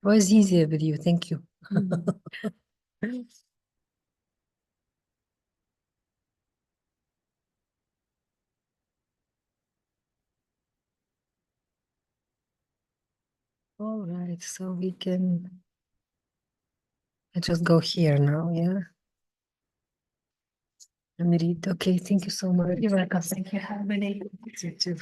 It was easier with you. Thank you. All right, so we can I just go here now, yeah? And read. Okay, thank you so much. You're welcome. Thank you. Have a good day. You too.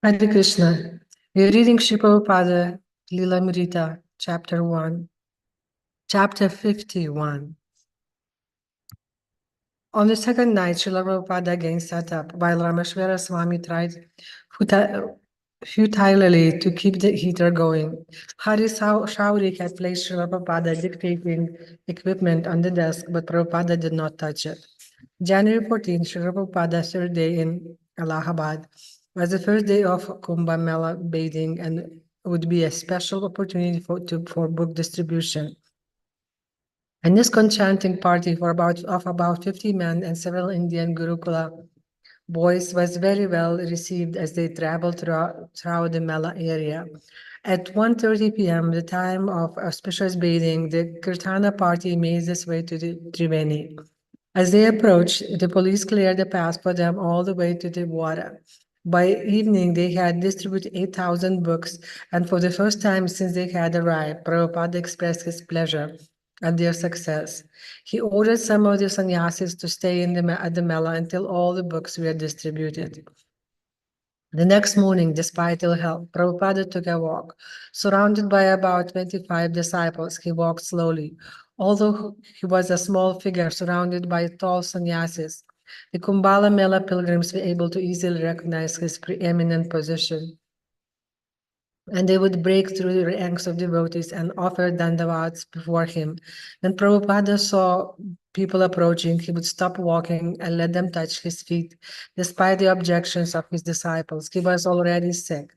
Hare Krishna. We are reading Sri Prabhupada Lilamrita, Chapter 1, Chapter 51. On the second night, Srila Prabhupada again sat up while Rameshwara Swami tried futilely to keep the heater going. Hari Shauri had placed Srila Prabhupada dictating equipment on the desk, but Prabhupada did not touch it. January 14th, Srila Prabhupada's third day in Allahabad was the first day of Kumbh Mela bathing and would be a special opportunity for book distribution. And this enchanting party of about 50 men and several Indian Gurukula boys was very well received as they traveled throughout the Mela area. At 1:30 p.m., the time of auspicious bathing, the Kirtana party made its way to the Triveni. As they approached, the police cleared the path for them all the way to the water. By evening, they had distributed 8,000 books, and for the first time since they had arrived, Prabhupada expressed his pleasure at their success. He ordered some of the sannyasis to stay at the Mela until all the books were distributed. The next morning, despite ill health, Prabhupada took a walk. Surrounded by about 25 disciples, he walked slowly. Although he was a small figure surrounded by tall sannyasis, the Kumbhala Mela pilgrims were able to easily recognize his preeminent position. And they would break through the ranks of devotees and offer dandavats before him. When Prabhupada saw people approaching, he would stop walking and let them touch his feet. Despite the objections of his disciples, he was already sick.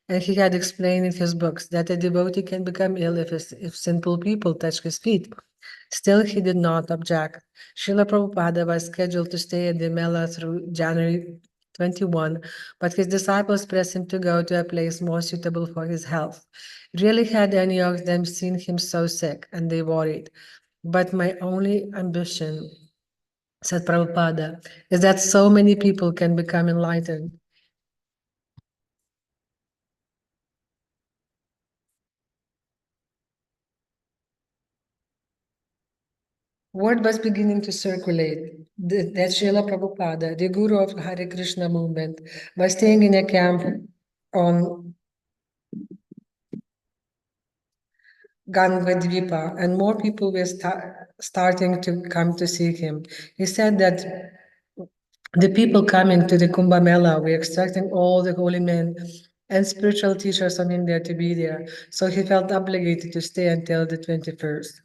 And he had explained in his books that a devotee can become ill if simple people touch his feet. Still, he did not object. Srila Prabhupada was scheduled to stay at the Mela through January 21, but his disciples pressed him to go to a place more suitable for his health. Really had any of them seen him so sick, and they worried. But my only ambition, said Prabhupada, is that so many people can become enlightened. Word was beginning to circulate that Srila Prabhupada, the guru of Hare Krishna movement, was staying in a camp on Gangva and more people were starting to come to see him. He said that the people coming to the Kumbh Mela were expecting all the holy men and spiritual teachers from India to be there, so he felt obligated to stay until the 21st.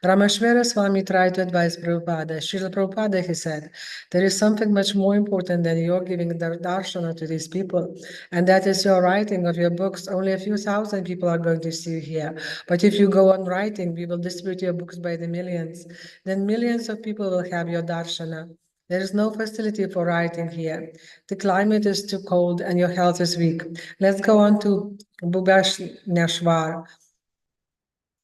Rameshwara Swami tried to advise Prabhupada. Srila Prabhupada, he said, there is something much more important than your giving darshana to these people, and that is your writing of your books. Only a few thousand people are going to see you here. But if you go on writing, we will distribute your books by the millions. Then millions of people will have your darshana. There is no facility for writing here. The climate is too cold and your health is weak. Let's go on to Bhubaneswar,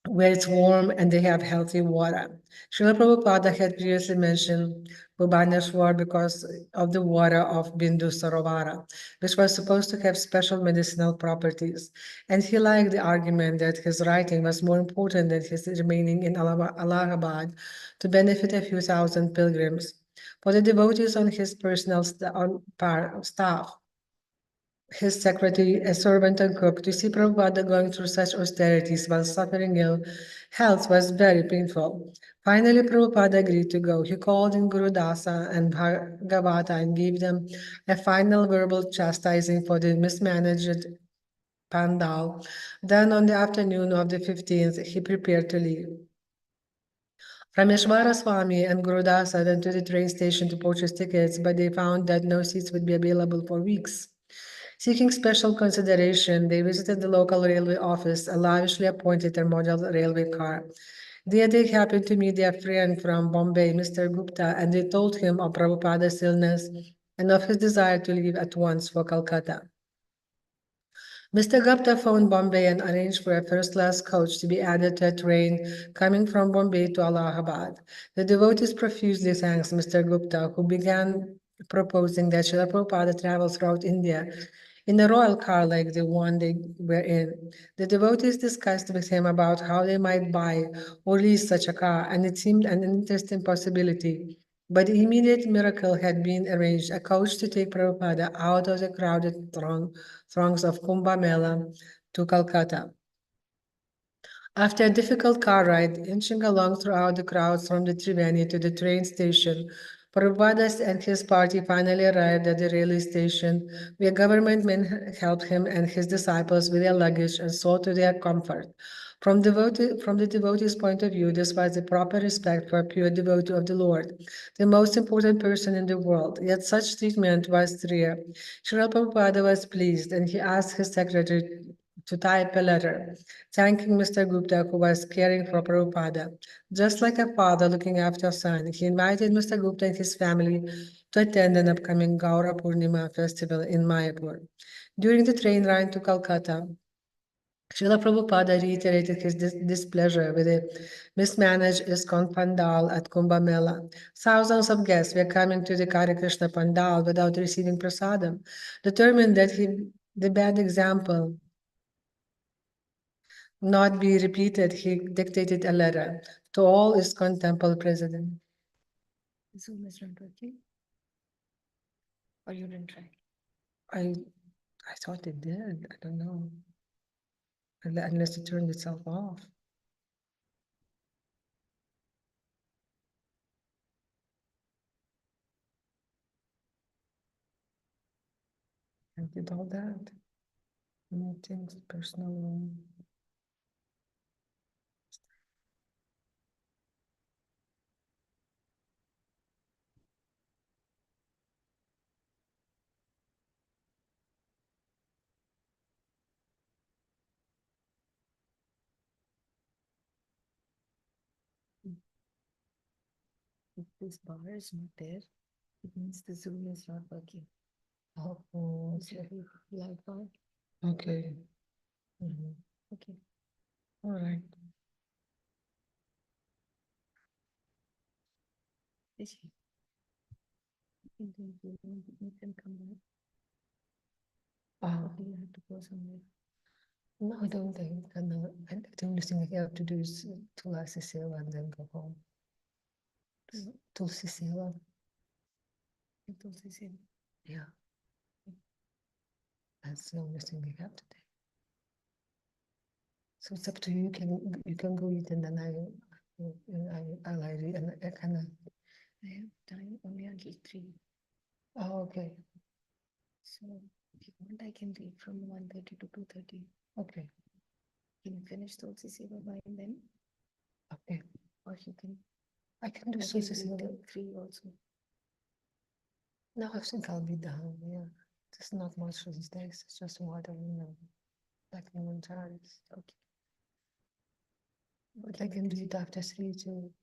where it's warm and they have healthy water. Srila Prabhupada had previously mentioned Bhubaneswar because of the water of Bindu Sarovara, which was supposed to have special medicinal properties. And he liked the argument that his writing was more important than his remaining in Allahabad to benefit a few thousand pilgrims. For the devotees on his personal staff, his secretary, a servant and cook, to see Prabhupada going through such austerities while suffering ill health was very painful. Finally, Prabhupada agreed to go. He called in Guru Dasa and Bhagavata and gave them a final verbal chastising for the mismanaged pandal. Then, on the afternoon of the 15th, he prepared to leave. Rameshwara Swami and Gurudasa went to the train station to purchase tickets, but they found that no seats would be available for weeks. Seeking special consideration, they visited the local railway office and lavishly appointed their model railway car. There they happened to meet their friend from Bombay, Mr. Gupta, and they told him of Prabhupada's illness and of his desire to leave at once for Calcutta. Mr. Gupta phoned Bombay and arranged for a first-class coach to be added to a train coming from Bombay to Allahabad. The devotees profusely thanked Mr. Gupta, who began proposing that Srila Prabhupada travel throughout India in a royal car like the one they were in. The devotees discussed with him about how they might buy or lease such a car, and it seemed an interesting possibility. But the immediate miracle had been arranged, a coach to take Prabhupada out of the crowded throngs of Kumbh Mela to Calcutta. After a difficult car ride, inching along throughout the crowds from the Triveni to the train station, Prabhupada and his party finally arrived at the railway station, where government men helped him and his disciples with their luggage and saw to their comfort. From the devotee's point of view, this was the proper respect for a pure devotee of the Lord, the most important person in the world. Yet such treatment was rare. Srila Prabhupada was pleased, and he asked his secretary to type a letter thanking Mr. Gupta, who was caring for Prabhupada. Just like a father looking after a son, he invited Mr. Gupta and his family to attend an upcoming Gaura Purnima festival in Mayapur. During the train ride to Calcutta, Srila Prabhupada reiterated his displeasure with the mismanaged ISKCON Pandal at Kumbh Mela. Thousands of guests were coming to the Hare Krishna Pandal without receiving prasadam. Determined that the bad example not be repeated, he dictated a letter to all ISKCON temple president. Zoom is not working. Or you didn't try. I thought it did. I don't know. Unless it turned itself off. I did all that. Meetings, personal room. If this bar is not there, it means the Zoom is not working. Oh, It's very light bar. okay. Okay. All right. Is he? You can come back. Oh, Or you have to go somewhere. no, I don't think. The only thing I have to do is to last the sale and then go home. Tulsi Seva. Tulsi Seva. Yeah. That's the only thing we have today. So it's up to you. You can go eat and then I'll read and I kind of. I have time only until 3. Oh, okay. So if you want, I can read from 1:30 to 2:30. Okay. Can you finish Tulsi Seva by then? Okay. Or you can. I can do I Tulsi can read Seva. till 3 also. No, I think I'll be down. Yeah. There's not much these days. It's just water, like in jars. Okay. But I can do it after 3 too.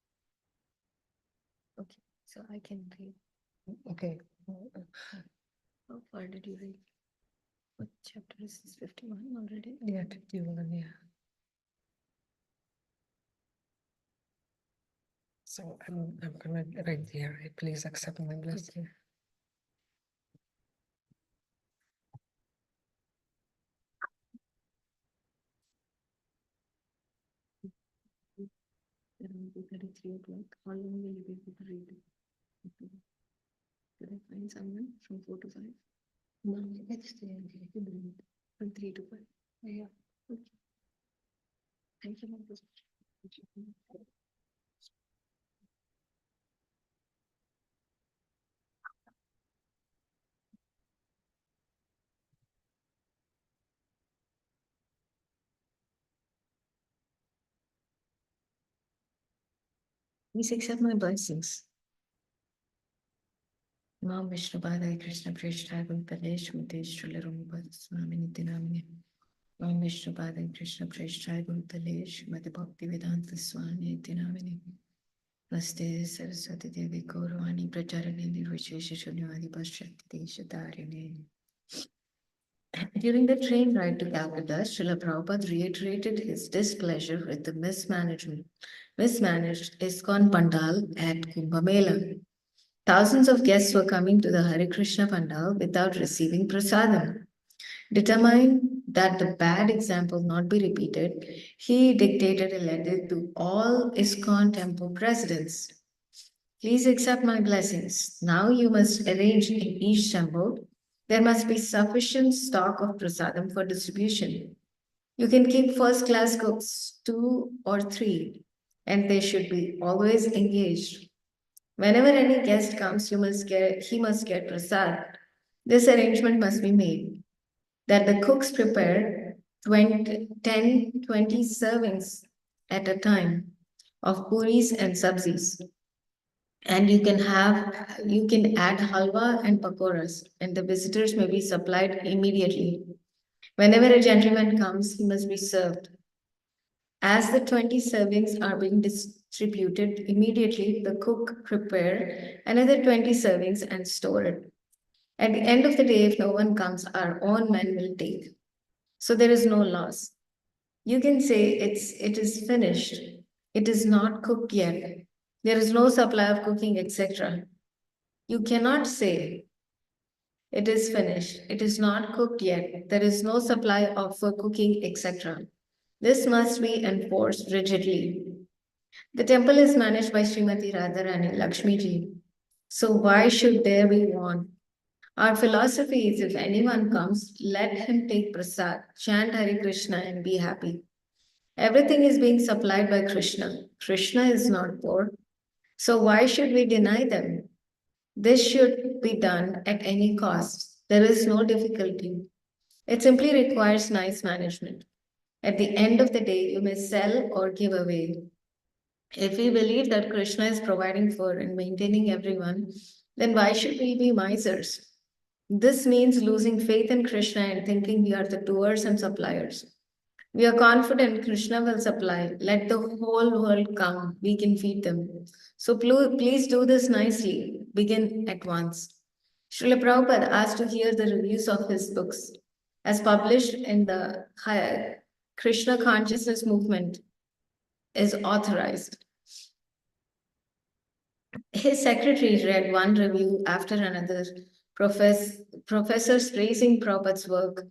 Okay. So I can read. Okay. How far did you read? What chapter is this? 51 already? Yeah, 51, yeah. So I'm gonna right here. Please accept my blessing. Okay. Around 2:33 o'clock. How long will you be able to read? Could I find someone from 4 to 5? No, let's stay in here. You can read. From 3 to 5. Yeah. Okay. Thank you, Mom. Please accept my blessings. Mam Vishnu Padaya Krishna Prishthaya Gulpalesh Mutesh Chularumbad Swami Nityanamini. Mam Vishnu Padaya Krishna Prishthaya Gulpalesh Mati Bhakti Vedanta Swami Nityanamini. Namaste Saraswati Devi Gaurvani Pracharane Nirvishesha Shunyavadi Paschati Deshatarine. During the train ride to Calcutta, Srila Prabhupada reiterated his displeasure with the mismanaged ISKCON Pandal at Kumbh Mela. Thousands of guests were coming to the Hare Krishna Pandal without receiving prasadam. Determined that the bad example not be repeated, he dictated a letter to all ISKCON temple presidents. Please accept my blessings. Now you must arrange in each temple. There must be sufficient stock of prasadam for distribution. You can keep first-class cooks, 2 or 3, and they should be always engaged. Whenever any guest comes, he must get prasad. This arrangement must be made that the cooks prepare 10, 20 servings at a time of puris and sabzis. And you can add halwa and pakoras, and the visitors may be supplied immediately. Whenever a gentleman comes, he must be served. As the 20 servings are being distributed, immediately the cook prepare another 20 servings and store it. At the end of the day, if no one comes, our own men will take. So there is no loss. You can say it is finished. It is not cooked yet. There is no supply of cooking, etc. You cannot say it is finished. It is not cooked yet. There is no supply of for cooking, etc. This must be enforced rigidly. The temple is managed by Srimati Radharani Lakshmi Ji. So why should there be want? Our philosophy is if anyone comes, let him take prasad, chant Hare Krishna and be happy. Everything is being supplied by Krishna. Krishna is not poor. So why should we deny them? This should be done at any cost. There is no difficulty. It simply requires nice management. At the end of the day, you may sell or give away. If we believe that Krishna is providing for and maintaining everyone, then why should we be misers? This means losing faith in Krishna and thinking we are the doers and suppliers. We are confident Krishna will supply. Let the whole world come. We can feed them. So please do this nicely. Begin at once. Srila Prabhupada asked to hear the reviews of his books as published in the Krishna Consciousness Movement is authorized. His secretary read one review after another, professors praising Prabhupada's work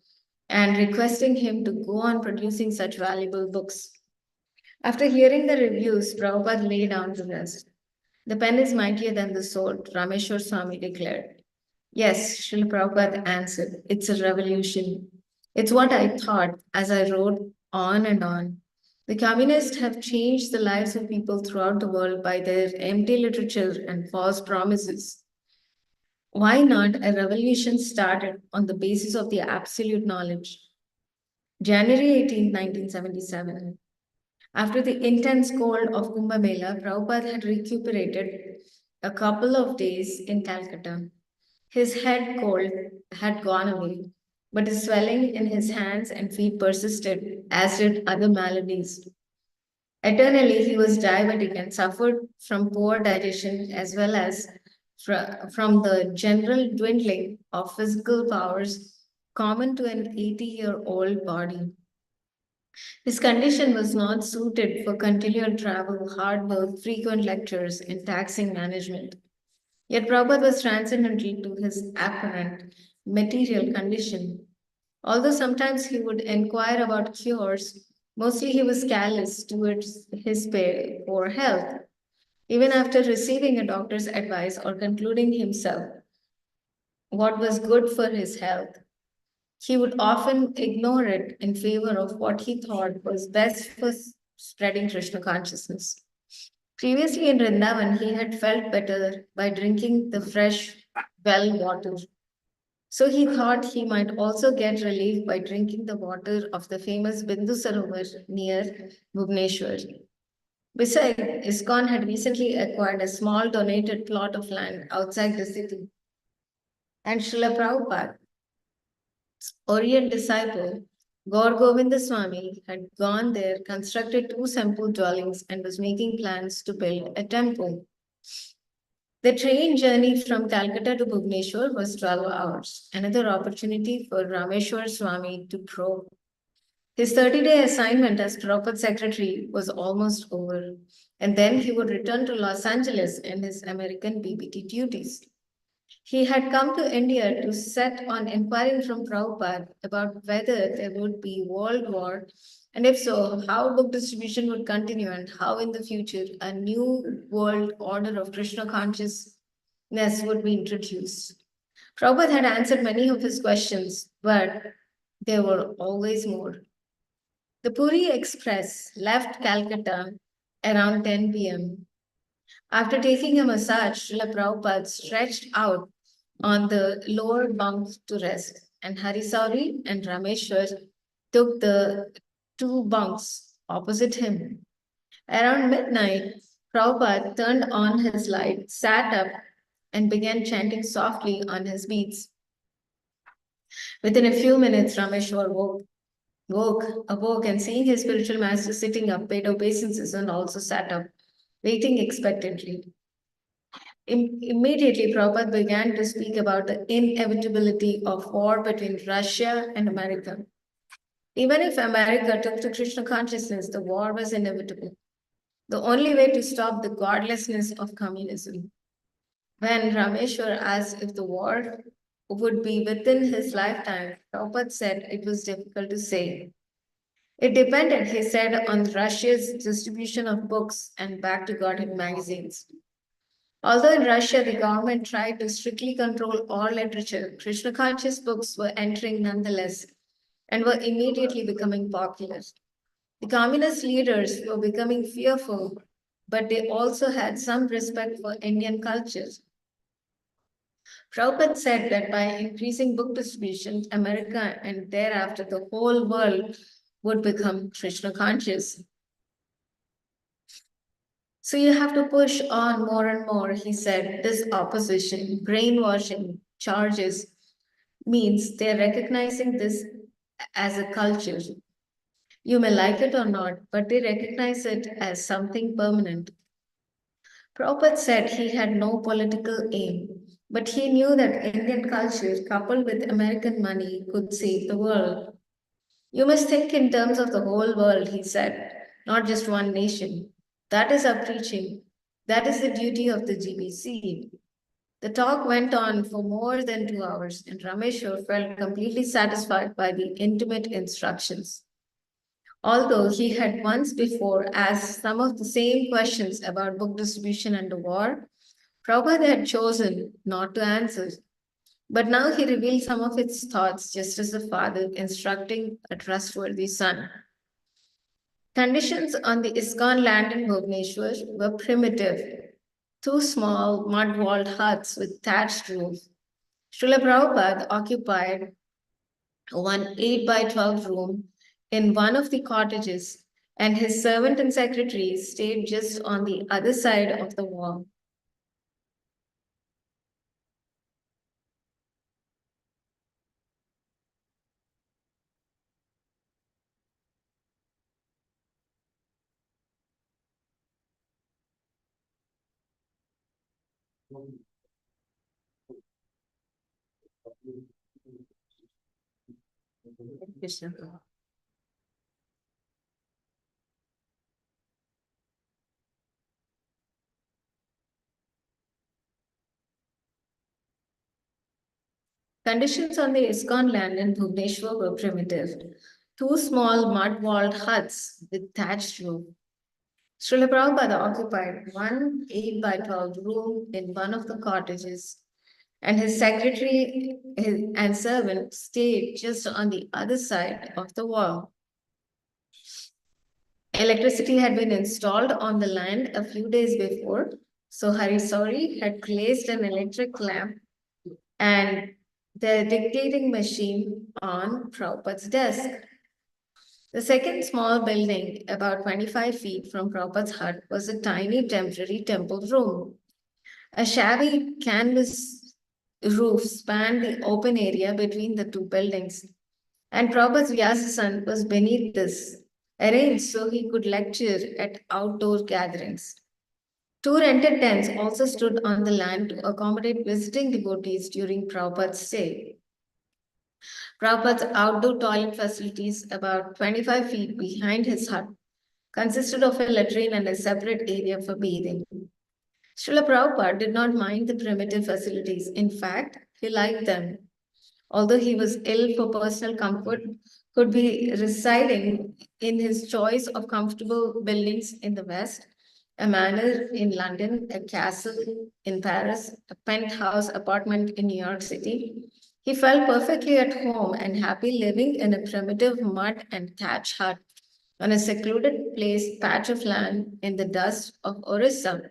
and requesting him to go on producing such valuable books. After hearing the reviews, Prabhupada lay down to rest. The pen is mightier than the sword, Rameshwar Swami declared. Yes, Srila Prabhupada answered, it's a revolution. It's what I thought as I wrote on and on. The communists have changed the lives of people throughout the world by their empty literature and false promises. Why not a revolution started on the basis of the absolute knowledge? January 18, 1977. After the intense cold of Kumbh Mela, Prabhupada had recuperated a couple of days in Calcutta. His head cold had gone away, but the swelling in his hands and feet persisted, as did other maladies. Eternally, he was diabetic and suffered from poor digestion as well as from the general dwindling of physical powers common to an 80-year-old body. His condition was not suited for continual travel, hard work, frequent lectures, and taxing management. Yet Prabhupada was transcendental to his apparent material condition. Although sometimes he would inquire about cures, mostly he was callous towards his poor health. Even after receiving a doctor's advice or concluding himself what was good for his health, he would often ignore it in favor of what he thought was best for spreading Krishna consciousness. Previously in Vrindavan, he had felt better by drinking the fresh well water. So he thought he might also get relief by drinking the water of the famous Bindu Sarovar near Bhubaneswar. Besides, ISKCON had recently acquired a small donated plot of land outside the city. And Srila Prabhupada, Orient disciple, Gaur Govinda Swami, had gone there, constructed two simple dwellings, and was making plans to build a temple. The train journey from Calcutta to Bhubaneswar was 12 hours, another opportunity for Rameshwar Swami to grow. His 30-day assignment as Prabhupada secretary was almost over, and then he would return to Los Angeles in his American BBT duties. He had come to India to set on inquiring from Prabhupada about whether there would be world war, and if so, how book distribution would continue and how in the future a new world order of Krishna consciousness would be introduced. Prabhupada had answered many of his questions, but there were always more. The Puri Express left Calcutta around 10 p.m. After taking a massage, Srila Prabhupada stretched out on the lower bunk to rest, and Harisauri and Rameshwar took the two bunks opposite him. Around midnight, Prabhupada turned on his light, sat up, and began chanting softly on his beads. Within a few minutes, Rameshwar awoke, and seeing his spiritual master sitting up, paid obeisances and also sat up, waiting expectantly. Immediately, Prabhupada began to speak about the inevitability of war between Russia and America. Even if America took to Krishna consciousness, the war was inevitable. The only way to stop the godlessness of communism. When Rameshwar asked if the war would be within his lifetime, Prabhupada said it was difficult to say. It depended, he said, on Russia's distribution of books and Back to Godhead magazines. Although in Russia the government tried to strictly control all literature, Krishna conscious books were entering nonetheless and were immediately becoming popular. The communist leaders were becoming fearful, but they also had some respect for Indian culture. Prabhupada said that by increasing book distribution, America and thereafter the whole world would become Krishna conscious. So you have to push on more and more, he said. This opposition, brainwashing charges means they're recognizing this as a culture. You may like it or not, but they recognize it as something permanent. Prabhupada said he had no political aim, but he knew that Indian culture, coupled with American money, could save the world. You must think in terms of the whole world, he said, not just one nation. That is our preaching. That is the duty of the GBC. The talk went on for more than 2 hours, and Rameshwar felt completely satisfied by the intimate instructions. Although he had once before asked some of the same questions about book distribution and the war, Prabhupada had chosen not to answer. But now he revealed some of its thoughts just as a father instructing a trustworthy son. Conditions on the ISKCON land in Bhubaneswar were primitive. Two small mud-walled huts with thatched roofs. Srila Prabhupada occupied one 8 by 12 room in one of the cottages, and his servant and secretary stayed just on the other side of the wall. Krishna. Conditions on the ISKCON land in Bhubaneswar were primitive. Two small mud-walled huts with thatched roof. Srila Prabhupada occupied one 8 by 12 room in one of the cottages, and his secretary and servant stayed just on the other side of the wall. Electricity had been installed on the land a few days before, so Hari Sauri had placed an electric lamp and the dictating machine on Prabhupada's desk. The second small building, about 25 feet from Prabhupada's hut, was a tiny temporary temple room. A shabby canvas roof spanned the open area between the two buildings, and Prabhupada's Vyasasan was beneath this, arranged so he could lecture at outdoor gatherings. Two rented tents also stood on the land to accommodate visiting devotees during Prabhupada's stay. Prabhupada's outdoor toilet facilities, about 25 feet behind his hut, consisted of a latrine and a separate area for bathing. Srila Prabhupada did not mind the primitive facilities. In fact, he liked them. Although he was ill for personal comfort, could be residing in his choice of comfortable buildings in the West, a manor in London, a castle in Paris, a penthouse apartment in New York City. He felt perfectly at home and happy living in a primitive mud and thatch hut on a secluded patch of land in the dust of Orissa.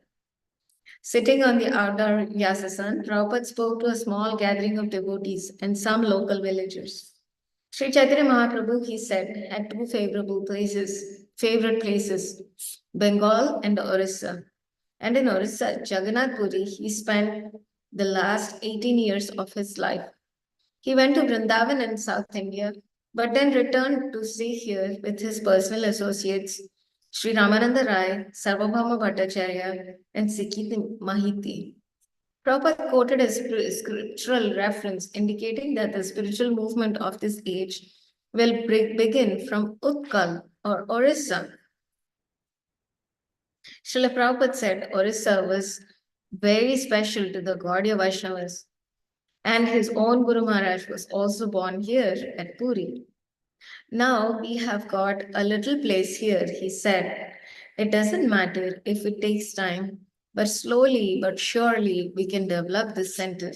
Sitting on the outdoor Vyasasan, Prabhupada spoke to a small gathering of devotees and some local villagers. Sri Chaitanya Mahaprabhu, he said, had two favorite places, Bengal and Orissa. And in Orissa, Jagannath Puri, he spent the last 18 years of his life. He went to Vrindavan in South India, but then returned to stay here with his personal associates, Sri Ramananda Rai, Sarvabhauma Bhattacharya, and Sikhi Mahiti. Prabhupada quoted a scriptural reference indicating that the spiritual movement of this age will begin from Utkal or Orissa. Srila Prabhupada said Orissa was very special to the Gaudiya Vaishnavas, and his own Guru Maharaj was also born here at Puri. Now we have got a little place here, he said. It doesn't matter if it takes time, but slowly but surely we can develop this center.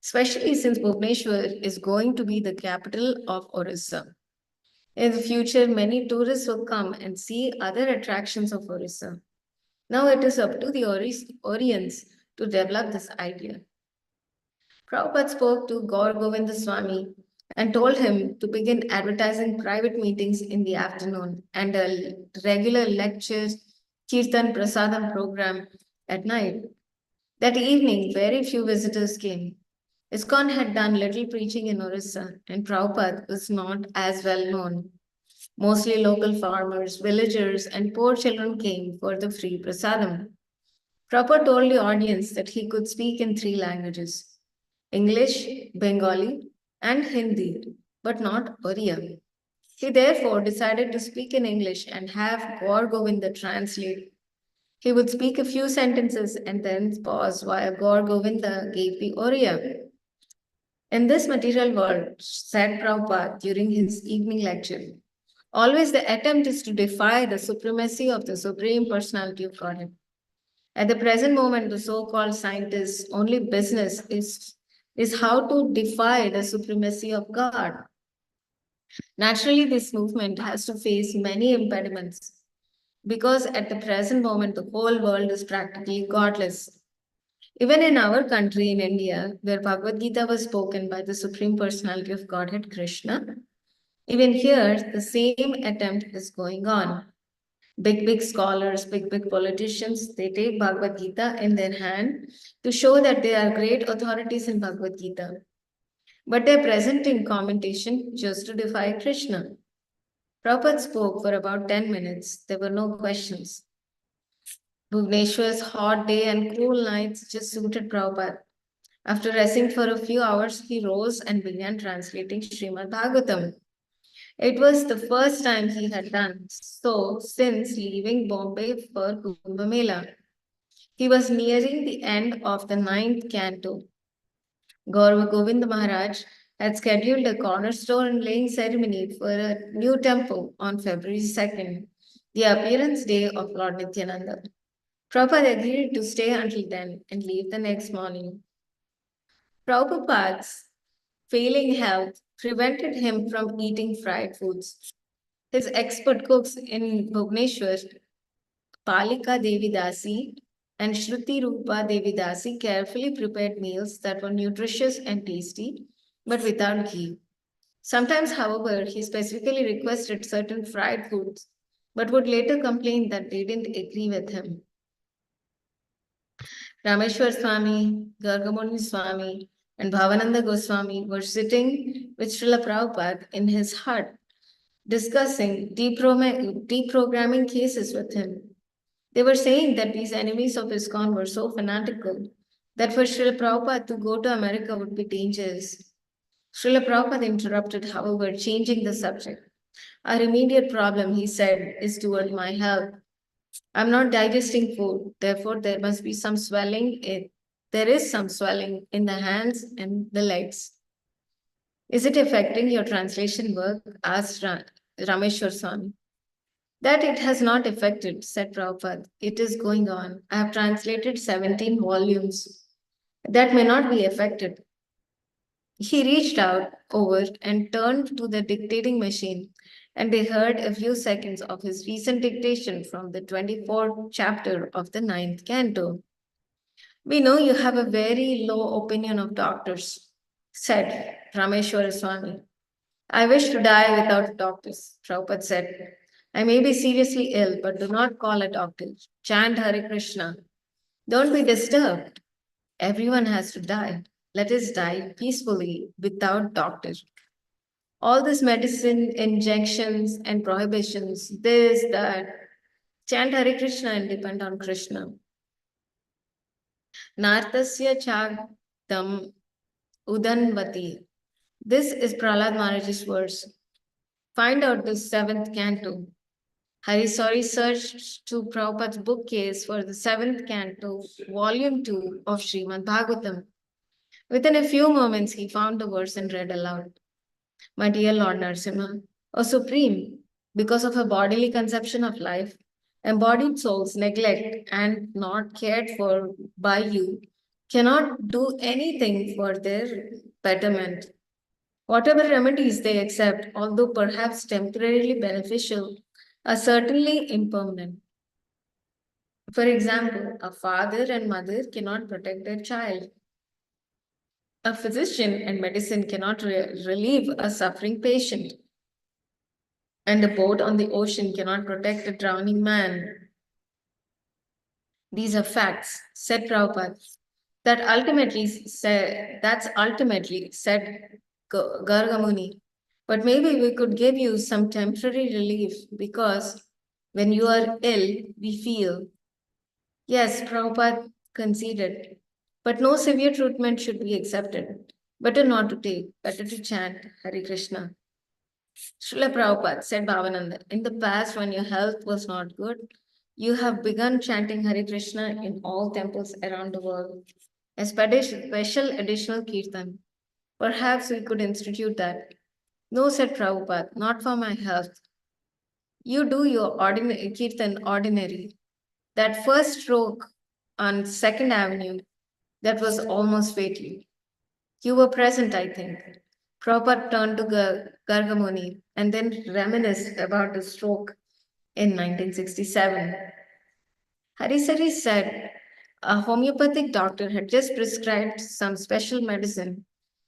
Especially since Bhubaneswar is going to be the capital of Orissa. In the future, many tourists will come and see other attractions of Orissa. Now it is up to the Orients to develop this idea. Prabhupada spoke to Gaur Govinda Swami and told him to begin advertising private meetings in the afternoon and a regular lectures, Kirtan Prasadam program at night. That evening, very few visitors came. ISKCON had done little preaching in Orissa, and Prabhupada was not as well known. Mostly local farmers, villagers, and poor children came for the free prasadam. Prabhupada told the audience that he could speak in three languages, English, Bengali, and Hindi, but not Oriya. He therefore decided to speak in English and have Gaur Govinda translate. He would speak a few sentences and then pause while Gaur Govinda gave the Oriya. In this material world, said Prabhupada during his evening lecture, Always the attempt is to defy the supremacy of the Supreme Personality of Godhead. At the present moment, the so-called scientists' only business is how to defy the supremacy of God. Naturally, this movement has to face many impediments because at the present moment, the whole world is practically godless. Even in our country, in India, where Bhagavad Gita was spoken by the Supreme Personality of Godhead, Krishna, even here, the same attempt is going on. Big scholars, big politicians, they take Bhagavad Gita in their hand to show that they are great authorities in Bhagavad Gita. But they're presenting commentation just to defy Krishna. Prabhupada spoke for about 10 minutes. There were no questions. Bhubaneswar's hot day and cool nights just suited Prabhupada. After resting for a few hours, he rose and began translating Srimad Bhagavatam. It was the first time he had done so since leaving Bombay for Kumbh Mela. He was nearing the end of the 9th canto. Gaurav Govind Maharaj had scheduled a cornerstone laying ceremony for a new temple on February 2nd, the appearance day of Lord Nityananda. Prabhupada agreed to stay until then and leave the next morning. Prabhupada's failing health prevented him from eating fried foods. His expert cooks in Bhubaneswar, Palika Devidasi and Shruti Rupa Devidasi, carefully prepared meals that were nutritious and tasty, but without ghee. Sometimes, however, he specifically requested certain fried foods, but would later complain that they didn't agree with him. Rameshwar Swami, Gargamuni Swami, and Bhavananda Goswami were sitting with Srila Prabhupada in his hut, discussing deprogramming cases with him. They were saying that these enemies of ISKCON were so fanatical that for Srila Prabhupada to go to America would be dangerous. Srila Prabhupada interrupted, however, changing the subject. Our immediate problem, he said, is toward my health. I'm not digesting food, therefore there must be some swelling. There is some swelling in the hands and the legs. Is it affecting your translation work? Asked Rameshwar Swami. That it has not affected, said Prabhupada. It is going on. I have translated 17 volumes. That may not be affected. He reached out over and turned to the dictating machine, and they heard a few seconds of his recent dictation from the 24th chapter of the 9th canto. We know you have a very low opinion of doctors, said Rameshwara Swami. I wish to die without doctors, Prabhupada said. I may be seriously ill, but do not call a doctor. Chant Hare Krishna. Don't be disturbed. Everyone has to die. Let us die peacefully without doctors. All this medicine, injections, and prohibitions, this, that. Chant Hare Krishna and depend on Krishna. Nartasya chagdam udanvati. This is Prahlad Maharaj's verse. Find out the 7th canto. Harisori searched to Prabhupada's bookcase for the 7th canto, volume 2 of Srimad Bhagavatam. Within a few moments, he found the verse and read aloud. My dear Lord Narasimha, O Supreme, because of a bodily conception of life, embodied souls neglect and not cared for by you cannot do anything for their betterment. Whatever remedies they accept, although perhaps temporarily beneficial, are certainly impermanent. For example, a father and mother cannot protect their child. A physician and medicine cannot relieve a suffering patient. And a boat on the ocean cannot protect a drowning man. These are facts, said Prabhupada. That's ultimately said Gargamuni. But maybe we could give you some temporary relief because when you are ill, we feel. Yes, Prabhupada conceded. But no severe treatment should be accepted. Better not to take, better to chant Hare Krishna. Srila Prabhupada, said Bhavananda, in the past when your health was not good, you have begun chanting Hare Krishna in all temples around the world. A special additional kirtan. Perhaps we could institute that. No, said Prabhupada, not for my health. You do your ordinary kirtan ordinary. That first stroke on Second Avenue, that was almost fatal. You were present, I think. Prabhupada turned to Gargamuni and then reminisced about the stroke in 1967. Harisari said a homeopathic doctor had just prescribed some special medicine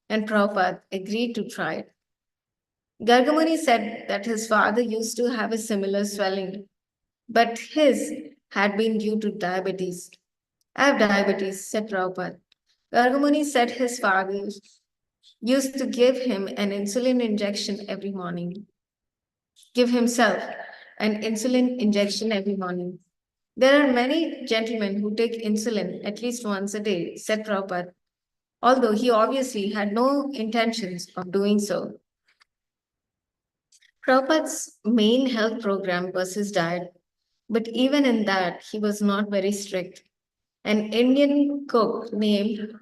and Prabhupada agreed to try it. Gargamuni said that his father used to have a similar swelling, but his had been due to diabetes. I have diabetes, said Prabhupada. Gargamuni said his father used to give him an insulin injection every morning, give himself an insulin injection every morning. There are many gentlemen who take insulin at least once a day, said Prabhupada, although he obviously had no intentions of doing so. Prabhupada's main health program was his diet, but even in that, he was not very strict. An Indian cook named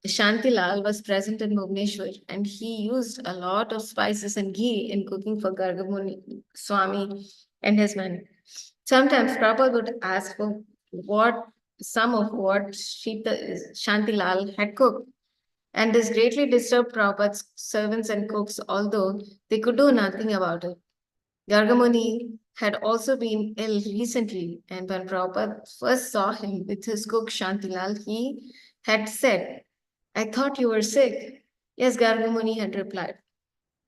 Shantilal was present in Bhubaneswar and he used a lot of spices and ghee in cooking for Gargamuni Swami and his men. Sometimes Prabhupada would ask for some of what Shantilal had cooked. And this greatly disturbed Prabhupada's servants and cooks, although they could do nothing about it. Gargamuni had also been ill recently, and when Prabhupada first saw him with his cook Shantilal, he had said, I thought you were sick. Yes, Gargamuni had replied.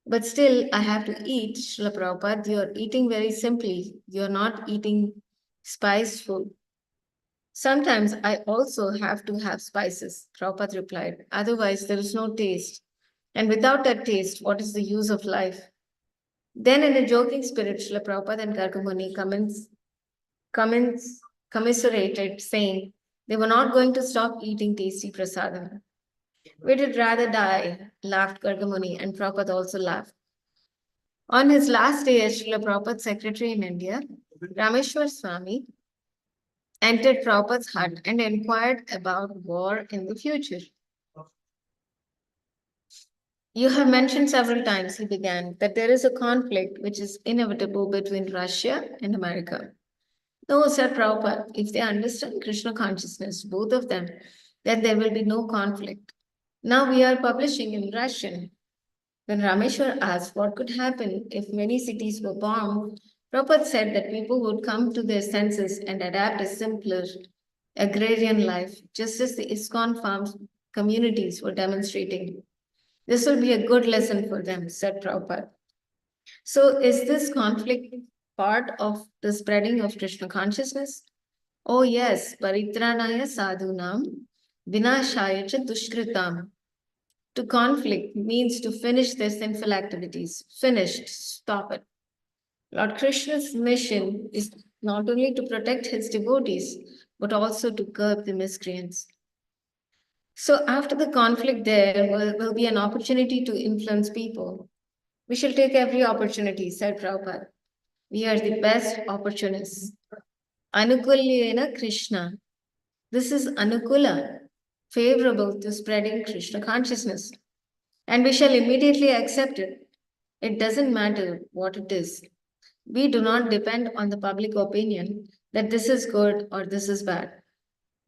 But still, I have to eat, Srila Prabhupada. You are eating very simply. You are not eating spiced food. Sometimes I also have to have spices, Prabhupada replied. Otherwise, there is no taste. And without that taste, what is the use of life? Then, in a joking spirit, Srila Prabhupada and Gargamuni commiserated, saying they were not going to stop eating tasty prasadam. We did rather die, laughed Gargamuni, and Prabhupada also laughed. On his last day as Srila Prabhupada's secretary in India, Rameshwar Swami entered Prabhupada's hut and inquired about war in the future. You have mentioned several times, he began, that there is a conflict which is inevitable between Russia and America. No, said Prabhupada, if they understand Krishna consciousness, both of them, then there will be no conflict. Now we are publishing in Russian. When Rameshwar asked what could happen if many cities were bombed, Prabhupada said that people would come to their senses and adapt a simpler agrarian life, just as the ISKCON farms communities were demonstrating. This will be a good lesson for them, said Prabhupada. So, is this conflict part of the spreading of Krishna consciousness? Oh, yes, paritranaya sadhunam, vinashaya cha dushkritam. To conflict means to finish their sinful activities. Finished, stop it. Lord Krishna's mission is not only to protect his devotees, but also to curb the miscreants. So, after the conflict, there will be an opportunity to influence people. We shall take every opportunity, said Prabhupada. We are the best opportunists. Anukulyena Krishna. This is Anukula, favorable to spreading Krishna consciousness. And we shall immediately accept it. It doesn't matter what it is. We do not depend on the public opinion that this is good or this is bad.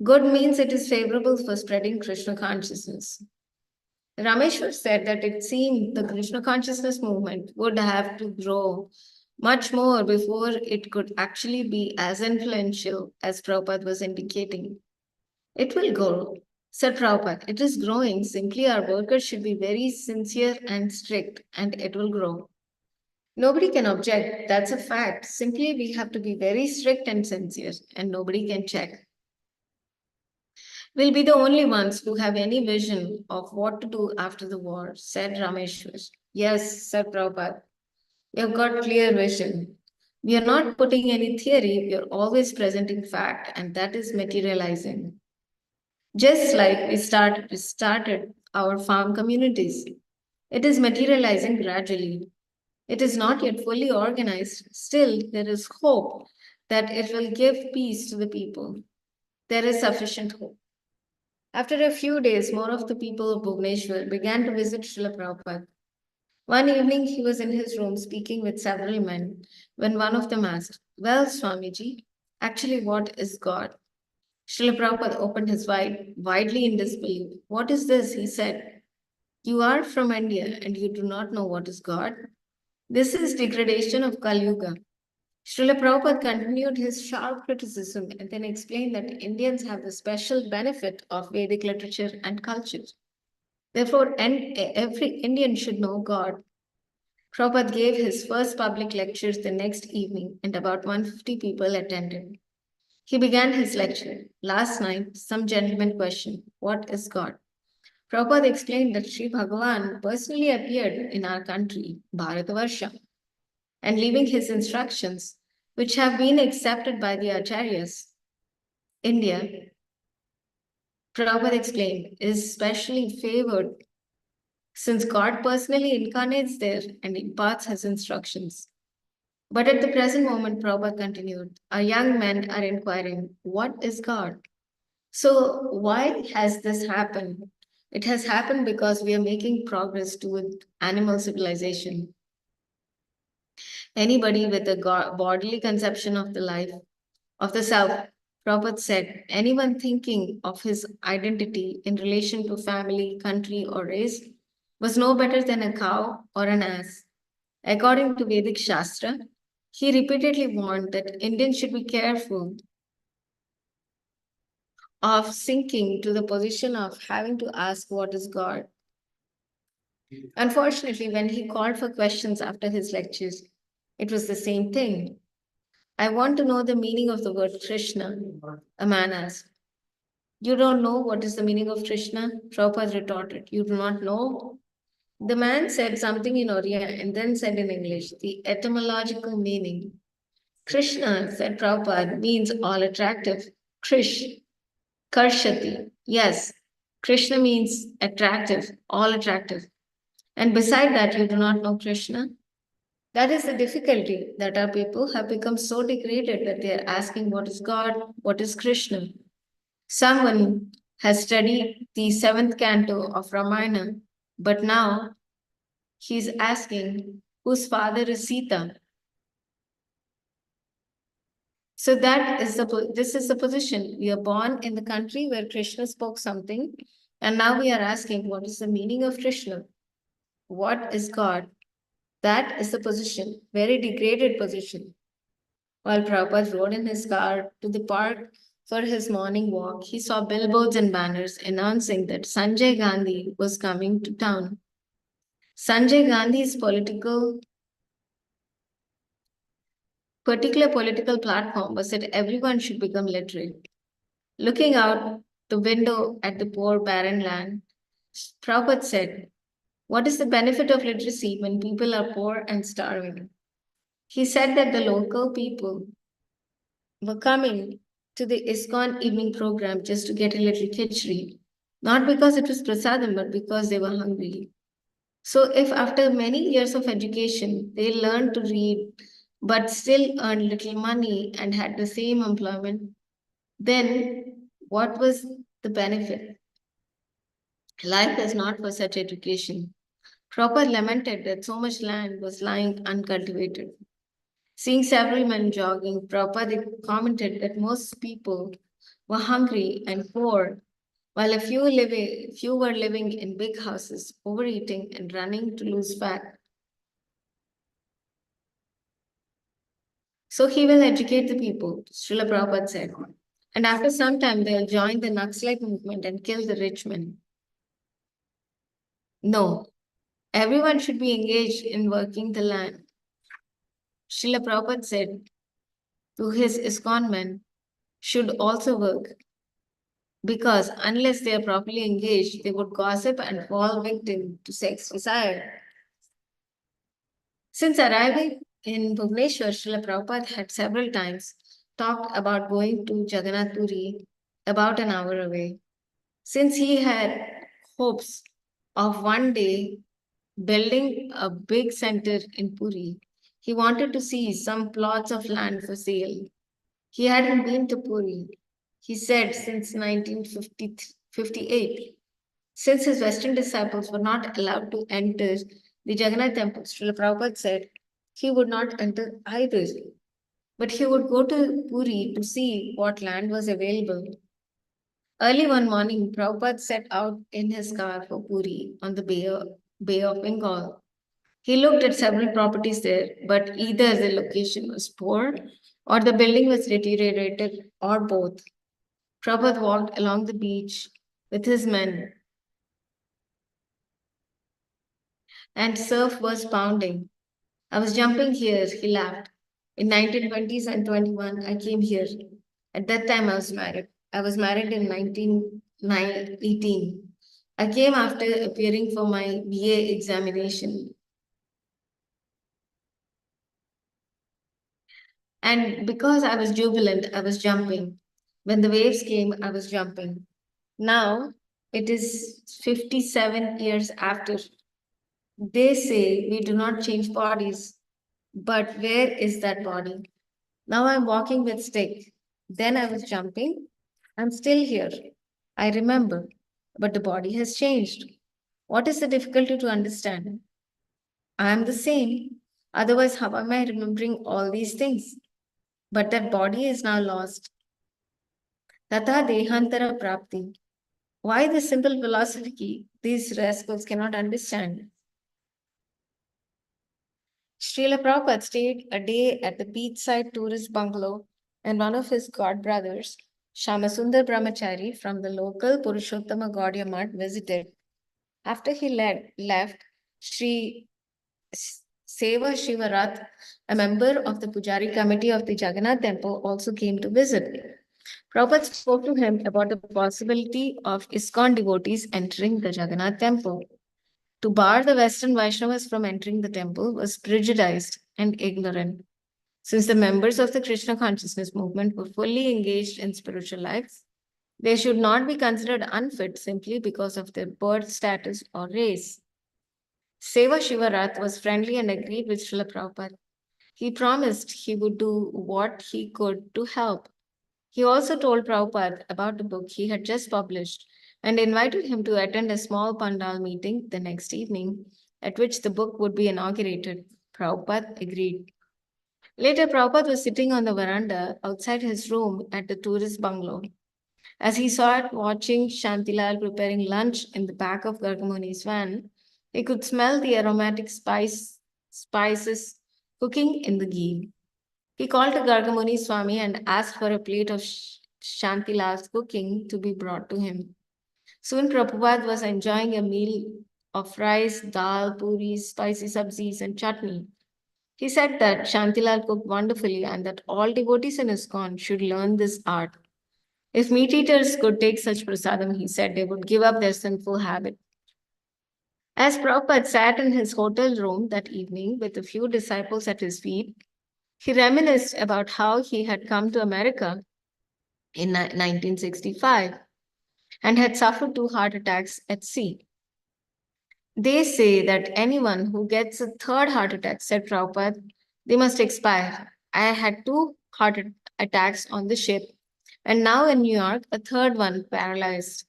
Good means it is favorable for spreading Krishna consciousness. Rameshwar said that it seemed the Krishna consciousness movement would have to grow much more before it could actually be as influential as Prabhupada was indicating. It will grow, said Prabhupada. It is growing. Simply, our workers should be very sincere and strict, and it will grow. Nobody can object. That's a fact. Simply, we have to be very strict and sincere, and nobody can check. We'll be the only ones who have any vision of what to do after the war, said Rameshwar. Yes, said Prabhupada. We have got clear vision. We are not putting any theory, we are always presenting fact, and that is materializing. Just like we started our farm communities. It is materializing gradually. It is not yet fully organized. Still, there is hope that it will give peace to the people. There is sufficient hope. After a few days, more of the people of Bhubaneswar began to visit Srila Prabhupada. One evening, he was in his room speaking with several men when one of them asked, "Well, Swamiji, actually, what is God?" Srila Prabhupada opened his widely in disbelief. "What is this?" he said. "You are from India and you do not know what is God? This is degradation of Kali Yuga." Srila Prabhupada continued his sharp criticism and then explained that Indians have the special benefit of Vedic literature and culture. Therefore, every Indian should know God. Prabhupada gave his first public lectures the next evening, and about 150 people attended. He began his lecture. "Last night, some gentleman questioned, 'What is God?' Prabhupada explained that Sri Bhagavan personally appeared in our country, Bharatavarsha, and leaving his instructions, which have been accepted by the Acharyas, India, Prabhupada explained, is specially favored since God personally incarnates there and imparts his instructions. But at the present moment," Prabhupada continued, "our young men are inquiring, 'What is God?' So, why has this happened? It has happened because we are making progress toward animal civilization. Anybody with a bodily conception of the life, of the self," Prabhupada said, "anyone thinking of his identity in relation to family, country, or race was no better than a cow or an ass. According to Vedic Shastra, he repeatedly warned that Indians should be careful of sinking to the position of having to ask what is God." Unfortunately, when he called for questions after his lectures, it was the same thing. "I want to know the meaning of the word Krishna," a man asked. "You don't know what is the meaning of Krishna?" Prabhupada retorted. "You do not know?" The man said something in Oriya and then said in English, the etymological meaning. "Krishna," said Prabhupada, "means all attractive. Krish, Karshati. Yes, Krishna means attractive, all attractive. And beside that, you do not know Krishna?" That is the difficulty, that our people have become so degraded that they are asking, "What is God? What is Krishna?" Someone has studied the seventh canto of Ramayana, but now he's asking, whose father is Sita? So this is the position. We are born in the country where Krishna spoke something, and now we are asking, what is the meaning of Krishna? What is God? That is the position, very degraded position. While Prabhupada rode in his car to the park for his morning walk, he saw billboards and banners announcing that Sanjay Gandhi was coming to town. Sanjay Gandhi's particular political platform was that everyone should become literate. Looking out the window at the poor barren land, Prabhupada said, "What is the benefit of literacy when people are poor and starving?" He said that the local people were coming to the ISKCON evening program just to get a little khichdi, not because it was prasadam, but because they were hungry. So, if after many years of education they learned to read but still earned little money and had the same employment, then what was the benefit? Life is not for such education. Prabhupada lamented that so much land was lying uncultivated. Seeing several men jogging, Prabhupada commented that most people were hungry and poor, while few were living in big houses, overeating and running to lose fat. So he will educate the people, Srila Prabhupada said. And after some time, they'll join the Naxalite movement and kill the rich men. No, everyone should be engaged in working the land. Srila Prabhupada said to his ISKCON men should also work, because unless they are properly engaged, they would gossip and fall victim to sex desire. Since arriving in Bhubaneswar, Srila Prabhupada had several times talked about going to Jagannath Puri, about an hour away. Since he had hopes of one day building a big center in Puri, he wanted to see some plots of land for sale. He hadn't been to Puri, he said, since 1958, since his Western disciples were not allowed to enter the Jagannath temple, Srila Prabhupada said he would not enter either, but he would go to Puri to see what land was available. Early one morning, Prabhupada set out in his car for Puri on the Bay of Bengal. He looked at several properties there, but either the location was poor or the building was deteriorated or both. Prabhupada walked along the beach with his men, and surf was pounding. I was jumping here, he laughed. In 1920s and 21, I came here. At that time, I was married. I was married in 1918. I came after appearing for my BA examination. And because I was jubilant, I was jumping. When the waves came, I was jumping. Now it is 57 years after. They say we do not change bodies, but where is that body? Now I'm walking with stick. Then I was jumping. I'm still here. I remember, but the body has changed. What is the difficulty to understand? I am the same. Otherwise, how am I remembering all these things? But that body is now lost. Tata dehantara prapti. Why this simple philosophy these rascals cannot understand? Srila Prabhupada stayed a day at the beachside tourist bungalow, and one of his god brothers, Shamasundar Brahmachari from the local Purushottama Gaudiya Math, visited. After he left, Sri Seva Shivarath, a member of the Pujari committee of the Jagannath temple, also came to visit. Prabhupada spoke to him about the possibility of ISKCON devotees entering the Jagannath temple. To bar the Western Vaishnavas from entering the temple was prejudiced and ignorant. Since the members of the Krishna consciousness movement were fully engaged in spiritual life, they should not be considered unfit simply because of their birth status or race. Seva Shivarath was friendly and agreed with Srila Prabhupada. He promised he would do what he could to help. He also told Prabhupada about the book he had just published and invited him to attend a small pandal meeting the next evening at which the book would be inaugurated. Prabhupada agreed. Later, Prabhupada was sitting on the veranda outside his room at the tourist bungalow. As he sat watching Shantilal preparing lunch in the back of Gargamuni's van, he could smell the aromatic spices cooking in the ghee. He called to Gargamuni Swami and asked for a plate of Shantilal's cooking to be brought to him. Soon Prabhupada was enjoying a meal of rice, dal, puris, spicy sabzis, and chutney. He said that Shantilal cooked wonderfully and that all devotees in ISKCON should learn this art. If meat eaters could take such prasadam, he said, they would give up their sinful habit. As Prabhupada sat in his hotel room that evening with a few disciples at his feet, he reminisced about how he had come to America in 1965 and had suffered 2 heart attacks at sea. They say that anyone who gets a third heart attack, said Prabhupada, they must expire. I had 2 heart attacks on the ship, and now in New York, a third one paralyzed.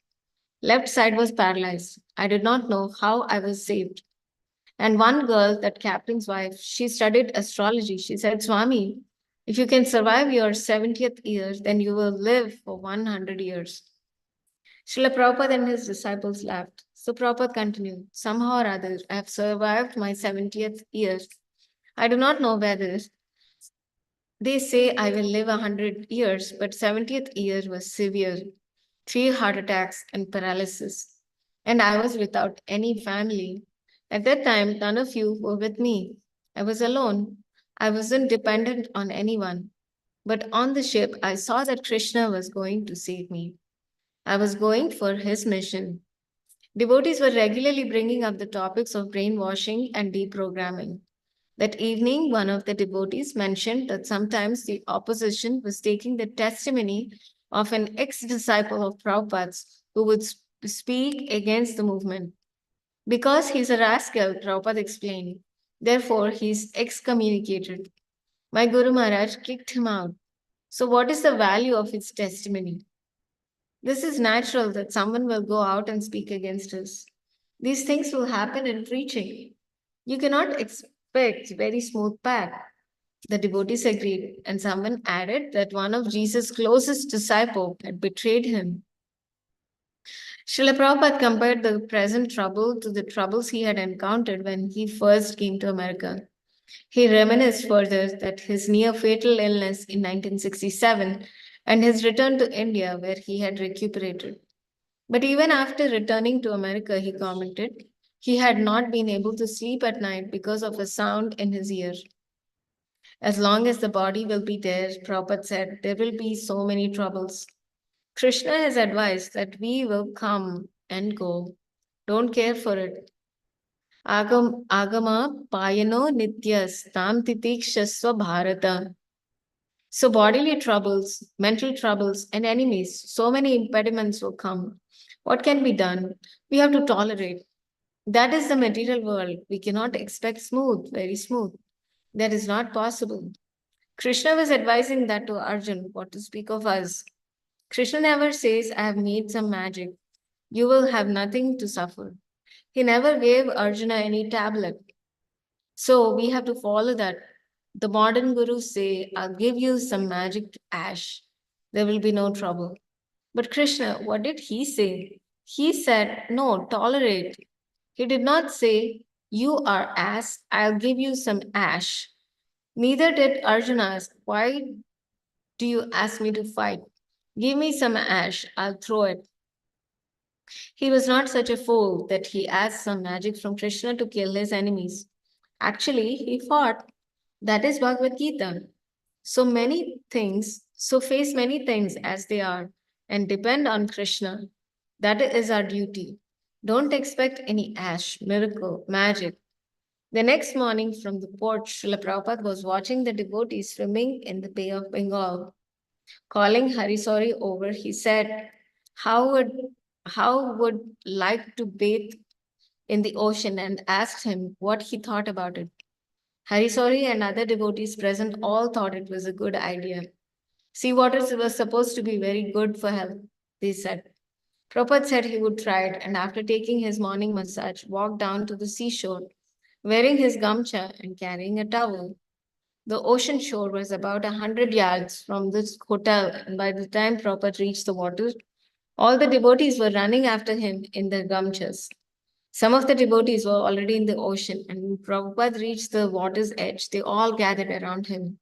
Left side was paralyzed. I did not know how I was saved. And one girl, that captain's wife, she studied astrology. She said, Swami, if you can survive your 70th year, then you will live for 100 years. Srila Prabhupada and his disciples laughed. So Prabhupada continued, somehow or other, I have survived my 70th year. I do not know whether they say I will live 100 years, but 70th year was severe. 3 heart attacks and paralysis. And I was without any family. At that time, none of you were with me. I was alone. I wasn't dependent on anyone. But on the ship, I saw that Krishna was going to save me. I was going for his mission. Devotees were regularly bringing up the topics of brainwashing and deprogramming. That evening, one of the devotees mentioned that sometimes the opposition was taking the testimony of an ex-disciple of Prabhupada's who would speak against the movement. Because he's a rascal, Prabhupada explained. Therefore, he's excommunicated. My Guru Maharaj kicked him out. So what is the value of his testimony? This is natural that someone will go out and speak against us. These things will happen in preaching. You cannot expect very smooth path. The devotees agreed, and someone added that one of Jesus' closest disciples had betrayed him. Srila Prabhupada compared the present trouble to the troubles he had encountered when he first came to America. He reminisced further that his near fatal illness in 1967 and his return to India, where he had recuperated. But even after returning to America, he commented, he had not been able to sleep at night because of a sound in his ear. As long as the body will be there, Prabhupada said, there will be so many troubles. Krishna has advised that we will come and go. Don't care for it. Agama payano nityas tam titikshasva bharata. So bodily troubles, mental troubles, and enemies, so many impediments will come. What can be done? We have to tolerate. That is the material world. We cannot expect smooth, very smooth. That is not possible. Krishna was advising that to Arjun, what to speak of us. Krishna never says, I have made some magic. You will have nothing to suffer. He never gave Arjuna any tablet. So we have to follow that. The modern gurus say, I'll give you some magic ash. There will be no trouble. But Krishna, what did he say? He said, no, tolerate. He did not say, you are ass, I'll give you some ash. Neither did Arjuna ask, why do you ask me to fight? Give me some ash, I'll throw it. He was not such a fool that he asked some magic from Krishna to kill his enemies. Actually, he fought. That is Bhagavad Gita. So face many things as they are and depend on Krishna. That is our duty. Don't expect any ash, miracle, magic. The next morning from the porch, Srila Prabhupada was watching the devotees swimming in the Bay of Bengal. Calling Harisori over, he said, how would like to bathe in the ocean and asked him what he thought about it. Harisori and other devotees present all thought it was a good idea. Sea waters were supposed to be very good for health, they said. Prabhupada said he would try it, and after taking his morning massage, walked down to the seashore, wearing his gamcha and carrying a towel. The ocean shore was about 100 yards from this hotel, and by the time Prabhupada reached the water, all the devotees were running after him in their gamchas. Some of the devotees were already in the ocean, and when Prabhupada reached the water's edge, they all gathered around him.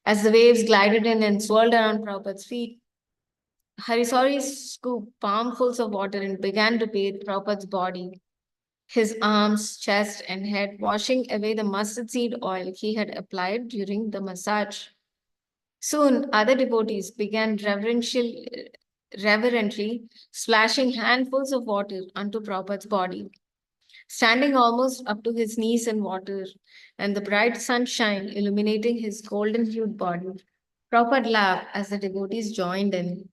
As the waves glided in and swirled around Prabhupada's feet, Harisori scooped palmfuls of water and began to bathe Prabhupada's body, his arms, chest, and head, washing away the mustard seed oil he had applied during the massage. Soon, other devotees began reverently splashing handfuls of water onto Prabhupada's body, standing almost up to his knees in water, and the bright sunshine illuminating his golden hued body. Prabhupada laughed as the devotees joined in.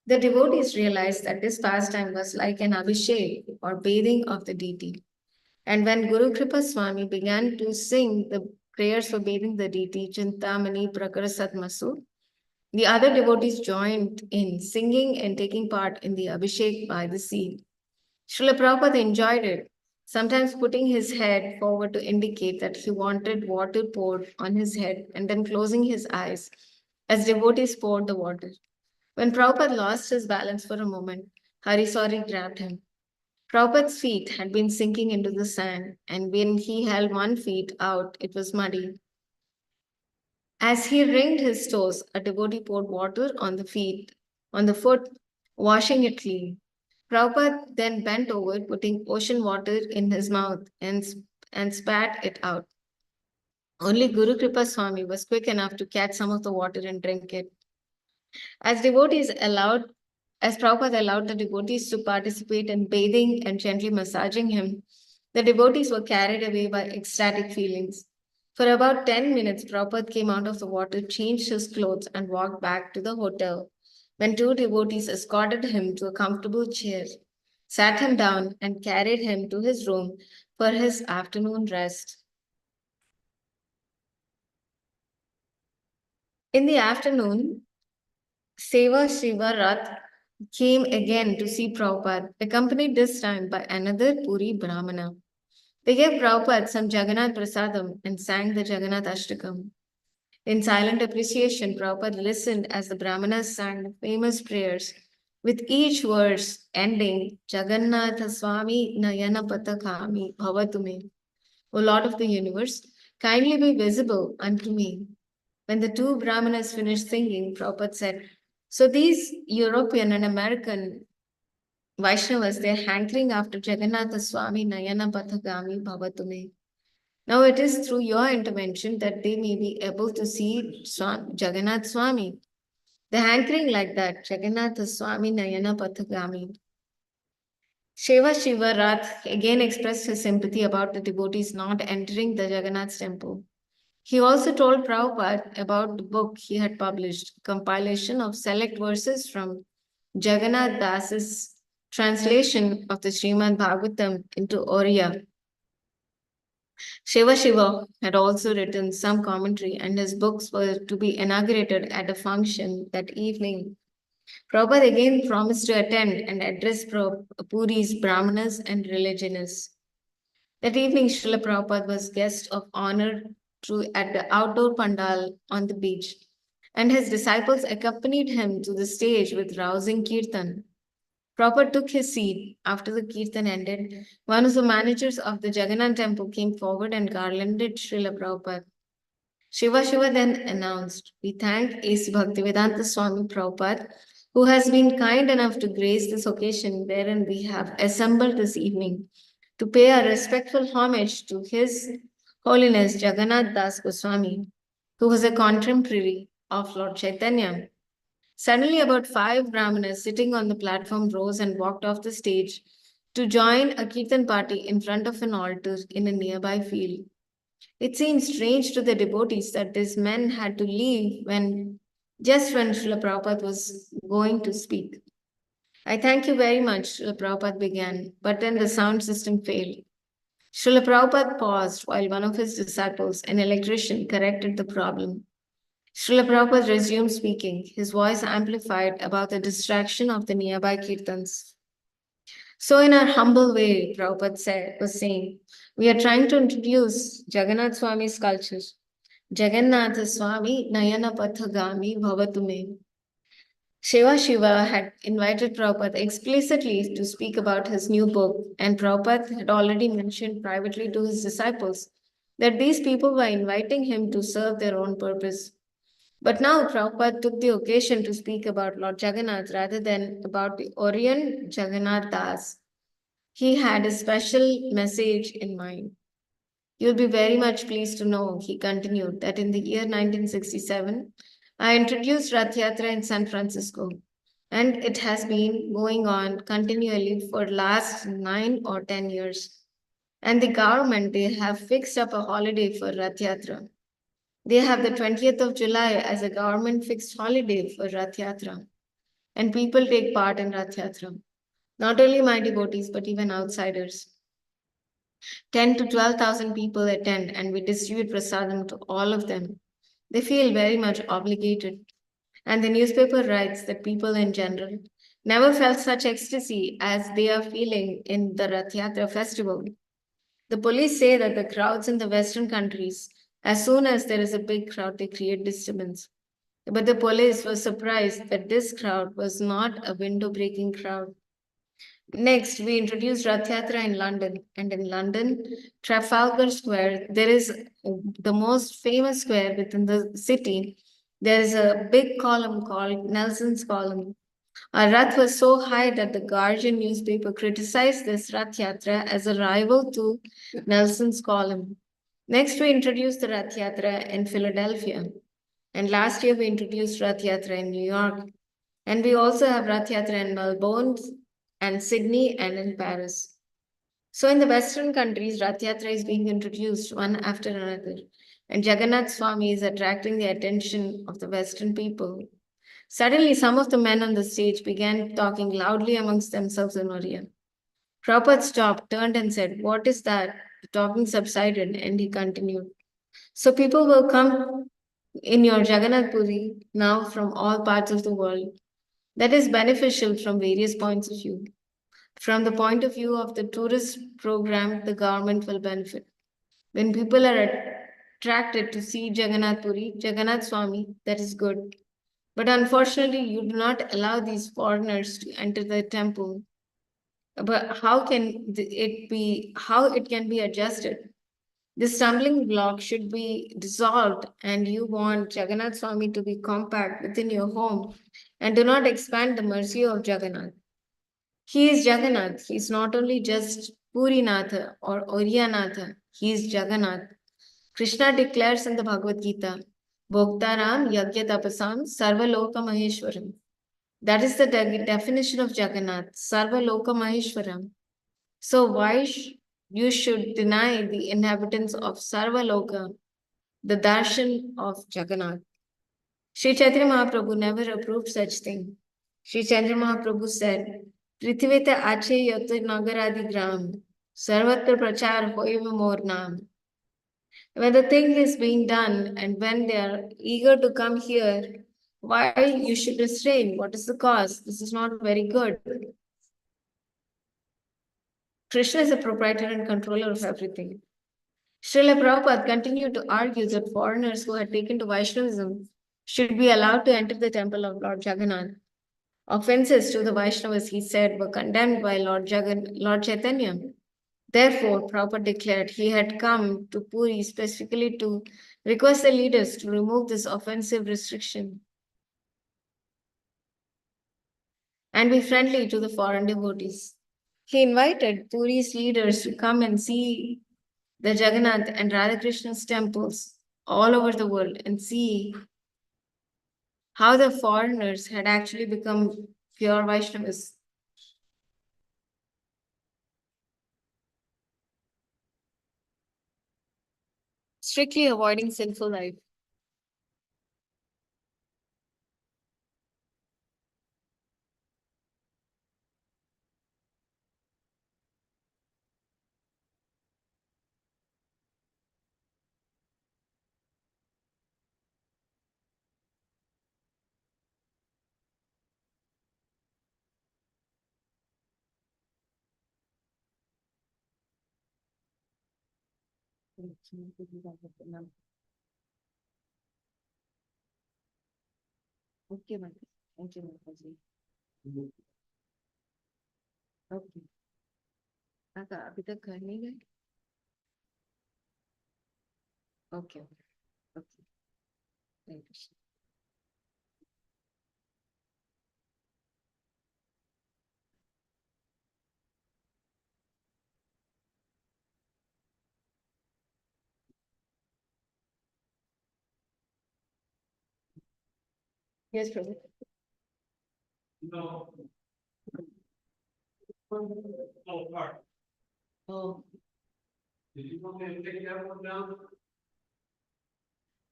The devotees realized that this pastime was like an abhishek or bathing of the deity. And when Guru Kripa Swami began to sing the prayers for bathing the deity, Chintamani Prakara Satmasu, the other devotees joined in singing and taking part in the abhishek by the sea. Srila Prabhupada enjoyed it, sometimes putting his head forward to indicate that he wanted water poured on his head and then closing his eyes as devotees poured the water. When Prabhupada lost his balance for a moment, Harisori grabbed him. Prabhupada's feet had been sinking into the sand, and when he held one foot out, it was muddy. As he wringed his toes, a devotee poured water on the foot, washing it clean. Prabhupada then bent over, putting ocean water in his mouth and spat it out. Only Guru Kripa Swami was quick enough to catch some of the water and drink it. As Prabhupada allowed the devotees to participate in bathing and gently massaging him, the devotees were carried away by ecstatic feelings. For about 10 minutes, Prabhupada came out of the water, changed his clothes, and walked back to the hotel. When two devotees escorted him to a comfortable chair, sat him down, and carried him to his room for his afternoon rest. In the afternoon, Seva Shiva Rath came again to see Prabhupada, accompanied this time by another Puri Brahmana. They gave Prabhupada some Jagannath Prasadam and sang the Jagannath Ashtakam. In silent appreciation, Prabhupada listened as the Brahmanas sang the famous prayers, with each verse ending Jagannatha Swami Nayana Patakami Bhavatume. O Lord of the universe, kindly be visible unto me. When the two Brahmanas finished singing, Prabhupada said, so these European and American Vaishnavas, they're hankering after Jagannatha Swami Nayana Pathagami Bhavatume. Now it is through your intervention that they may be able to see Jagannath Swami. The hankering like that, Jagannatha Swami Nayana Pathagami. Shiva Rath again expressed his sympathy about the devotees not entering the Jagannath temple. He also told Prabhupada about the book he had published, compilation of select verses from Jagannath Das's translation of the Srimad Bhagavatam into Oriya. Shiva had also written some commentary, and his books were to be inaugurated at a function that evening. Prabhupada again promised to attend and address Puri's Brahmanas and religionists. That evening, Srila Prabhupada was guest of honor at the outdoor pandal on the beach, and his disciples accompanied him to the stage with rousing kirtan. Prabhupada took his seat. After the kirtan ended, one of the managers of the Jagannath temple came forward and garlanded Srila Prabhupada. Shiva then announced, we thank A.C. Bhaktivedanta Swami Prabhupada, who has been kind enough to grace this occasion wherein we have assembled this evening to pay our respectful homage to His Holiness Jagannath Das Goswami, who was a contemporary of Lord Chaitanya. Suddenly, about 5 Brahmanas sitting on the platform rose and walked off the stage to join a kirtan party in front of an altar in a nearby field. It seemed strange to the devotees that these men had to leave just when Srila Prabhupada was going to speak. I thank you very much, Srila Prabhupada began, but then the sound system failed. Srila Prabhupada paused while one of his disciples, an electrician, corrected the problem. Srila Prabhupada resumed speaking, his voice amplified about the distraction of the nearby kirtans. So, in our humble way, Prabhupada was saying, we are trying to introduce Jagannath Swami's sculptures. Jagannatha Swami Nayana Pathagami Bhavatume. Shiva had invited Prabhupada explicitly to speak about his new book, and Prabhupada had already mentioned privately to his disciples that these people were inviting him to serve their own purpose. But now Prabhupada took the occasion to speak about Lord Jagannath rather than about the Orient Jagannath Das. He had a special message in mind. You'll be very much pleased to know, he continued, that in the year 1967, I introduced Rath Yatra in San Francisco, and it has been going on continually for last 9 or 10 years. And the government, they have fixed up a holiday for Rath Yatra. They have the 20th of July as a government fixed holiday for Rath Yatra, and people take part in Rath Yatra. Not only my devotees, but even outsiders. 10 to 12,000 people attend, and we distribute prasadam to all of them. They feel very much obligated. And the newspaper writes that people in general never felt such ecstasy as they are feeling in the Rath Yatra festival. The police say that the crowds in the Western countries, as soon as there is a big crowd, they create disturbance. But the police was surprised that this crowd was not a window-breaking crowd. Next, we introduced Rath Yatra in London. And in London, Trafalgar Square, there is the most famous square within the city. There is a big column called Nelson's Column. Our Rath was so high that the Guardian newspaper criticized this Rath Yatra as a rival to Nelson's Column. Next, we introduced the Rath Yatra in Philadelphia. And last year, we introduced Rath Yatra in New York. And we also have Rath Yatra in Melbourne, and Sydney, and in Paris. So in the Western countries, Rath Yatra is being introduced one after another, and Jagannath Swami is attracting the attention of the Western people. Suddenly, some of the men on the stage began talking loudly amongst themselves in Oriya. Prabhupada stopped, turned and said, what is that? The talking subsided, and he continued. So people will come in your Jagannath Puri now from all parts of the world. That is beneficial from various points of view. From the point of view of the tourist program, the government will benefit. When people are attracted to see Jagannath Puri, Jagannath Swami, that is good. But unfortunately, you do not allow these foreigners to enter the temple. But how it can be adjusted? This stumbling block should be dissolved, and you want Jagannath Swami to be compact within your home and do not expand the mercy of Jagannath. He is Jagannath. He is not only just Purinatha or Oriyanatha, he is Jagannath. Krishna declares in the Bhagavad Gita, Bhoktaram Yagya Tapasam Sarva Loka Maheshwaram. That is the definition of Jagannath, Sarva Loka Maheshwaram. So why you should deny the inhabitants of Sarva Loka the darshan of Jagannath? Sri Chaitanya Mahaprabhu never approved such thing. Sri Chaitanya Mahaprabhu said, Prithivete ache yata nagaradi gram, sarvatra prachar hoiva mor naam. When the thing is being done and when they are eager to come here, why you should restrain? What is the cause? This is not very good. Krishna is a proprietor and controller of everything. Srila Prabhupada continued to argue that foreigners who had taken to Vaishnavism should be allowed to enter the temple of Lord Jagannath. Offenses to the Vaishnavas, he said, were condemned by Lord Chaitanya. Therefore, Prabhupada declared he had come to Puri specifically to request the leaders to remove this offensive restriction and be friendly to the foreign devotees. He invited Puri's leaders to come and see the Jagannath and Radhakrishna's temples all over the world and see how the foreigners had actually become pure Vaishnavas. Strictly avoiding sinful life. Okay, Mata. Thank you, Mataji. Okay. काका अभी तक घर नहीं गए? Okay. Okay. Thank you. Yes, Prabhu. No. Oh, park. Oh, Did you want me to take that one down?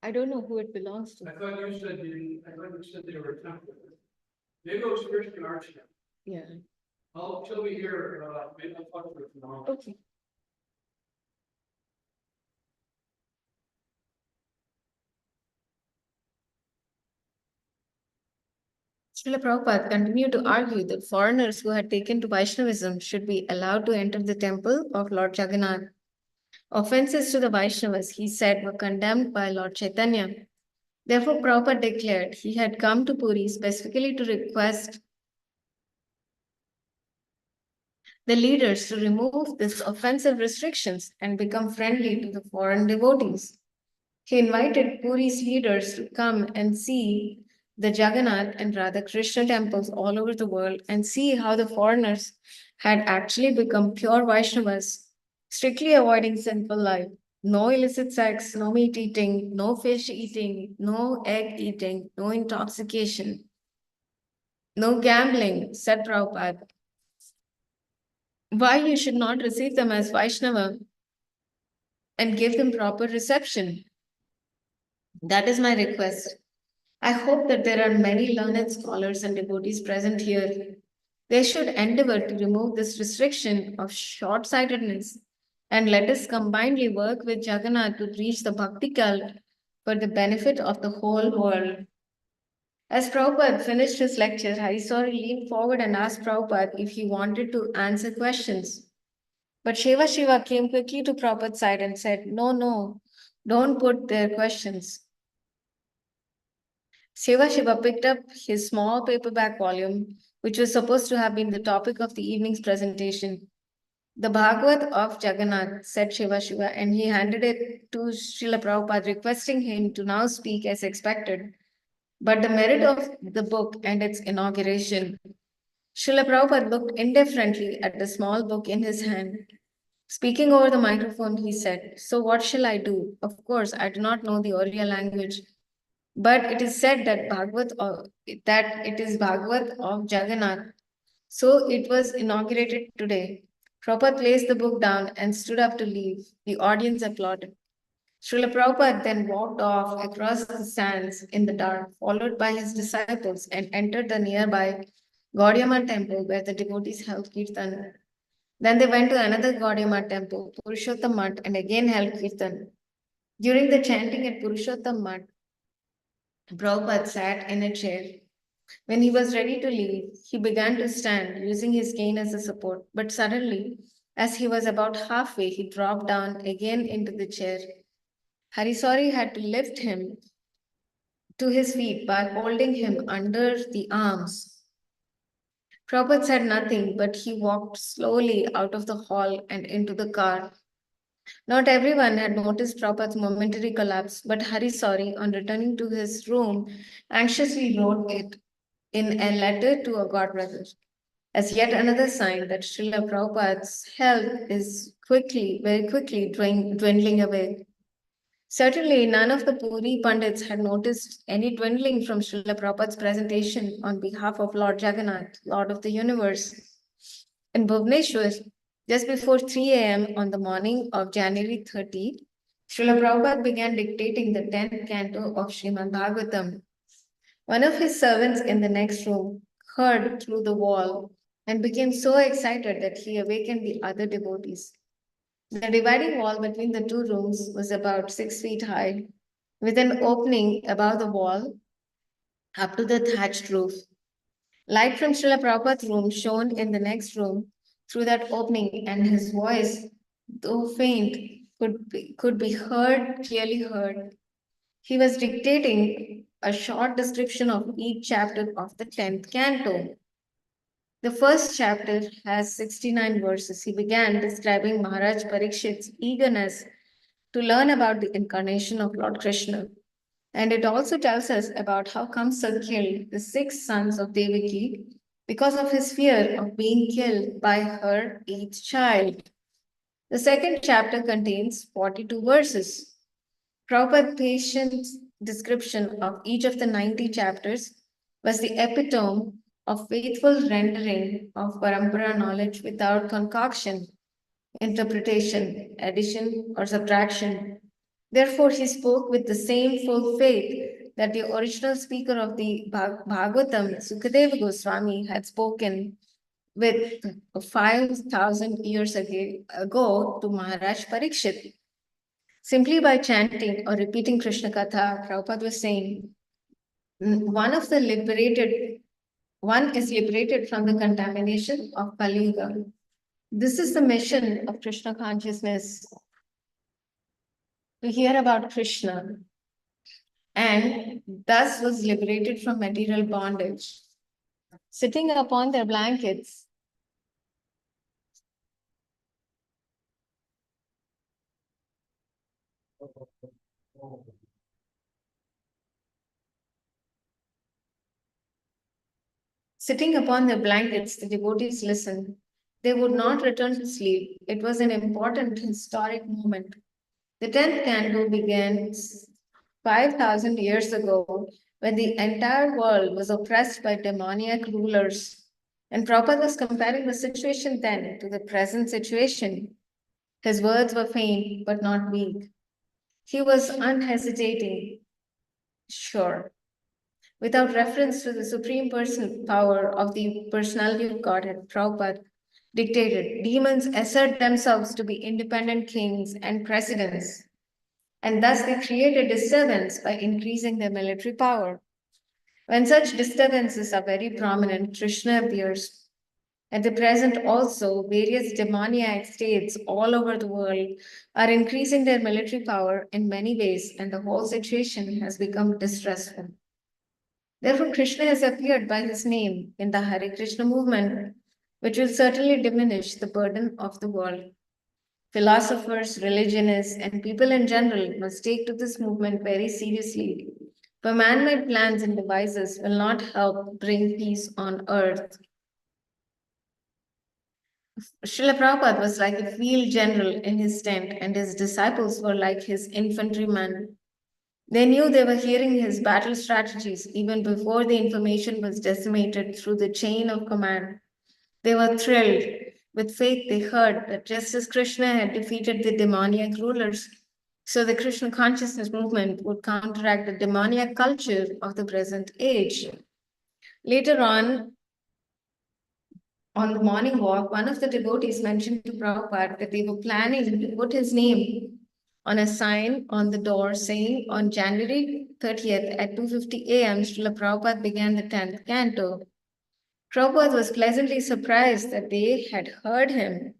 I don't know who it belongs to. I thought you said they were temple. Maybe it was Christian Arts. Yeah. She'll be here, maybe I'll talk to her tomorrow. Okay. Srila Prabhupada continued to argue that foreigners who had taken to Vaishnavism should be allowed to enter the temple of Lord Jagannath. Offenses to the Vaishnavas, he said, were condemned by Lord Chaitanya. Therefore, Prabhupada declared he had come to Puri specifically to request the leaders to remove these offensive restrictions and become friendly to the foreign devotees. He invited Puri's leaders to come and see the Jagannath and Radhakrishna temples all over the world and see how the foreigners had actually become pure Vaishnavas, strictly avoiding sinful life. No illicit sex, no meat eating, no fish eating, no egg eating, no intoxication, no gambling, said Prabhupada. Why you should not receive them as Vaishnava and give them proper reception? That is my request. I hope that there are many learned scholars and devotees present here. They should endeavor to remove this restriction of short sightedness and let us combinedly work with Jagannath to reach the bhakti cult for the benefit of the whole world. As Prabhupada finished his lecture, Hariswari leaned forward and asked Prabhupada if he wanted to answer questions. But Shiva came quickly to Prabhupada's side and said, No, don't put their questions. Shiva picked up his small paperback volume, which was supposed to have been the topic of the evening's presentation. The Bhagavad of Jagannath, said Shiva, and he handed it to Srila Prabhupada, requesting him to now speak as expected. But the merit of the book and its inauguration, Srila Prabhupada looked indifferently at the small book in his hand. Speaking over the microphone, he said, So what shall I do? Of course, I do not know the Oriya language, but it is said that it is Bhagavad of Jagannath. So it was inaugurated today. Prabhupada placed the book down and stood up to leave. The audience applauded. Srila Prabhupada then walked off across the sands in the dark, followed by his disciples, and entered the nearby Gaudiyama temple where the devotees held kirtan. Then they went to another Gaudiyama temple, Purushottam Mutt, and again held kirtan. During the chanting at Purushottam Mutt, Prabhupada sat in a chair. When he was ready to leave, he began to stand, using his cane as a support. But suddenly, as he was about halfway, he dropped down again into the chair. Hariswari had to lift him to his feet by holding him under the arms. Prabhupada said nothing, but he walked slowly out of the hall and into the car. Not everyone had noticed Prabhupada's momentary collapse, but Hariswari, on returning to his room, anxiously wrote it in a letter to a godbrother as yet another sign that Srila Prabhupada's health is very quickly dwindling away. Certainly, none of the Puri Pandits had noticed any dwindling from Srila Prabhupada's presentation on behalf of Lord Jagannath, Lord of the Universe. In Bhubaneswar, just before 3 a.m. on the morning of January 30, Srila Prabhupada began dictating the 10th canto of Srimad Bhagavatam. One of his servants in the next room heard through the wall and became so excited that he awakened the other devotees. The dividing wall between the two rooms was about 6 feet high, with an opening above the wall up to the thatched roof. Light from Srila Prabhupada's room shone in the next room through that opening, and his voice, though faint, could be clearly heard. He was dictating a short description of each chapter of the 10th canto. The first chapter has 69 verses. He began describing Maharaj Parikshit's eagerness to learn about the incarnation of Lord Krishna. And it also tells us about how Kamsa killed the 6 sons of Devaki because of his fear of being killed by her 8th child. The second chapter contains 42 verses. Prabhupada's patient description of each of the 90 chapters was the epitome of faithful rendering of parampara knowledge without concoction, interpretation, addition, or subtraction. Therefore, he spoke with the same full faith that the original speaker of the Bhagavatam, Sukadeva Goswami, had spoken with 5,000 years ago to Maharaj Parikshit. Simply by chanting or repeating Krishna Katha, Prabhupada was saying, one is liberated from the contamination of Kali Yuga. This is the mission of Krishna consciousness, to hear about Krishna, and thus was liberated from material bondage. Sitting upon their blankets, the devotees listened. They would not return to sleep. It was an important historic moment. The 10th canto began 5,000 years ago when the entire world was oppressed by demoniac rulers. And Prabhupada was comparing the situation then to the present situation. His words were faint but not weak. He was unhesitating, sure. Without reference to the supreme personal power of the personality of Godhead, Prabhupada dictated, demons assert themselves to be independent kings and presidents, and thus they create a disturbance by increasing their military power. When such disturbances are very prominent, Krishna appears. At the present, also, various demoniac states all over the world are increasing their military power in many ways, and the whole situation has become distressful. Therefore, Krishna has appeared by his name in the Hare Krishna movement, which will certainly diminish the burden of the world. Philosophers, religionists, and people in general must take to this movement very seriously, for man made plans and devices will not help bring peace on earth. Srila Prabhupada was like a field general in his tent, and his disciples were like his infantrymen. They knew they were hearing his battle strategies even before the information was disseminated through the chain of command. They were thrilled. With faith, they heard that just as Krishna had defeated the demoniac rulers, so the Krishna consciousness movement would counteract the demoniac culture of the present age. Later on the morning walk, one of the devotees mentioned to Prabhupada that they were planning to put his name on a sign on the door saying on January 30th at 2:50 a.m. Srila Prabhupada began the 10th canto. Prabhupada was pleasantly surprised that they had heard him.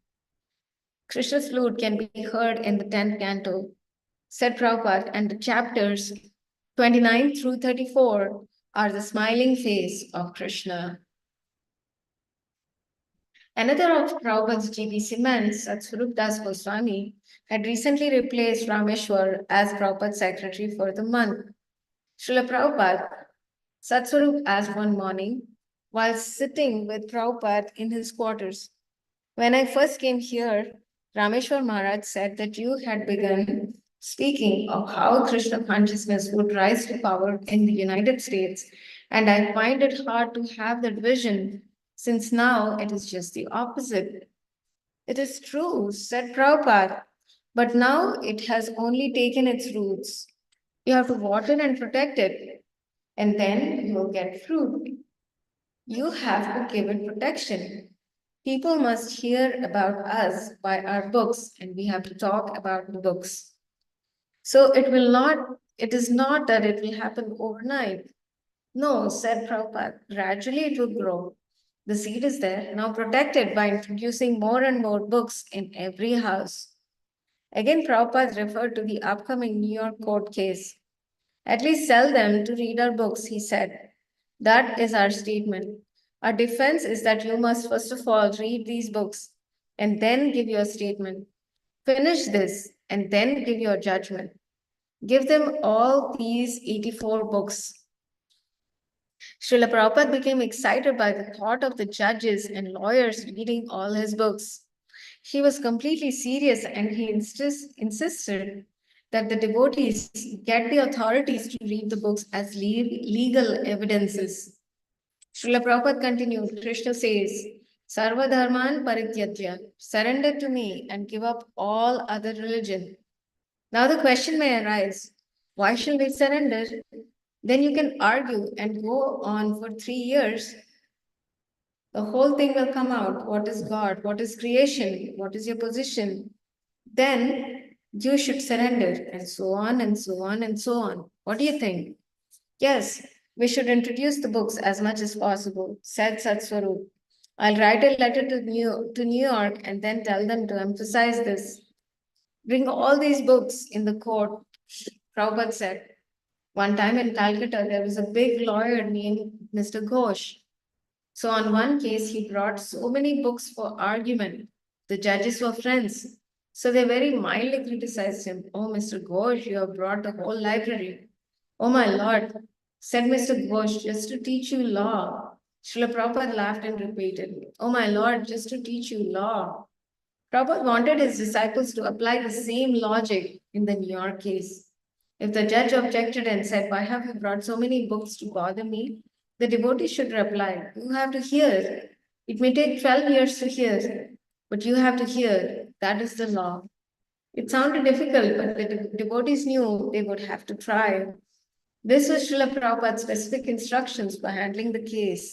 Krishna's flute can be heard in the 10th canto, said Prabhupada, and the chapters 29 through 34 are the smiling face of Krishna. Another of Prabhupada's GBC men, Satsvarup Das Goswami, had recently replaced Rameshwar as Prabhupada's secretary for the month. Srila Prabhupada, Satsvarup asked one morning, while sitting with Prabhupada in his quarters, "When I first came here, Rameshwar Maharaj said that you had begun speaking of how Krishna consciousness would rise to power in the United States, and I find it hard to have that vision since now it is just the opposite." "It is true," said Prabhupada, "but now it has only taken its roots. You have to water and protect it, and then you will get fruit. You have to give it protection. People must hear about us by our books, and we have to talk about the books. So it is not that it will happen overnight. No," said Prabhupada, "gradually it will grow. The seed is there, now protect it by introducing more and more books in every house." Again, Prabhupada referred to the upcoming New York court case. "At least tell them to read our books," he said. That is our statement. Our defense is that you must first of all read these books and then give your statement. Finish this and then give your judgment. Give them all these 84 books. Srila Prabhupada became excited by the thought of the judges and lawyers reading all his books. He was completely serious and he insisted that the devotees get the authorities to read the books as legal evidences. Srila Prabhupada continued, Krishna says, "Sarva dharman parityajya, surrender to me and give up all other religion." Now the question may arise, why shall we surrender? Then you can argue and go on for 3 years. The whole thing will come out. What is God? What is creation? What is your position? Then you should surrender, and so on and so on and so on. What do you think? Yes, we should introduce the books as much as possible, said Satsvarup. I'll write a letter to New York and then tell them to emphasize this. Bring all these books in the court, Prabhupada said. One time in Calcutta, there was a big lawyer named Mr. Ghosh. So on one case, he brought so many books for argument. The judges were friends. So they very mildly criticized him. "Oh, Mr. Ghosh, you have brought the whole library." "Oh, my lord," said Mr. Ghosh, "just to teach you law." Srila Prabhupada laughed and repeated, "Oh, my lord, just to teach you law." Prabhupada wanted his disciples to apply the same logic in the New York case. If the judge objected and said, "Why have you brought so many books to bother me?" the devotee should reply, "You have to hear. It may take 12 years to hear, but you have to hear. That is the law." It sounded difficult, but the devotees knew they would have to try. This was Srila Prabhupada's specific instructions for handling the case.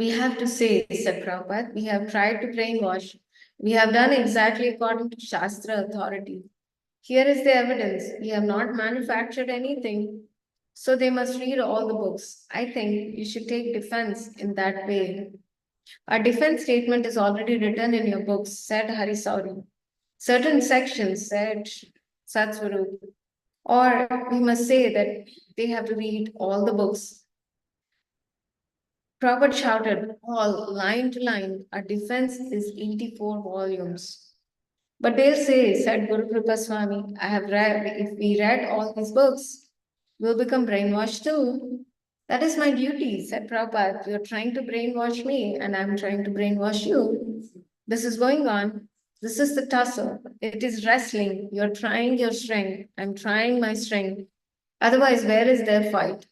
"We have to say," said Prabhupada, "we have tried to brainwash. We have done exactly according to Shastra authority. Here is the evidence. We have not manufactured anything. So they must read all the books. I think you should take defense in that way. Our defense statement is already written in your books, said Harisauri. Certain sections said Satsvarup. Or we must say that they have to read all the books. Prabhupada shouted, all line to line, our defense is 84 volumes. But they'll say, said Guru Kripa Swami, I have read, if we read all these books, we'll become brainwashed too. That is my duty, said Prabhupada. You're trying to brainwash me, and I'm trying to brainwash you. This is going on. This is the tussle. It is wrestling. You're trying your strength. I'm trying my strength. Otherwise, where is their fight?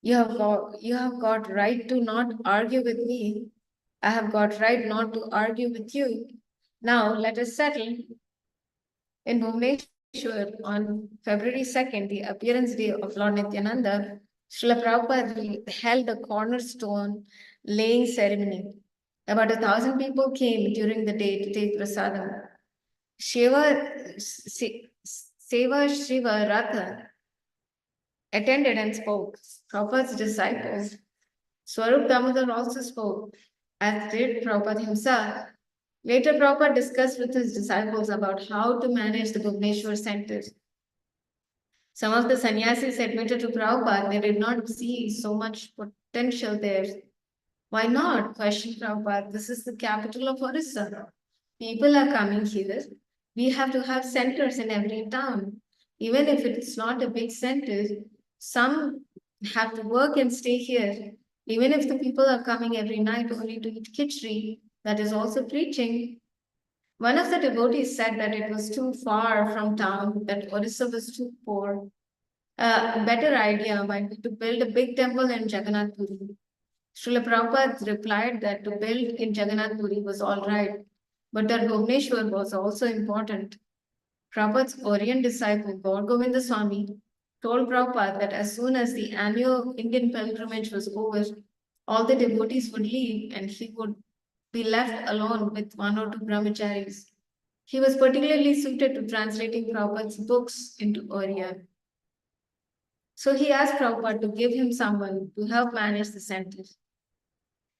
You have got right to not argue with me. I have got right not to argue with you. Now let us settle. In Bhubaneswar on February 2nd, the appearance day of Lord Nityananda, Srila Prabhupada held a cornerstone laying ceremony. About 1,000 people came during the day to take prasadam. Seva Shiva Ratha attended and spoke. Prabhupada's disciples, Swarup Damodar also spoke, as did Prabhupada himself. Later, Prabhupada discussed with his disciples about how to manage the Bhubaneswar center. Some of the sannyasis admitted to Prabhupada they did not see so much potential there. Why not? Questioned Prabhupada. This is the capital of Orissa. People are coming here. We have to have centers in every town. Even if it's not a big center, some have to work and stay here. Even if the people are coming every night only to eat khichdi, that is also preaching. One of the devotees said that it was too far from town, that Orissa was too poor. A better idea might be to build a big temple in Jagannath Puri. Srila Prabhupada replied that to build in Jagannath Puri was all right, but that Bhubaneswar was also important. Prabhupada's Orient disciple, Gaur Govinda Swami, told Prabhupada that as soon as the annual Indian pilgrimage was over, all the devotees would leave and he would be left alone with one or two brahmacharis. He was particularly suited to translating Prabhupada's books into Oriya. So he asked Prabhupada to give him someone to help manage the center.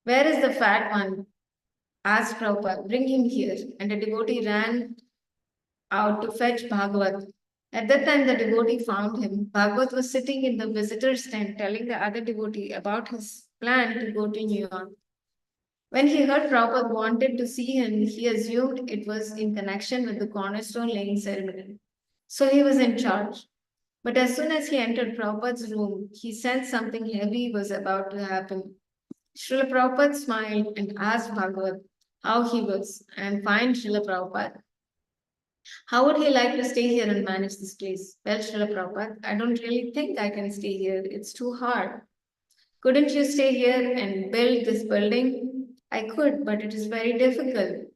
Where is the fat one? Asked Prabhupada. Bring him here. And a devotee ran out to fetch Bhagavat. At that time, the devotee found him. Bhagavat was sitting in the visitor's tent telling the other devotee about his plan to go to New York. When he heard Prabhupada wanted to see him, he assumed it was in connection with the cornerstone laying ceremony. So he was in charge. But as soon as he entered Prabhupada's room, he sensed something heavy was about to happen. Srila Prabhupada smiled and asked Bhagavat how he was, and find Srila Prabhupada. How would he like to stay here and manage this place? Well, Srila Prabhupada, I don't really think I can stay here. It's too hard. Couldn't you stay here and build this building? I could, but it is very difficult.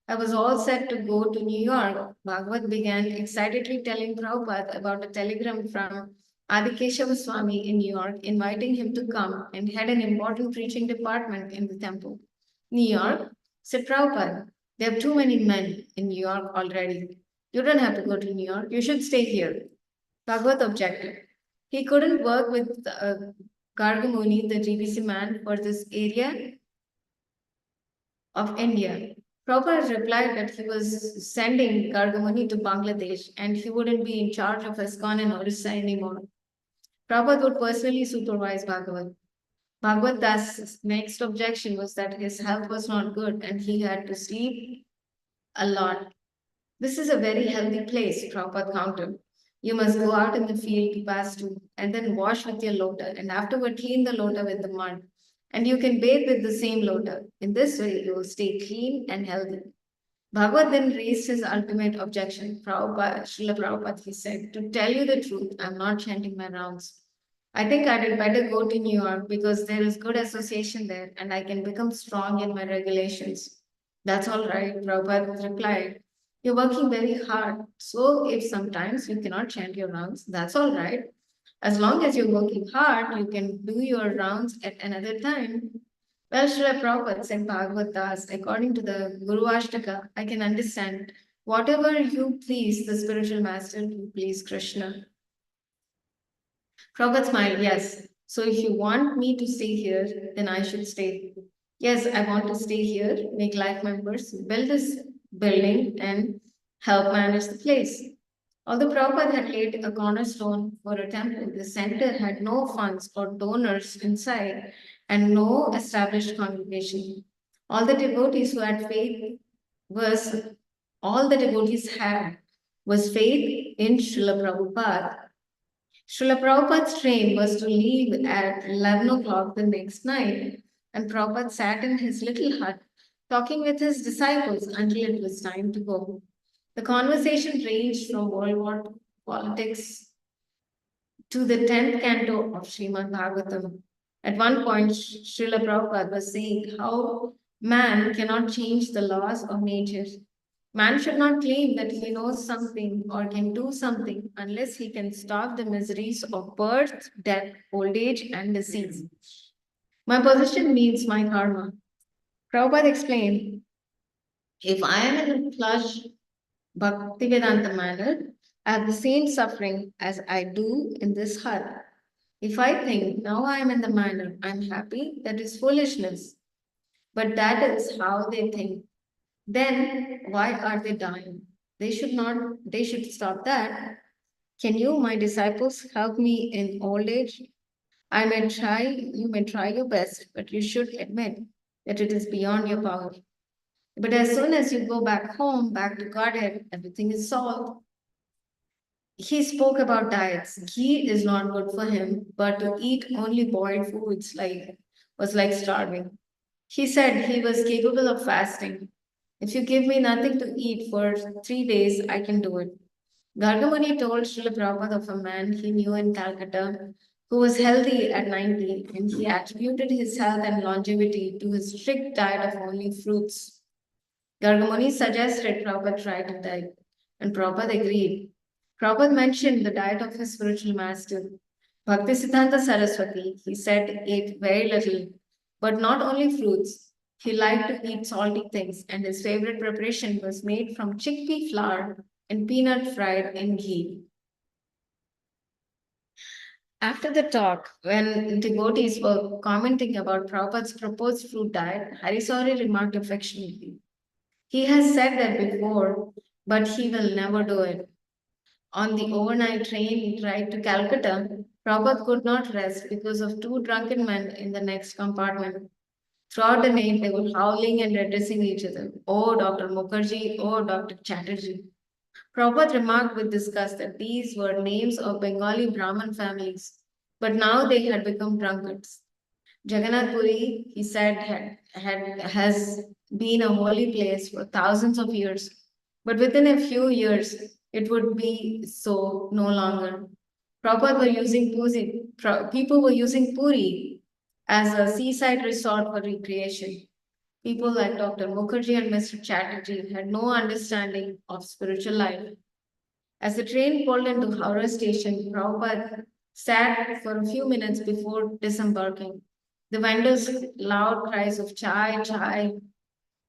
I was all set to go to New York. Bhagavat began excitedly telling Prabhupada about a telegram from Adikeshava Swami in New York, inviting him to come and head an important preaching department in the temple. New York? Said Prabhupada. There are too many men in New York already. You don't have to go to New York. You should stay here. Bhagavat objected. He couldn't work with Gargamuni, the GBC man, for this area of India. Prabhupada replied that he was sending Gargamuni to Bangladesh and he wouldn't be in charge of ISKCON in Orissa anymore. Prabhupada would personally supervise Bhagavat. Bhagavat Das' next objection was that his health was not good and he had to sleep a lot. This is a very healthy place, Prabhupada countered. You must go out in the field to pass to and then wash with your lota and afterward clean the lota with the mud. And you can bathe with the same lota. In this way, you will stay clean and healthy. Bhagavat then raised his ultimate objection. Prabhupada, Srila Prabhupada, he said, to tell you the truth, I'm not chanting my rounds. I think I had better go to New York because there is good association there and I can become strong in my regulations. That's all right, Prabhupada replied. You're working very hard. So if sometimes you cannot chant your rounds, that's all right. As long as you're working hard, you can do your rounds at another time. Well, Srila Prabhupada said Bhagavad Das, according to the Guru Ashtaka, I can understand whatever you please the spiritual master, you please Krishna. Prabhupada smiled, yes. So if you want me to stay here, then I should stay. Yes, I want to stay here, make life members, build this building, and help manage the place. Although Prabhupada had laid a cornerstone for a temple, the center had no funds or donors inside and no established congregation. All the devotees who had faith was all the devotees had was faith in Srila Prabhupada. Srila Prabhupada's train was to leave at 11 o'clock the next night, and Prabhupada sat in his little hut talking with his disciples until it was time to go. The conversation ranged from World War politics to the 10th canto of Srimad Bhagavatam. At one point, Srila Prabhupada was saying how man cannot change the laws of nature. Man should not claim that he knows something or can do something unless he can stop the miseries of birth, death, old age, and disease. My position means my karma. Prabhupada explained, if I am in a plush Bhaktivedanta manner, I have the same suffering as I do in this hut. If I think now I am in the manner I am happy, that is foolishness. But that is how they think. Then why are they dying? They should stop that. Can you, my disciples, help me in old age? You may try your best, but you should admit that it is beyond your power. But as soon as you go back home, back to Godhead, everything is solved. He spoke about diets. Ghee is not good for him, but to eat only boiled foods was like starving. He said he was capable of fasting. If you give me nothing to eat for 3 days, I can do it. Gargamuni told Srila Prabhupada of a man he knew in Calcutta who was healthy at 90, and he attributed his health and longevity to his strict diet of only fruits. Gargamuni suggested Prabhupada try to diet, and Prabhupada agreed. Prabhupada mentioned the diet of his spiritual master, Bhaktisiddhanta Saraswati. He said ate very little, but not only fruits. He liked to eat salty things, and his favorite preparation was made from chickpea flour and peanut fried in ghee. After the talk, when devotees were commenting about Prabhupada's proposed fruit diet, Harisori remarked affectionately, he has said that before, but he will never do it. On the overnight train ride to Calcutta, Prabhupada could not rest because of two drunken men in the next compartment. Throughout the night, they were howling and addressing each other. Oh, Dr. Mukherjee, oh, Dr. Chatterjee. Prabhupada remarked with disgust that these were names of Bengali Brahmin families, but now they had become drunkards. Jagannath Puri, he said, has been a holy place for thousands of years, but within a few years, it would be so no longer. People were using Puri as a seaside resort for recreation. People like Dr. Mukherjee and Mr. Chatterjee had no understanding of spiritual life. As the train pulled into Howrah station, Prabhupada sat for a few minutes before disembarking. The vendors' loud cries of chai, chai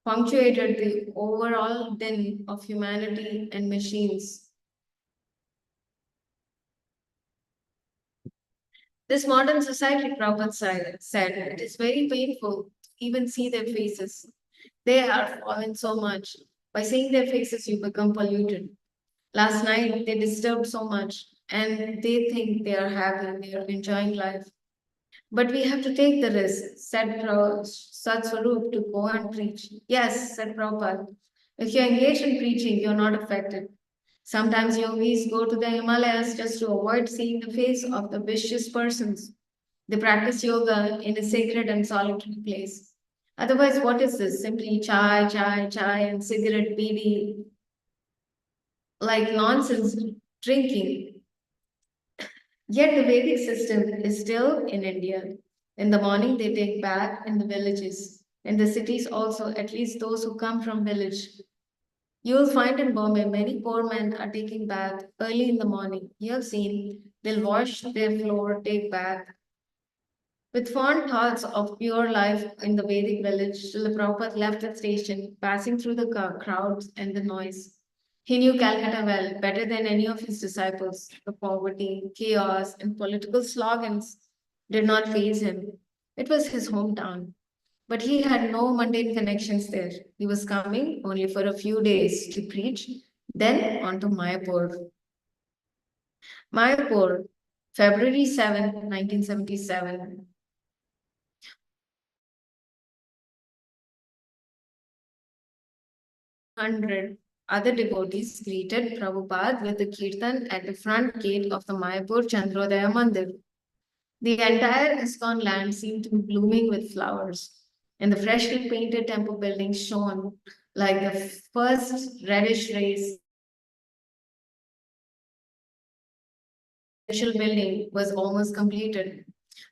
punctuated the overall din of humanity and machines. This modern society, Prabhupada said, it is very painful to even see their faces. They are fallen so much. By seeing their faces, you become polluted. Last night, they disturbed so much, and they think they are enjoying life. But we have to take the risk, said Satswarup, to go and preach. Yes, said Prabhupada. If you're engaged in preaching, you're not affected. Sometimes yogis go to the Himalayas just to avoid seeing the face of the vicious persons. They practice yoga in a sacred and solitary place. Otherwise, what is this? Simply chai, chai, chai, and cigarette bidi, like nonsense drinking. Yet the Vedic system is still in India. In the morning, they take bath in the villages. In the cities also, at least those who come from village. You will find in Bombay many poor men are taking bath early in the morning. You have seen they'll wash their floor, take bath. With fond thoughts of pure life in the Vedic village, Srila Prabhupada left the station, passing through the crowds and the noise. He knew Calcutta well, better than any of his disciples. The poverty, chaos, and political slogans did not faze him. It was his hometown. But he had no mundane connections there. He was coming only for a few days to preach, then on to Mayapur. Mayapur, February 7, 1977. Hundred other devotees greeted Prabhupada with the kirtan at the front gate of the Mayapur Chandrodaya Mandir. The entire ISKCON land seemed to be blooming with flowers, and the freshly painted temple buildings shone like the first reddish rays. The residential building was almost completed.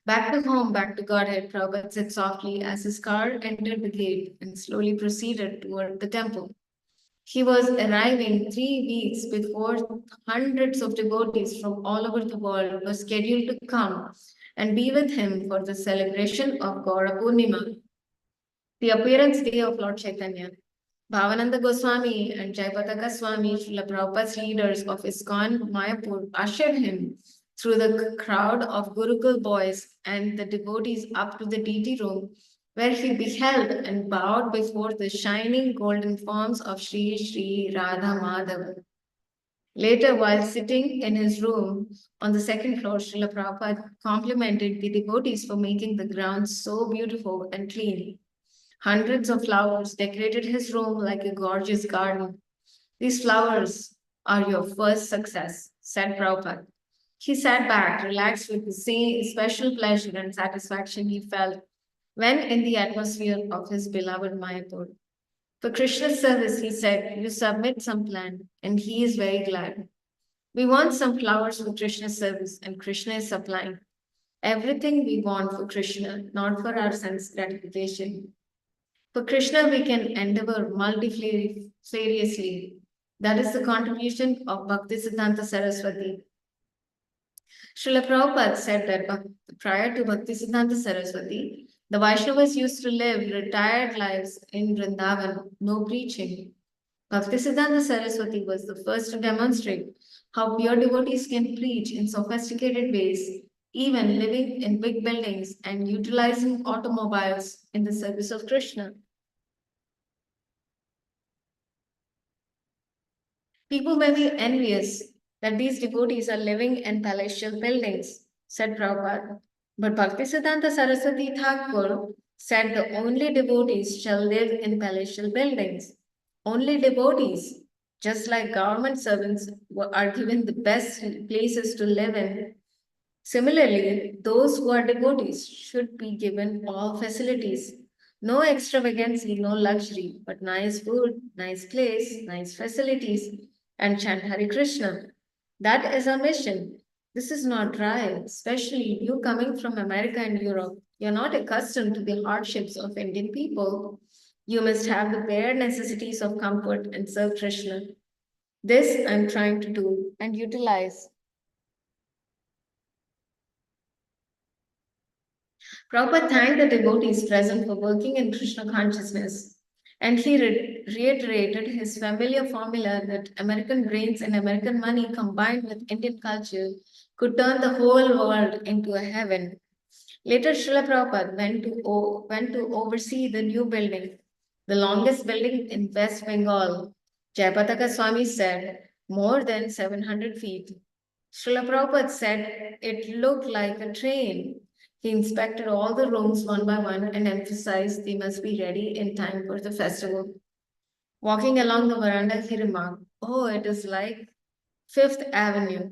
Back to home, back to Godhead, Prabhupada said softly as his car entered the gate and slowly proceeded toward the temple. He was arriving 3 weeks before hundreds of devotees from all over the world were scheduled to come and be with him for the celebration of Gaura Purnima, the appearance day of Lord Chaitanya. Bhavananda Goswami and Jayapataka Swami, Srila Prabhupada's leaders of ISKCON Mayapur, ushered him through the crowd of Gurukul boys and the devotees up to the deity room, where he beheld and bowed before the shining golden forms of Sri Sri Radha Madhava. Later, while sitting in his room on the second floor, Srila Prabhupada complimented the devotees for making the grounds so beautiful and clean. Hundreds of flowers decorated his room like a gorgeous garden. These flowers are your first success, said Prabhupada. He sat back, relaxed with the same special pleasure and satisfaction he felt when in the atmosphere of his beloved Mayapur. For Krishna's service, he said, you submit some plan, and he is very glad. We want some flowers for Krishna's service, and Krishna is supplying everything we want for Krishna, not for our sense gratification. For Krishna, we can endeavor multifariously. That is the contribution of Bhaktisiddhanta Saraswati. Srila Prabhupada said that prior to Bhaktisiddhanta Saraswati, the Vaishnavas used to live retired lives in Vrindavan, no preaching. Bhaktisiddhanta Saraswati was the first to demonstrate how pure devotees can preach in sophisticated ways, even living in big buildings and utilizing automobiles in the service of Krishna. People may be envious that these devotees are living in palatial buildings, said Prabhupada. But Bhaktisiddhanta Saraswati Thakur said the only devotees shall live in palatial buildings. Only devotees, just like government servants, are given the best places to live in. Similarly, those who are devotees should be given all facilities. No extravagancy, no luxury, but nice food, nice place, nice facilities, and chant Hare Krishna. That is our mission. This is not dry, especially you coming from America and Europe. You're not accustomed to the hardships of Indian people. You must have the bare necessities of comfort and serve Krishna. This I'm trying to do and utilize. Prabhupada thanked the devotees present for working in Krishna consciousness, and he reiterated his familiar formula that American brains and American money combined with Indian culture could turn the whole world into a heaven. Later, Srila Prabhupada went to oversee the new building, the longest building in West Bengal. Jayapataka Swami said, more than 700 feet. Srila Prabhupada said it looked like a train. He inspected all the rooms one by one and emphasized they must be ready in time for the festival. Walking along the veranda, he remarked, oh, it is like Fifth Avenue.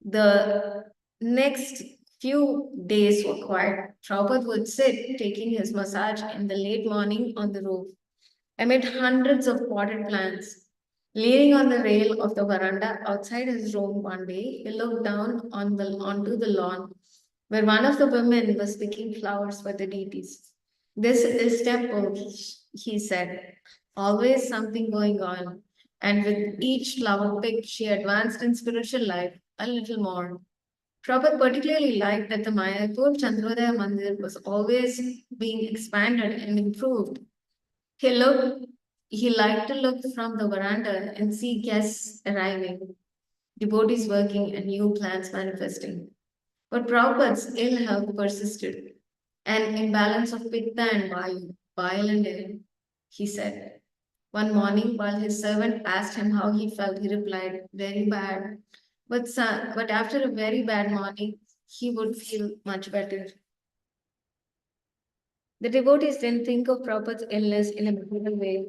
The next few days were quiet. Prabhupada would sit taking his massage in the late morning on the roof, amid hundreds of potted plants. Leaning on the rail of the veranda outside his room one day, he looked down onto the lawn where one of the women was picking flowers for the deities. This is temple, he said, always something going on. And with each flower picked, she advanced in spiritual life a little more. Prabhupada particularly liked that the Mayapur Chandrodaya Mandir was always being expanded and improved. He looked He liked to look from the veranda and see guests arriving, devotees working, and new plans manifesting. But Prabhupada's ill health persisted. An imbalance of pitta and bile and air, he said. One morning, while his servant asked him how he felt, he replied, "Very bad. But after a very bad morning, he would feel much better." The devotees didn't think of Prabhupada's illness in a material way,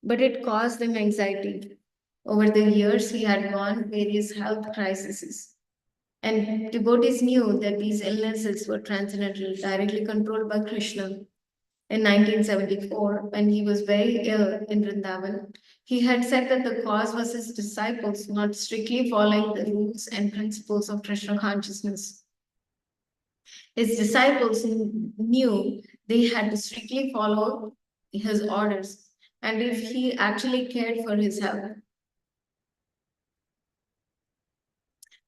but it caused them anxiety. Over the years, he had gone various health crises, and devotees knew that these illnesses were transcendental, directly controlled by Krishna. In 1974, when he was very ill in Vrindavan, he had said that the cause was his disciples not strictly following the rules and principles of Krishna consciousness. His disciples knew they had to strictly follow his orders, and if he actually cared for his health,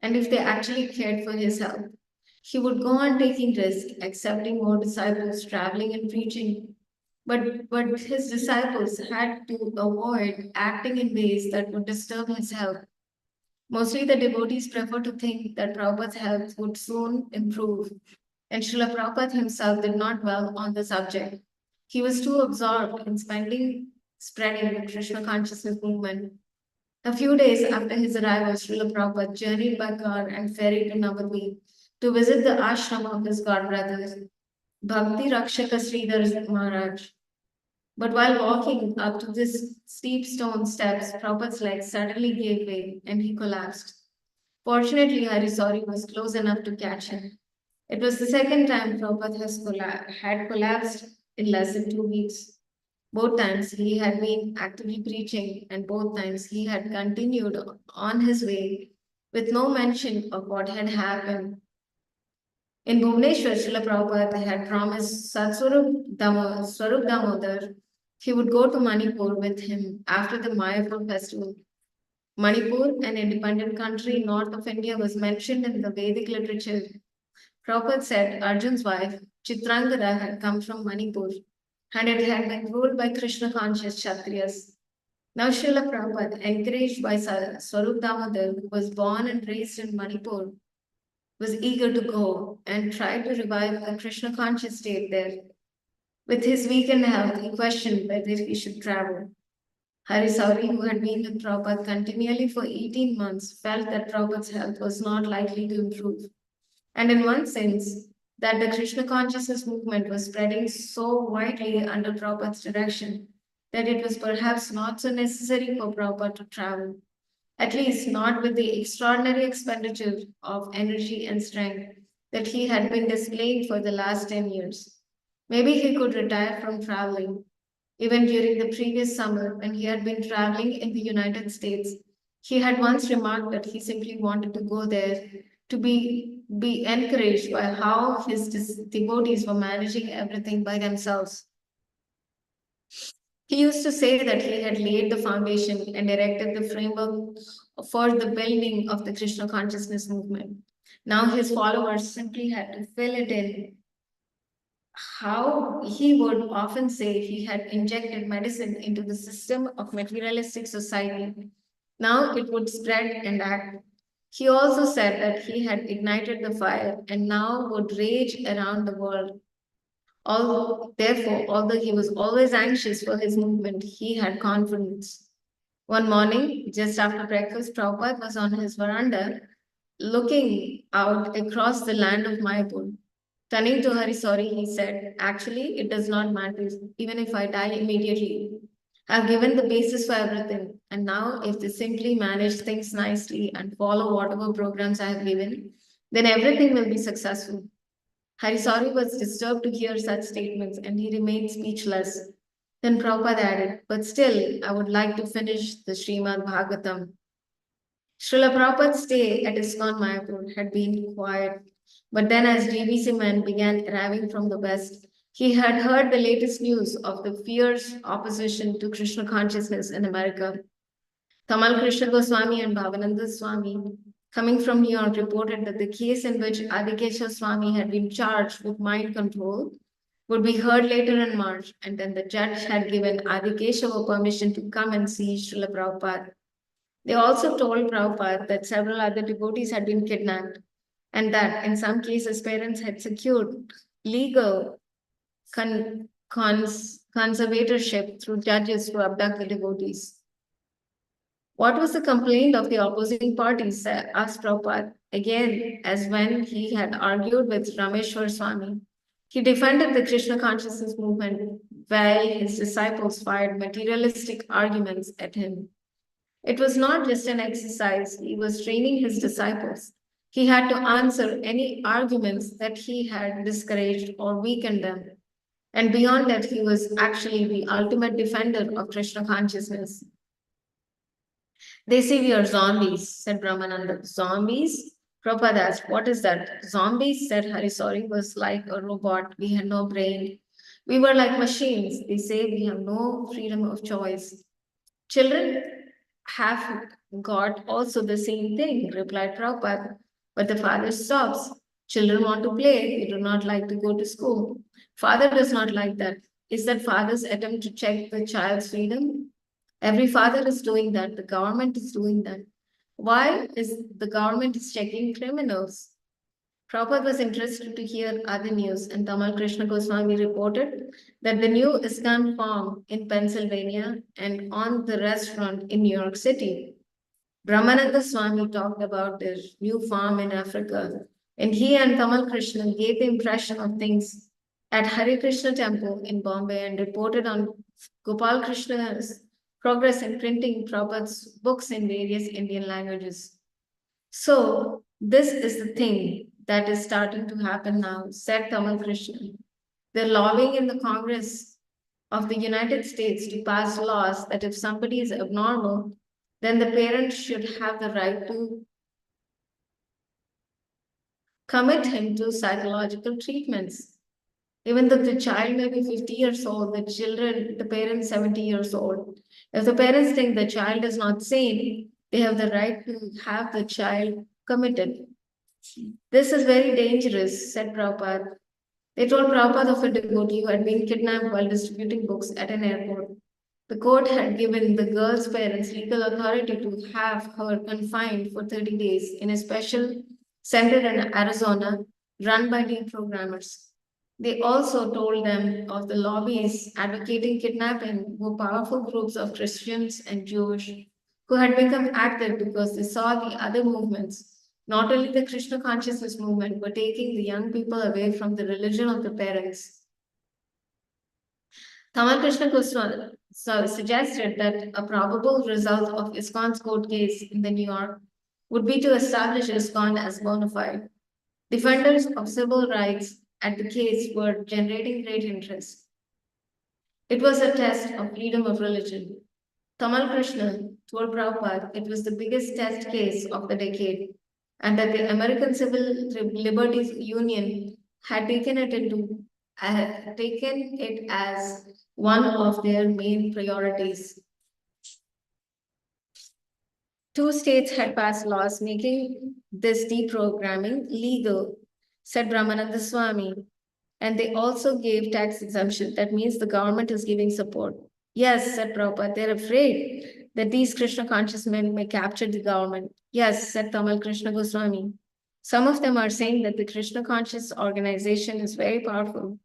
and if they actually cared for his health, he would go on taking risks, accepting more disciples, traveling and preaching. But his disciples had to avoid acting in ways that would disturb his health. Mostly the devotees prefer to think that Prabhupada's health would soon improve, and Srila Prabhupada himself did not dwell on the subject. He was too absorbed in spreading the Krishna consciousness movement. A few days after his arrival, Srila Prabhupada journeyed by car and ferry to Navadvip to visit the ashram of his godbrothers, Bhakti Rakshaka Sridhar Maharaj. But while walking up to this steep stone steps, Prabhupada's legs suddenly gave way and he collapsed. Fortunately, Harisori was close enough to catch him. It was the second time Prabhupada had collapsed in less than 2 weeks. Both times he had been actively preaching, and both times he had continued on his way with no mention of what had happened. In Bhubaneswar, Srila Prabhupada had promised Swarup Damodar he would go to Manipur with him after the Mayapur festival. Manipur, an independent country north of India, was mentioned in the Vedic literature. Prabhupada said Arjun's wife, Chitrangada, had come from Manipur, and it had been ruled by Krishna conscious Kshatriyas. Now Srila Prabhupada, encouraged by Swarup Damodar, who was born and raised in Manipur, was eager to go and try to revive a Krishna conscious state there. With his weakened health, he questioned whether he should travel. Harisauri, who had been with Prabhupada continually for 18 months, felt that Prabhupada's health was not likely to improve. And in one sense, that the Krishna consciousness movement was spreading so widely under Prabhupada's direction that it was perhaps not so necessary for Prabhupada to travel, at least not with the extraordinary expenditure of energy and strength that he had been displaying for the last 10 years. Maybe he could retire from traveling. Even during the previous summer, when he had been traveling in the United States, he had once remarked that he simply wanted to go there to be encouraged by how his devotees were managing everything by themselves. He used to say that he had laid the foundation and erected the framework for the building of the Krishna consciousness movement. Now his followers simply had to fill it in. How he would often say he had injected medicine into the system of materialistic society. Now it would spread and act. He also said that he had ignited the fire and now would rage around the world. Therefore, although he was always anxious for his movement, he had confidence. One morning, just after breakfast, Prabhupada was on his veranda looking out across the land of Mayapur. Turning to Harisori, he said, "Actually, it does not matter, even if I die immediately. I've given the basis for everything, and now if they simply manage things nicely and follow whatever programs I have given, then everything will be successful." Harisori was disturbed to hear such statements, and he remained speechless. Then Prabhupada added, "But still, I would like to finish the Srimad Bhagavatam." Srila Prabhupada's stay at ISKCON Mayapur had been quiet, but then as GBC men began arriving from the west, he had heard the latest news of the fierce opposition to Krishna consciousness in America. Tamal Krishna Goswami and Bhavananda Swami, coming from New York, reported that the case in which Adikesha Swami had been charged with mind control would be heard later in March, and then the judge had given Adi Keshava permission to come and see Srila Prabhupada. They also told Prabhupada that several other devotees had been kidnapped, and that in some cases parents had secured legal conservatorship through judges to abduct the devotees. What was the complaint of the opposing parties? Asked Prabhupada. Again, as when he had argued with Rameshwar Swami, he defended the Krishna consciousness movement while his disciples fired materialistic arguments at him. It was not just an exercise, he was training his disciples. He had to answer any arguments that he had discouraged or weakened them. And beyond that, he was actually the ultimate defender of Krishna consciousness. They say we are zombies, said Brahmananda. Zombies? Prabhupada asked, what is that? Zombies, said Harisori, was like a robot. We had no brain. We were like machines. They say we have no freedom of choice. Children have got also the same thing, replied Prabhupada. But the father stops. Children want to play. They do not like to go to school. Father does not like that. Is that father's attempt to check the child's freedom? Every father is doing that. The government is doing that. Why is the government is checking criminals? Prabhupada was interested to hear other news, and Tamal Krishna Goswami reported that the new ISKCON farm in Pennsylvania and on the restaurant in New York City. Brahmananda Swami talked about their new farm in Africa, and he and Tamal Krishna gave the impression of things at Hare Krishna temple in Bombay and reported on Gopal Krishna's progress in printing Prabhupada's books in various Indian languages. So, this is the thing that is starting to happen now, said Tamal Krishna. They're lobbying in the Congress of the United States to pass laws that if somebody is abnormal, then the parents should have the right to commit him to psychological treatments. Even though the child may be 50 years old, the parents 70 years old. If the parents think the child is not sane, they have the right to have the child committed. This is very dangerous, said Prabhupada. They told Prabhupada of a devotee who had been kidnapped while distributing books at an airport. The court had given the girl's parents legal authority to have her confined for 30 days in a special center in Arizona run by deprogrammers. They also told them of the lobbies advocating kidnapping were powerful groups of Christians and Jewish who had become active because they saw the other movements, not only the Krishna consciousness movement, were taking the young people away from the religion of the parents. Tamal Krishna Goswami suggested that a probable result of ISKCON's court case in the New York would be to establish ISKCON as bona fide. Defenders of civil rights at the case were generating great interest. It was a test of freedom of religion. Tamal Krishna told Prabhupada it was the biggest test case of the decade and that the American Civil Liberties Union had taken it as one of their main priorities. 2 states had passed laws making this deprogramming legal, said Brahmananda Swami, and they also gave tax exemption. That means the government is giving support. Yes, said Prabhupada, they're afraid that these Krishna conscious men may capture the government. Yes, said Tamal Krishna Goswami. Some of them are saying that the Krishna conscious organization is very powerful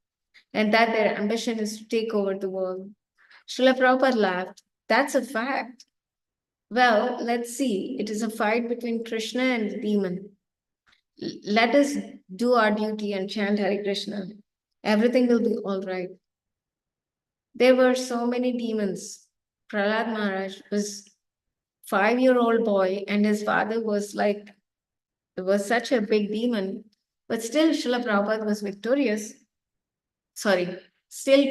and that their ambition is to take over the world. Srila Prabhupada laughed. That's a fact. Well, let's see. It is a fight between Krishna and the demon. Let us do our duty and chant Hare Krishna. Everything will be all right. There were so many demons. Prahlad Maharaj was a 5-year-old boy and his father was such a big demon. But still Srila Prabhupada was victorious. Still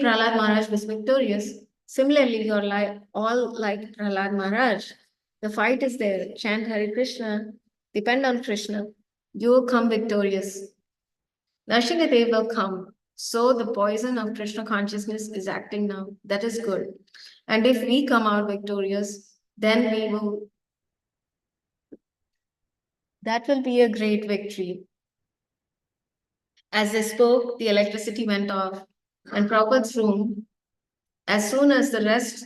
Prahlad Maharaj was victorious. Similarly, you're all like Prahlad Maharaj. The fight is there. Chant Hare Krishna. Depend on Krishna. You will come victorious. Narsingadev will come. So the poison of Krishna consciousness is acting now. That is good. And if we come out victorious, then that will be a great victory. As they spoke, the electricity went off. and Prabhupada's room as soon as the rest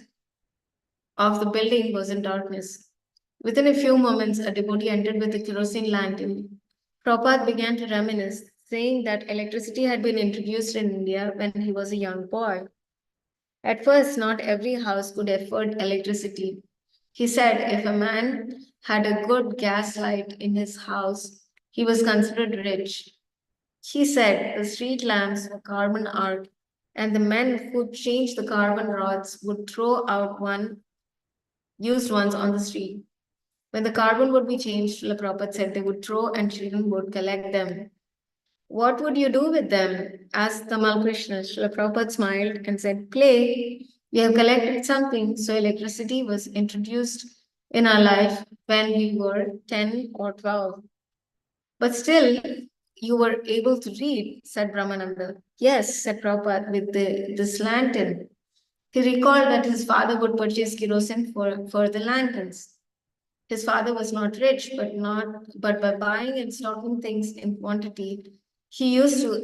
of the building was in darkness. Within a few moments, a devotee entered with a kerosene lantern. Prabhupada began to reminisce, saying that electricity had been introduced in India when he was a young boy. At first, not every house could afford electricity. He said if a man had a good gas light in his house, he was considered rich. He said the street lamps were carbon arc, and the men who changed the carbon rods would throw out used ones on the street. When the carbon would be changed, Srila Prabhupada said they would throw and children would collect them. What would you do with them? Asked Tamal Krishna. Srila Prabhupada smiled and said, play. We have collected something, so electricity was introduced in our life when we were 10 or 12. But still, you were able to read, said Brahmananda. Yes, said Prabhupada, with this lantern. He recalled that his father would purchase kerosene for the lanterns. His father was not rich, but by buying and stocking things in quantity, he used to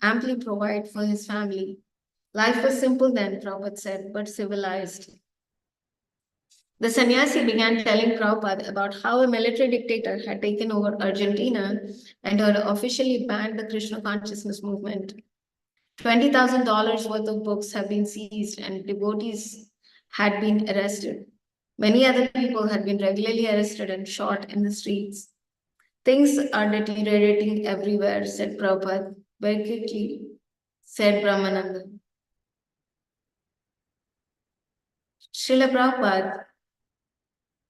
amply provide for his family. Life was simple then, Prabhupada said, but civilized. The sannyasi began telling Prabhupada about how a military dictator had taken over Argentina and had officially banned the Krishna consciousness movement. $20,000 worth of books have been seized and devotees had been arrested. Many other people had been regularly arrested and shot in the streets. Things are deteriorating everywhere, said Prabhupada. Very quickly, said Brahmananda. Srila Prabhupada,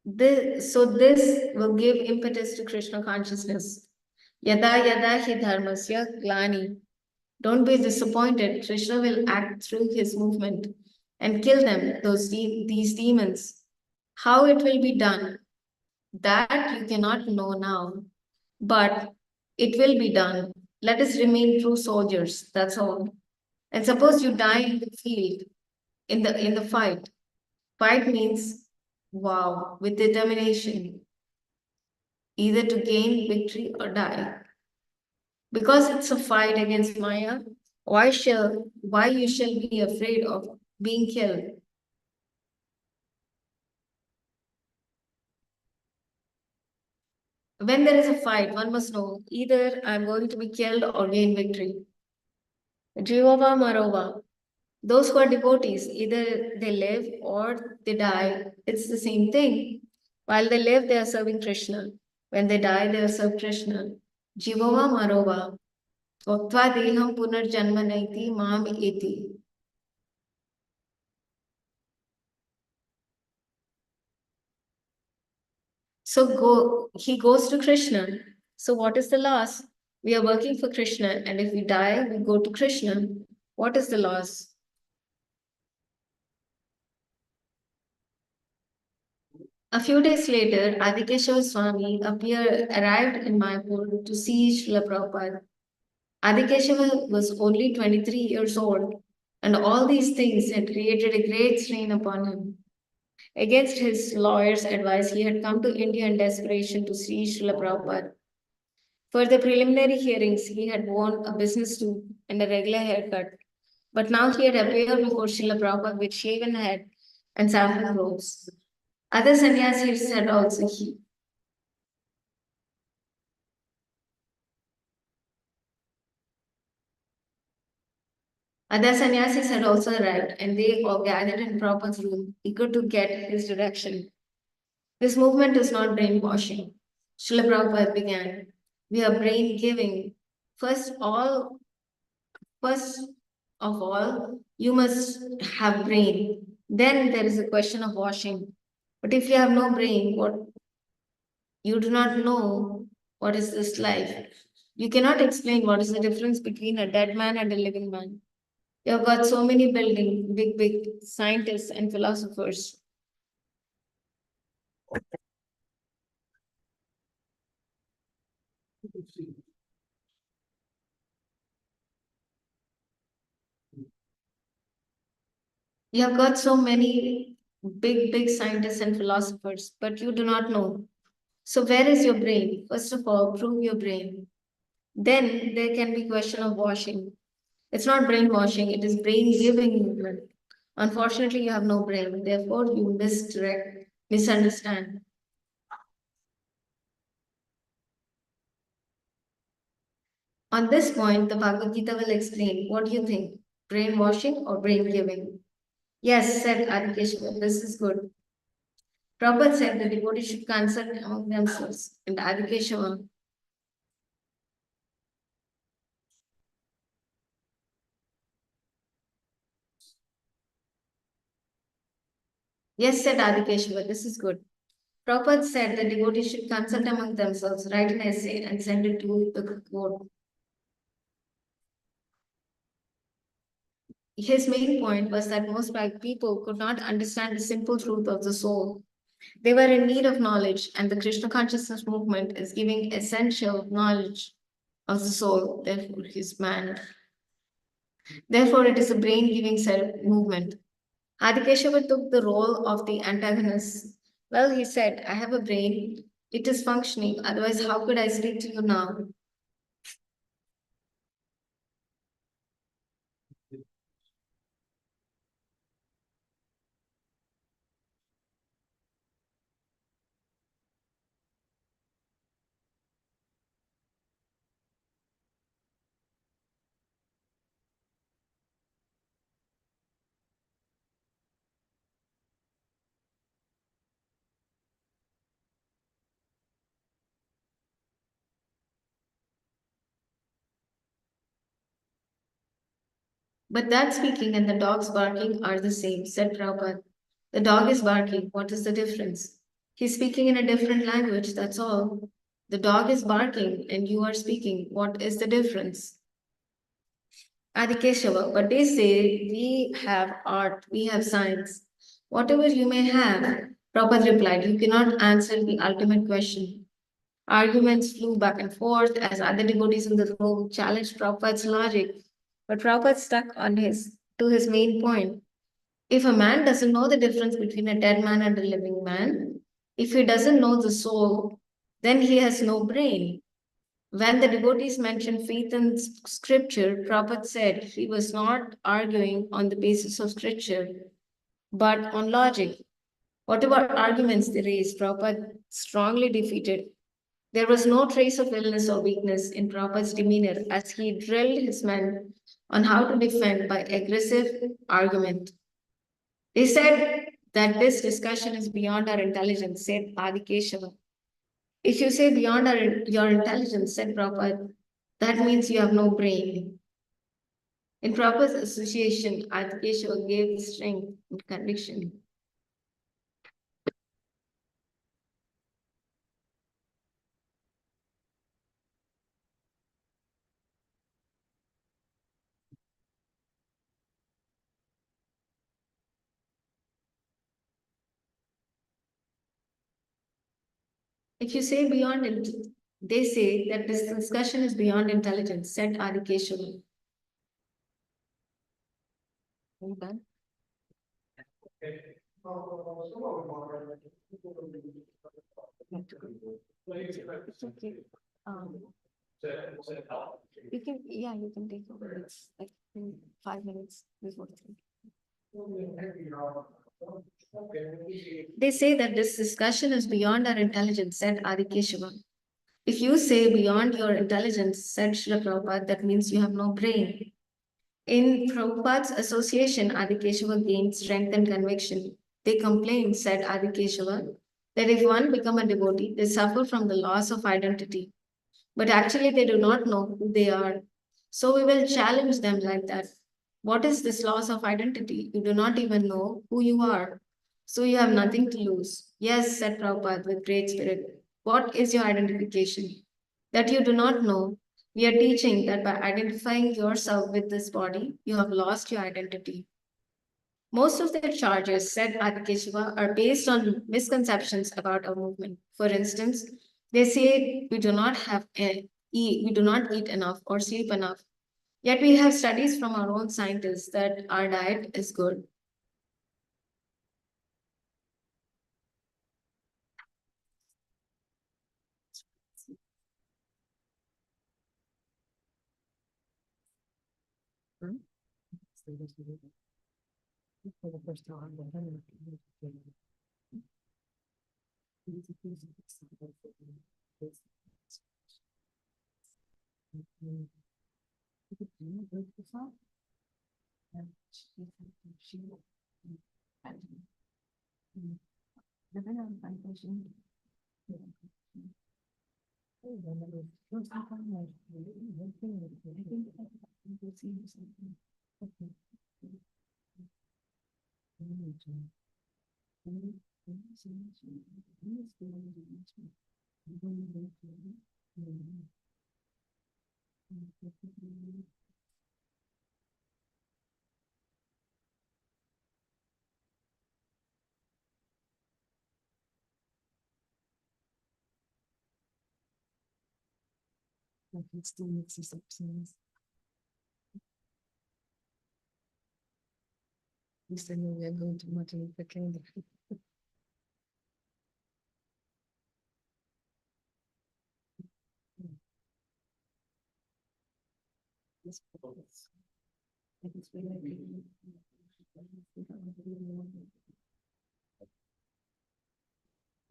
this will give impetus to Krishna consciousness. Yada yada hi dharmasya glani. Don't be disappointed. Krishna will act through his movement and kill them, these demons. How it will be done, that you cannot know now, but it will be done. Let us remain true soldiers, that's all. And suppose you die in the field, in the fight. Fight means wow, with determination, either to gain victory or die. Because it's a fight against Maya, why you shall be afraid of being killed? When there is a fight, one must know either I'm going to be killed or gain victory. Jivava Marova. Those who are devotees, either they live or they die. It's the same thing. While they live, they are serving Krishna. When they die, they will serve Krishna. Jivava Marova. Tvaktva deham punarjanma naiti mam eti. So he goes to Krishna. So what is the loss? We are working for Krishna, and if we die, we go to Krishna. What is the loss? A few days later, Adikeshava Swami arrived in Mayapur to see Srila Prabhupada. Adikeshava was only 23 years old, and all these things had created a great strain upon him. Against his lawyer's advice, he had come to India in desperation to see Srila Prabhupada. For the preliminary hearings, he had worn a business suit and a regular haircut, but now he had appeared before Srila Prabhupada with shaven head and saffron robes. Other sannyasis had also arrived, and they all gathered in Prabhupada's room, eager to get his direction. This movement is not brainwashing. Srila Prabhupada began. We are brain giving. First of all, you must have brain. Then there is a question of washing. But if you have no brain, you do not know what is this life. You cannot explain what is the difference between a dead man and a living man. You have got so many big scientists and philosophers. You have got so many big scientists and philosophers, but you do not know. So where is your brain? First of all, prove your brain. Then there can be question of washing. It's not brainwashing, it is brain-giving movement. Unfortunately, you have no brain, therefore you misunderstand. On this point, the Bhagavad Gita will explain. What do you think? Brainwashing or brain-giving? Yes, said Adikeshwar, this is good. Prabhupada said the devotees should consult among themselves. And Adikeshwar, yes, said Adikeshwar, this is good. Prabhupada said the devotees should consult among themselves, write an essay, and send it to the court. His main point was that most people could not understand the simple truth of the soul. They were in need of knowledge, and the Krishna consciousness movement is giving essential knowledge of the soul. Therefore, his man. Therefore, it is a brain-giving movement. Adikeshava took the role of the antagonist. Well, he said, I have a brain. It is functioning. Otherwise, how could I speak to you now? But that speaking and the dog's barking are the same, said Prabhupada. The dog is barking. What is the difference? He's speaking in a different language, that's all. The dog is barking and you are speaking. What is the difference? Adikeshava, but they say we have art, we have science. Whatever you may have, Prabhupada replied, you cannot answer the ultimate question. Arguments flew back and forth as other devotees in the room challenged Prabhupada's logic. But Prabhupada stuck on to his main point. If a man doesn't know the difference between a dead man and a living man, if he doesn't know the soul, then he has no brain. When the devotees mentioned faith in scripture, Prabhupada said he was not arguing on the basis of scripture, but on logic. Whatever arguments they raised, Prabhupada strongly defeated. There was no trace of illness or weakness in Prabhupada's demeanor as he drilled his men on how to defend by aggressive argument. They said that this discussion is beyond our intelligence, said Adikeshava. If you say beyond your intelligence, said Prabhupada, that means you have no brain. In Prabhupada's association, Adikeshava gave strength and conviction. If you say they say that this discussion is beyond intelligence, said Adikeshava. Are you done? It's okay. You can, yeah, you can take over. It's like 5 minutes before. They say that this discussion is beyond our intelligence, said Adikeshava. If you say beyond your intelligence, said Srila Prabhupada, that means you have no brain. In Prabhupada's association, Adikeshava gained strength and conviction. They complained, said Adikeshava, that if one become a devotee, they suffer from the loss of identity. But actually, they do not know who they are. So we will challenge them like that. What is this loss of identity? You do not even know who you are. So you have nothing to lose. Yes, said Prabhupada with great spirit. What is your identification? That you do not know. We are teaching that by identifying yourself with this body, you have lost your identity. Most of their charges, said Adikeshava, are based on misconceptions about our movement. For instance, they say we do not we do not eat enough or sleep enough. Yet we have studies from our own scientists that our diet is good. It still makes some sense. At least I know we are going to Martin Luther King Day. Yes, I think it's really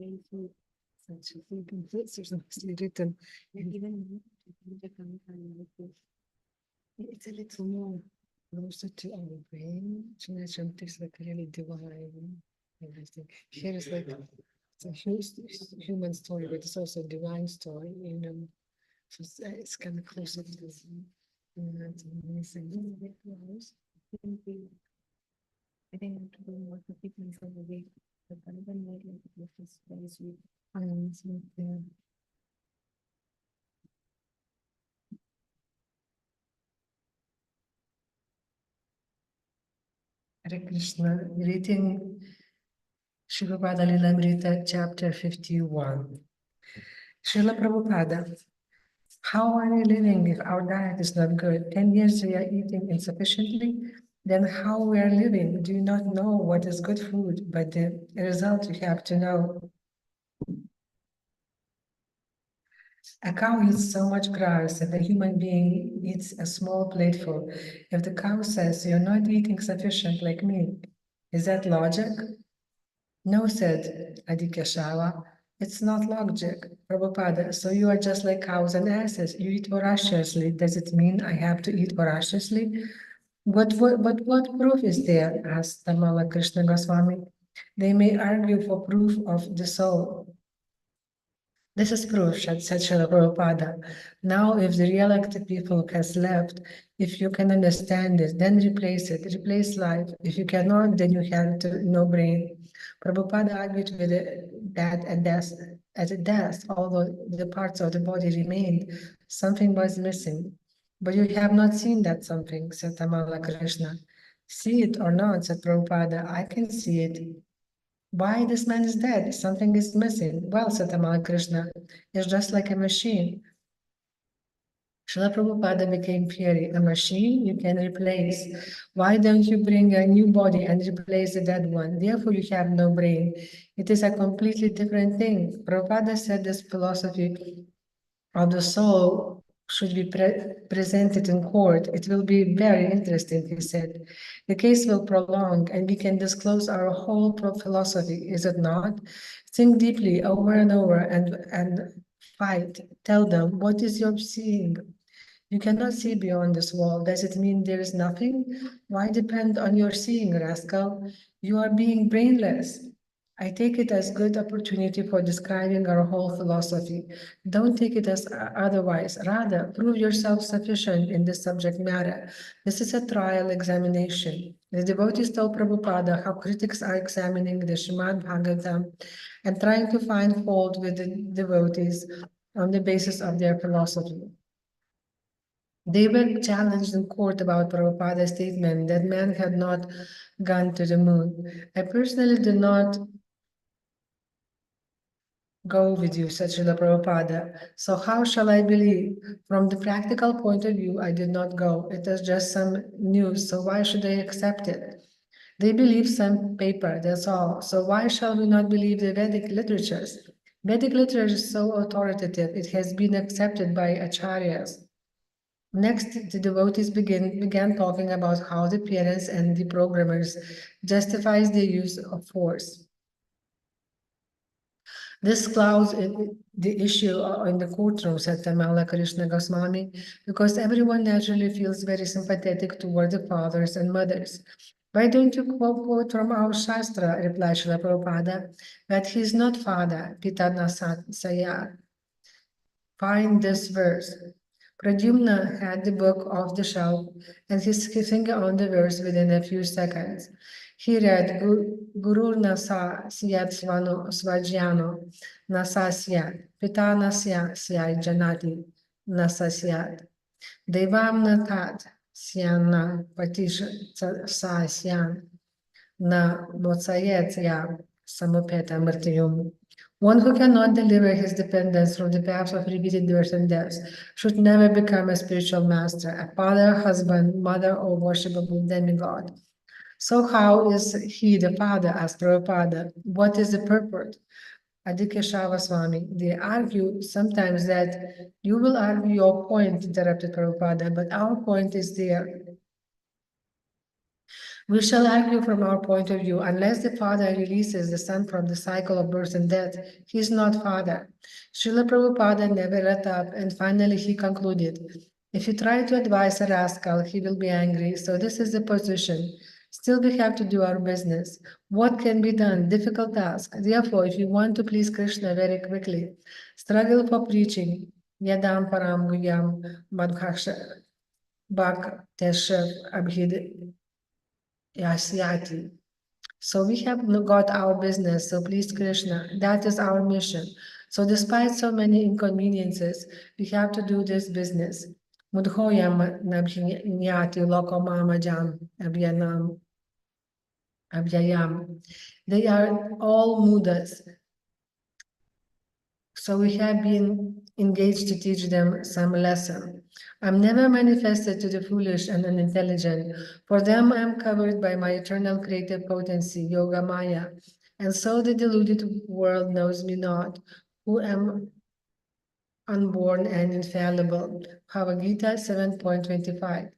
good. Such a thing completes or something written. And even it's a little more closer to our brain. Imagine things like really divine everything. Here is like it's a human story, but it's also a divine story, you know. So it's kind of closer to this. It's amazing. I think to do more for people from the week, but I don't know if it's very sweet. Yeah. Hare Krishna, reading Srila Prabhupada Lilamrita, chapter 51. Srila Prabhupada, how are we living if our diet is not good? 10 years we are eating insufficiently, then how we are living? Do you not know what is good food, but the result you have to know? A cow eats so much grass and a human being eats a small plateful. If the cow says, you're not eating sufficient like me, is that logic? No, said Adikeshava. It's not logic, Prabhupada. So you are just like cows and asses. You eat voraciously. Does it mean I have to eat voraciously? But what proof is there? Asked Tamala Krishna Goswami. They may argue for proof of the soul. This is proof, said Srila Prabhupada. Now, if the real-active people has left, if you can understand it, then replace it, replace life. If you cannot, then you have no brain. Prabhupada argued with that at death, although the parts of the body remained, something was missing. But you have not seen that something, said Tamala Krishna. See it or not, said Prabhupada, I can see it. Why this man is dead? Something is missing. Well, said Tamala Krishna, it's just like a machine. Srila Prabhupada became fiery. A machine you can replace. Why don't you bring a new body and replace the dead one? Therefore, you have no brain. It is a completely different thing. Prabhupada said this philosophy of the soul should be presented in court. It will be very interesting, he said. The case will prolong and we can disclose our whole philosophy, is it not? Think deeply over and over and fight. Tell them, what is your seeing? You cannot see beyond this wall. Does it mean there is nothing? Why depend on your seeing, rascal? You are being brainless. I take it as good opportunity for describing our whole philosophy. Don't take it as otherwise. Rather, prove yourself sufficient in this subject matter. This is a trial examination. The devotees told Prabhupada how critics are examining the Srimad Bhagavatam and trying to find fault with the devotees on the basis of their philosophy. They were challenged in court about Prabhupada's statement that man had not gone to the moon. I personally did not go with you, said Srila Prabhupada. So how shall I believe? From the practical point of view, I did not go. It was just some news, so why should I accept it? They believe some paper, that's all. So why shall we not believe the Vedic literatures? Vedic literature is so authoritative, it has been accepted by acharyas. Next, the devotees began talking about how the parents and the programmers justifies the use of force. This clouds the issue in the courtroom, said Tamala Krishna Goswami, because everyone naturally feels very sympathetic toward the fathers and mothers. Why don't you quote from our Shastra, replied Srila Prabhupada, that he is not father, Pita Nasaya. Find this verse. Pradyumna had the book off the shelf and his finger on the verse within a few seconds. He read Guru Nasa Syat Svajyano Nasa Syat Pita Nasya Syat Janati Nasa Syat Devam Natat Syana Patish Sa Syan Na Motsayet Yam Samupeta Mrityum. One who cannot deliver his dependence from the paths of repeated births and deaths should never become a spiritual master, a father, husband, mother, or worshipable demigod. So how is he the father? Asked Prabhupada. What is the purport? Adikeshava Swami, they argue sometimes that you will argue your point, interrupted Prabhupada, but our point is there. We shall argue from our point of view, unless the father releases the son from the cycle of birth and death, he is not father. Srila Prabhupada never let up, and finally he concluded, if you try to advise a rascal, he will be angry, so this is the position. Still, we have to do our business. What can be done? Difficult task. Therefore, if you want to please Krishna very quickly, struggle for preaching. Yadam param guyam madhaksha bhak teshav abhid Yasyati. So we have got our business, so please Krishna, that is our mission. So despite so many inconveniences, we have to do this business. Mudhoyam nabhinyati lokomamajam abhyayam. They are all mudas. So we have been engaged to teach them some lesson. I'm never manifested to the foolish and unintelligent. For them, I am covered by my eternal creative potency, Yoga Maya. And so the deluded world knows me not, who am unborn and infallible. Bhagavad Gita 7.25.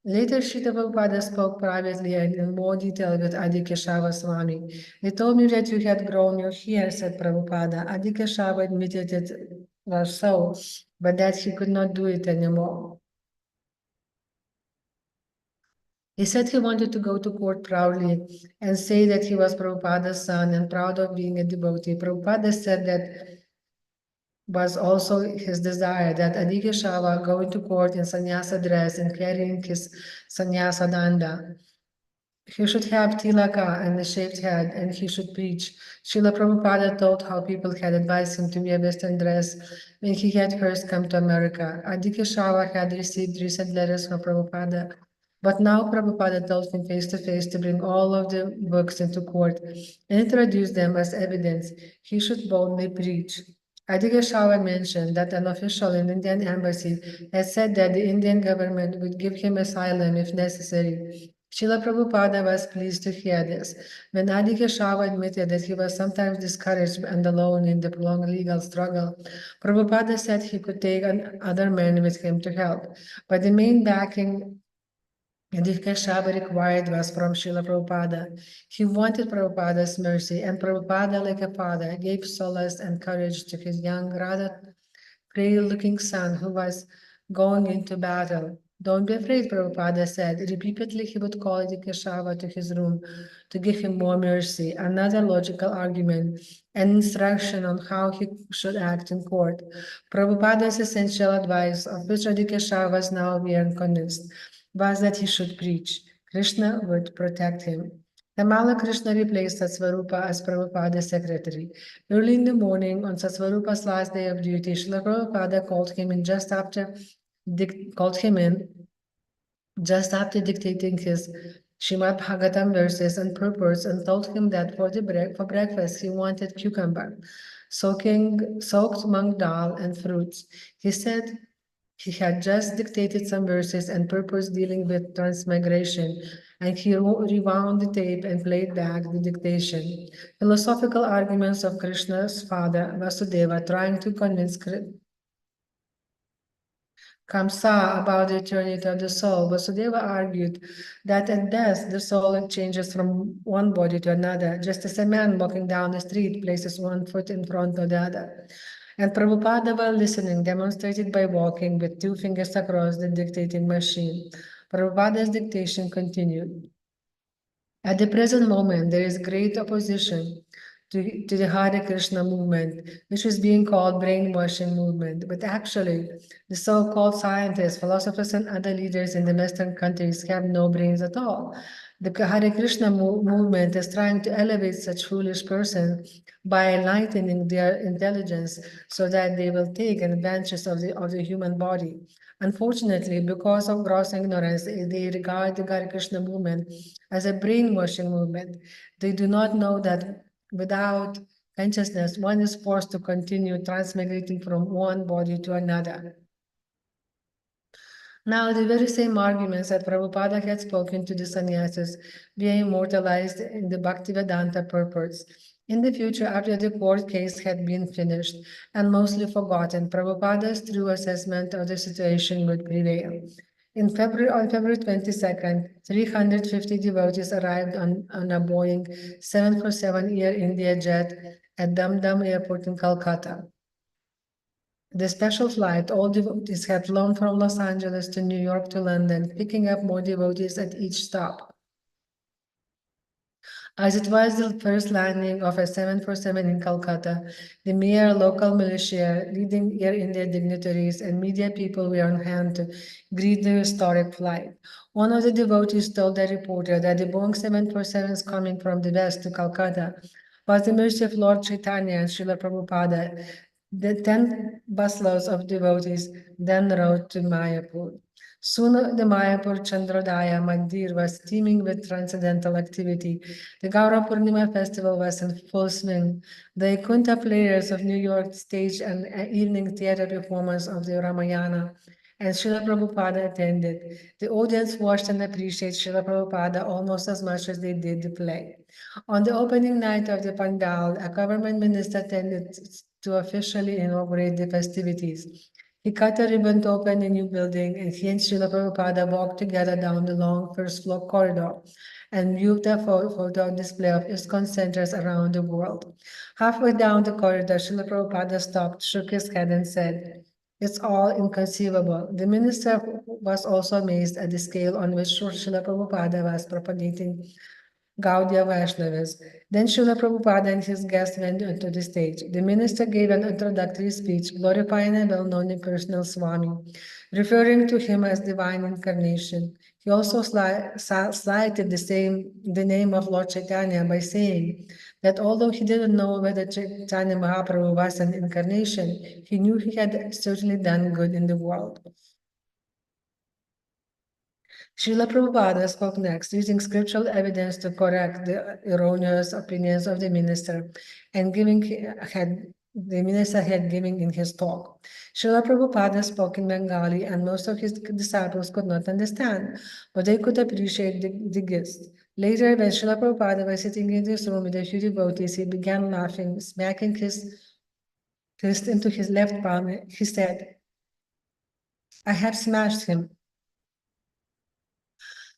Later, Srila Prabhupada spoke privately and in more detail with Adikeshava Swami. They told me that you had grown your hair, said Prabhupada. Adikeshava admitted it was so, but that he could not do it anymore. He said he wanted to go to court proudly and say that he was Prabhupada's son and proud of being a devotee. Prabhupada said that was also his desire that Adikeshava go into court in sannyasa dress and carrying his sannyasa danda. He should have tilaka and a shaved head, and he should preach. Srila Prabhupada told how people had advised him to wear Western dress when he had first come to America. Adikeshava had received recent letters from Prabhupada, but now Prabhupada told him face to face to bring all of the books into court and introduce them as evidence. He should boldly preach. Adikeshava mentioned that an official in the Indian embassy had said that the Indian government would give him asylum if necessary. Srila Prabhupada was pleased to hear this. When Adikeshava admitted that he was sometimes discouraged and alone in the prolonged legal struggle, Prabhupada said he could take other men with him to help. But the main backing Adikeshava required was from Srila Prabhupada. He wanted Prabhupada's mercy, and Prabhupada, like a father, gave solace and courage to his young, rather frail-looking son who was going into battle. Don't be afraid, Prabhupada said. Repeatedly, he would call Adikeshava to his room to give him more mercy, another logical argument, an instruction on how he should act in court. Prabhupada's essential advice, of which Adikeshava was now very convinced, was that he should preach. Krishna would protect him. Tamala Krishna replaced Satsvarupa as Prabhupada's secretary. Early in the morning, on Satsvarupa's last day of duty, Srila Prabhupada called him in just after dictating his Srimad Bhagavatam verses and purports and told him that for breakfast he wanted cucumber, soaked mung dal and fruits. He said he had just dictated some verses and purpose dealing with transmigration, and he rewound the tape and played back the dictation. Philosophical arguments of Krishna's father, Vasudeva, trying to convince Kamsa about the eternity of the soul. Vasudeva argued that at death, the soul changes from one body to another, just as a man walking down the street places one foot in front of the other. And Prabhupada, while listening, demonstrated by walking with two fingers across the dictating machine. Prabhupada's dictation continued. At the present moment, there is great opposition to the Hare Krishna movement, which is being called brainwashing movement. But actually, the so-called scientists, philosophers, and other leaders in the Western countries have no brains at all. The Hare Krishna movement is trying to elevate such foolish persons by enlightening their intelligence so that they will take advantage of the human body. Unfortunately, because of gross ignorance, they regard the Hare Krishna movement as a brainwashing movement. They do not know that without consciousness, one is forced to continue transmigrating from one body to another. Now, the very same arguments that Prabhupada had spoken to the sannyasis were immortalized in the Bhaktivedanta purports. In the future, after the court case had been finished and mostly forgotten, Prabhupada's true assessment of the situation would prevail. On February 22nd, 350 devotees arrived on a Boeing 747 Air India jet at Dum Dum Airport in Calcutta. The special flight, all devotees had flown from Los Angeles to New York to London, picking up more devotees at each stop. As it was the first landing of a 747 in Calcutta, the mayor, local militia, leading Air India dignitaries, and media people were on hand to greet the historic flight. One of the devotees told the reporter that the Boeing 747 coming from the west to Calcutta was the mercy of Lord Chaitanya and Srila Prabhupada. The 10 busloads of devotees then rode to Mayapur. Soon the Mayapur Chandrodaya Mandir was teeming with transcendental activity. The Gaura Purnima festival was in full swing. The Kunta players of New York staged an evening theater performance of the Ramayana, and Srila Prabhupada attended. The audience watched and appreciated Srila Prabhupada almost as much as they did the play. On the opening night of the Pandal, a government minister attended to officially inaugurate the festivities. He cut a ribbon to open a new building, and he and Srila Prabhupada walked together down the long first floor corridor and viewed the photo display of ISKCON centers around the world. Halfway down the corridor, Srila Prabhupada stopped, shook his head, and said, "It's all inconceivable." The minister was also amazed at the scale on which Srila Prabhupada was propagating Gaudiya Vaishnavas. Then Srila Prabhupada and his guests went onto the stage. The minister gave an introductory speech glorifying a well-known impersonal Swami, referring to him as divine incarnation. He also slighted the name of Lord Chaitanya by saying that although he didn't know whether Chaitanya Mahaprabhu was an incarnation, he knew he had certainly done good in the world. Srila Prabhupada spoke next, using scriptural evidence to correct the erroneous opinions of the minister and the minister had given in his talk. Srila Prabhupada spoke in Bengali, and most of his disciples could not understand, but they could appreciate the gist. Later, when Srila Prabhupada was sitting in this room with a few devotees, he began laughing, smacking his fist into his left palm. He said, "I have smashed him."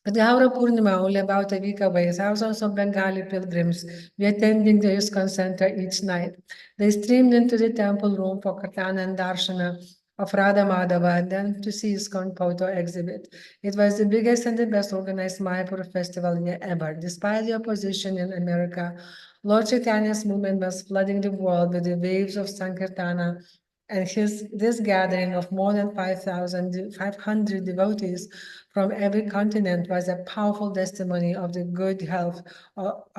But Gaura Purnima, only about a week away, thousands of Bengali pilgrims were attending the ISKCON center each night. They streamed into the temple room for Kirtana and Darshana of Radha Madhava and then to see ISKCON photo exhibit. It was the biggest and the best organized Mayapur festival ever. Despite the opposition in America, Lord Chaitanya's movement was flooding the world with the waves of Sankirtana, and this gathering of more than 500 devotees from every continent was a powerful testimony of the good health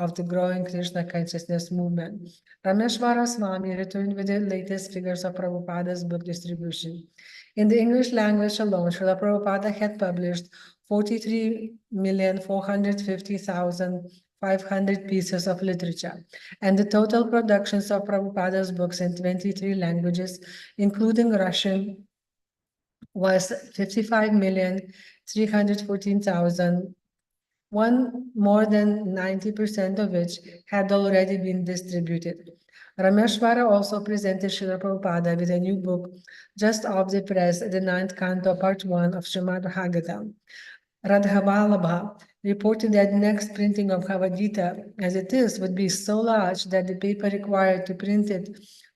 of the growing Krishna consciousness movement. Rameshwara Swami returned with the latest figures of Prabhupada's book distribution. In the English language alone, Srila Prabhupada had published 43,450,500 pieces of literature, and the total productions of Prabhupada's books in 23 languages, including Russian, was 55,314,000, more than 90% of which had already been distributed. Rameshwara also presented Srila Prabhupada with a new book just off the press, the 9th canto, part 1 of Srimad Bhagavatam. Radhavalabha reported that next printing of Bhagavad Gita, as it is, would be so large that the paper required to print it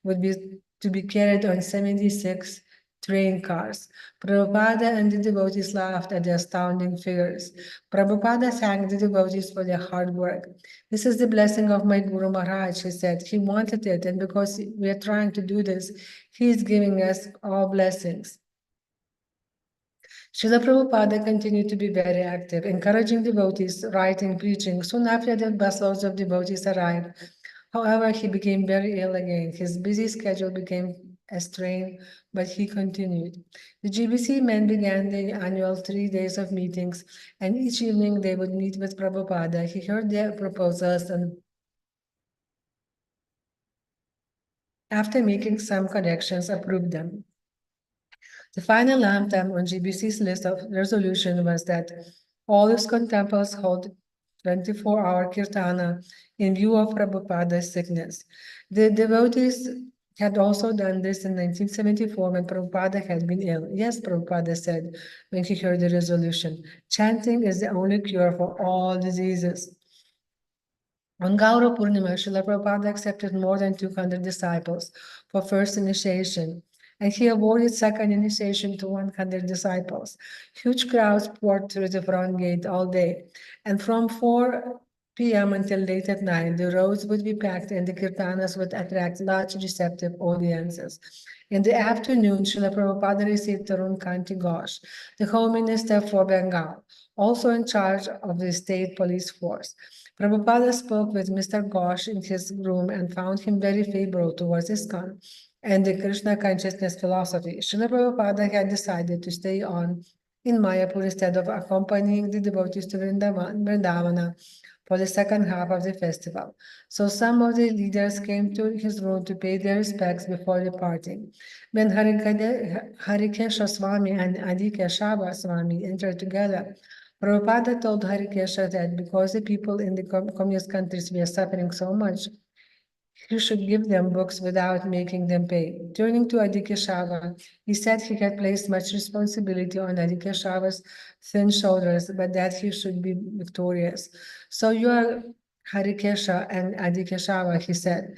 would be to be carried on 76 train cars. Prabhupada and the devotees laughed at the astounding figures. Prabhupada thanked the devotees for their hard work. This is the blessing of my Guru Maharaj, he said. He wanted it, and because we are trying to do this, he is giving us all blessings. Srila Prabhupada continued to be very active, encouraging devotees, writing, preaching. Soon after the busloads of devotees arrived. However, he became very ill again. His busy schedule became a strain, but he continued. The GBC men began the annual 3 days of meetings, and each evening they would meet with Prabhupada. He heard their proposals and after making some corrections, approved them. The final item on GBC's list of resolution was that all ISKCON temples hold 24-hour kirtana in view of Prabhupada's sickness. The devotees had also done this in 1974 when Prabhupada had been ill. Yes, Prabhupada said when he heard the resolution, chanting is the only cure for all diseases. On Gaura Purnima, Srila Prabhupada accepted more than 200 disciples for first initiation, and he awarded second initiation to 100 disciples. Huge crowds poured through the front gate all day, and from 4 p.m. until late at night, the roads would be packed and the kirtanas would attract large receptive audiences. In the afternoon, Srila Prabhupada received Tarun Kanti Ghosh, the Home Minister for Bengal, also in charge of the state police force. Prabhupada spoke with Mr. Ghosh in his room and found him very favorable towards ISKCON and the Krishna consciousness philosophy. Srila Prabhupada had decided to stay on in Mayapur instead of accompanying the devotees to Vrindavana for the second half of the festival. So some of the leaders came to his room to pay their respects before departing. When Harikesha Swami and Adikeshava Swami entered together, Prabhupada told Harikesha that because the people in the communist countries were suffering so much, he should give them books without making them pay. Turning to Adikeshava, he said he had placed much responsibility on Adikeshava's thin shoulders, but that he should be victorious. So you are Harikesha and Adikeshava, he said,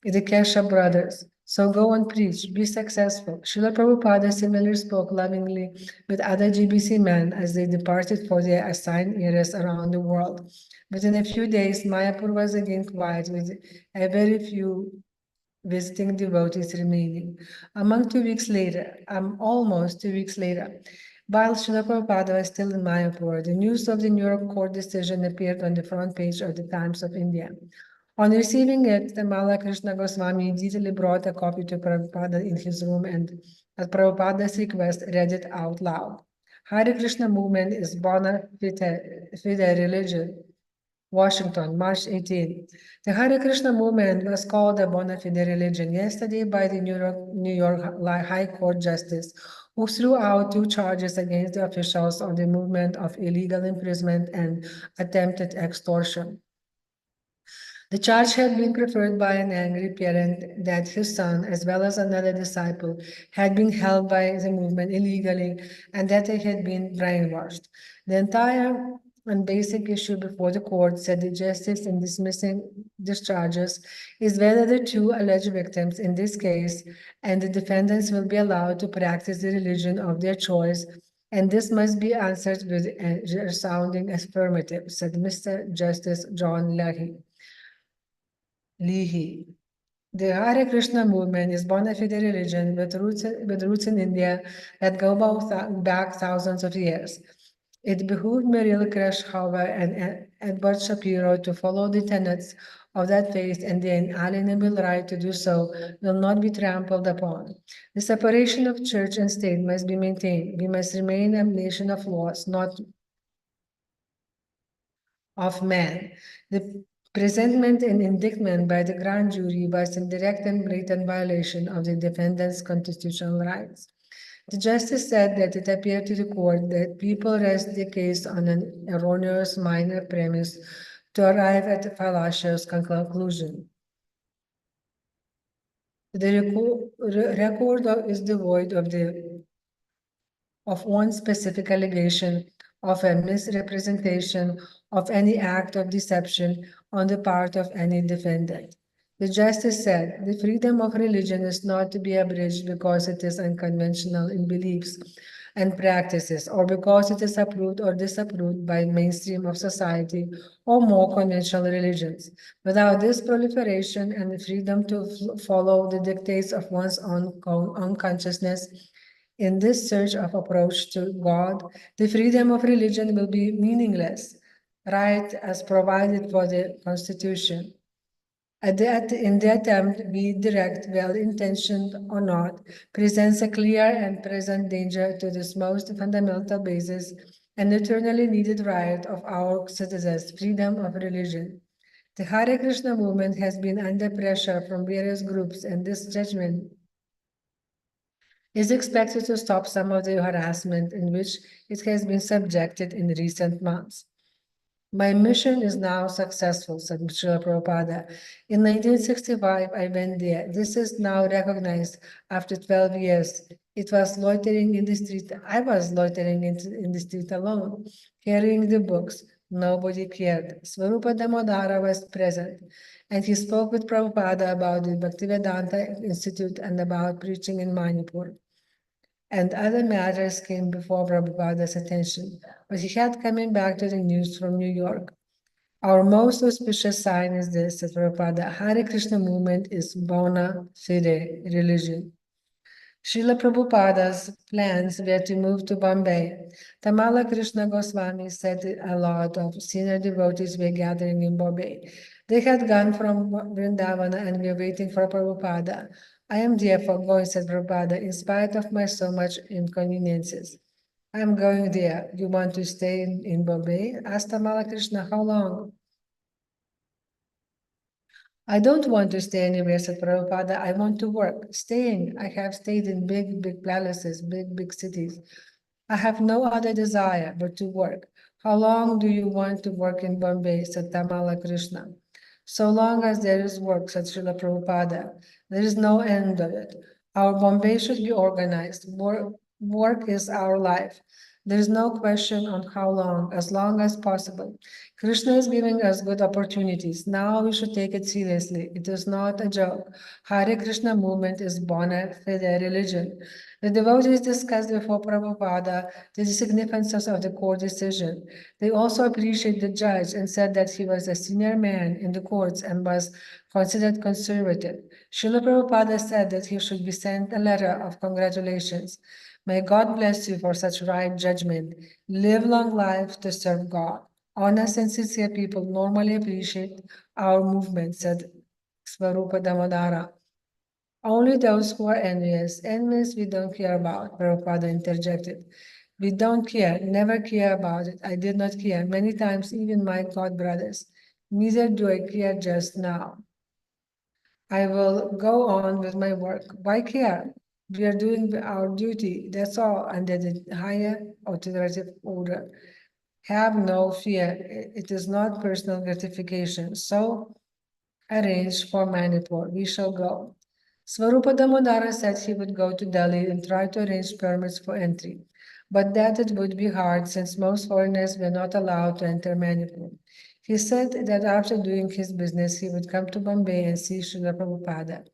the Kesha brothers. So go and preach, be successful. Srila Prabhupada similarly spoke lovingly with other GBC men as they departed for their assigned areas around the world. Within a few days, Mayapur was again quiet with a very few visiting devotees remaining. Almost 2 weeks later, while Srila Prabhupada was still in Mayapur, the news of the New York court decision appeared on the front page of the Times of India. On receiving it, Tamala Krishna Goswami immediately brought a copy to Prabhupada in his room and, at Prabhupada's request, read it out loud. Hare Krishna movement is bona fide religion. Washington, March 18. The Hare Krishna movement was called a bona fide religion yesterday by the New York High Court Justice, who threw out 2 charges against the officials of the movement of illegal imprisonment and attempted extortion. The charge had been preferred by an angry parent that his son, as well as another disciple, had been held by the movement illegally and that they had been brainwashed. The entire and basic issue before the court, said the justice in dismissing these charges, is whether the 2 alleged victims in this case and the defendants will be allowed to practice the religion of their choice, and this must be answered with a resounding affirmative, said Mr. Justice John Leahy. The Hare Krishna movement is bona fide religion with roots in India that go back thousands of years. It behooved Muriel Kreshauer and Edward Shapiro to follow the tenets of that faith, and the inalienable right to do so will not be trampled upon. The separation of church and state must be maintained. We must remain a nation of laws, not of man. The presentment and indictment by the grand jury was in direct and blatant violation of the defendant's constitutional rights. The justice said that it appeared to the court that people rest the case on an erroneous minor premise to arrive at a fallacious conclusion. The record is devoid of one specific allegation of a misrepresentation of any act of deception on the part of any defendant. The justice said, the freedom of religion is not to be abridged because it is unconventional in beliefs and practices, or because it is approved or disapproved by mainstream of society or more conventional religions. Without this proliferation and the freedom to follow the dictates of one's own consciousness, in this search of approach to God, the freedom of religion will be meaningless, right as provided for the Constitution. In the attempt, be it direct, well-intentioned or not, presents a clear and present danger to this most fundamental basis and eternally needed right of our citizens, freedom of religion. The Hare Krishna movement has been under pressure from various groups, and this judgment is expected to stop some of the harassment in which it has been subjected in recent months. My mission is now successful, said Srila Prabhupada. In 1965, I went there. This is now recognized after 12 years. It was loitering in the street. I was loitering in the street alone, carrying the books. Nobody cared. Swarupa Damodara was present, and he spoke with Prabhupada about the Bhaktivedanta Institute and about preaching in Manipur. And other matters came before Prabhupada's attention, but he had coming back to the news from New York. Our most auspicious sign is this, that Prabhupada, Hare Krishna movement is bona fide religion. Srila Prabhupada's plans were to move to Bombay. Tamala Krishna Goswami said a lot of senior devotees were gathering in Bombay. They had gone from Vrindavana and were waiting for Prabhupada. I am therefore going, said Prabhupada, in spite of my so much inconveniences. I am going there. You want to stay in Bombay? Asked Tamala Krishna, how long? I don't want to stay anywhere, said Prabhupada. I want to work. Staying, I have stayed in big palaces, big cities. I have no other desire but to work. How long do you want to work in Bombay, said Tamala Krishna. So long as there is work, said Srila Prabhupada. There is no end of it. Our Bombay should be organized. Work is our life. There is no question on how long as possible. Krishna is giving us good opportunities. Now we should take it seriously. It is not a joke. Hare Krishna movement is bona fide religion. The devotees discussed before Prabhupada the significance of the court decision. They also appreciated the judge and said that he was a senior man in the courts and was considered conservative. Srila Prabhupada said that he should be sent a letter of congratulations. May God bless you for such right judgment. Live long life to serve God. Honest and sincere people normally appreciate our movement, said Swarupa Damodara. Only those who are envious we don't care about, Prabhupada interjected. We don't care, never care about it. I did not care, many times even my God brothers. Neither do I care just now. I will go on with my work. Why care? We are doing our duty, that's all, under the higher authoritative order. Have no fear, it is not personal gratification. So arrange for Manipur, we shall go. Swarupa Damodara said he would go to Delhi and try to arrange permits for entry, but that it would be hard since most foreigners were not allowed to enter Manipur. He said that after doing his business, he would come to Bombay and see Srila Prabhupada.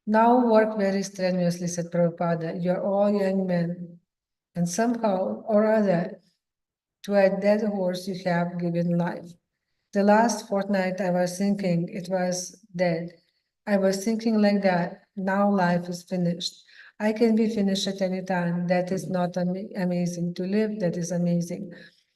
Now work very strenuously, said Prabhupada. You are all young men, and somehow or other, to a dead horse you have given life. The last fortnight I was thinking it was dead. I was thinking like that. Now life is finished. I can be finished at any time. That is not amazing. To live, that is amazing.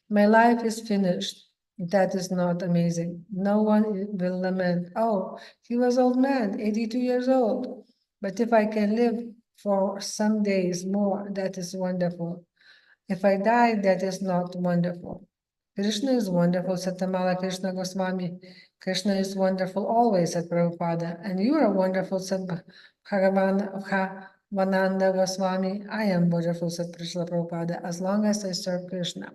My life is finished. That is not amazing. No one will lament, oh, he was old man, 82 years old. But if I can live for some days more, that is wonderful. If I die, that is not wonderful. Krishna is wonderful, said Tamala Krishna Goswami. Krishna is wonderful always, said Prabhupada. And you are wonderful, said Bhagavananda Goswami. I am wonderful, said Srila Prabhupada, as long as I serve Krishna.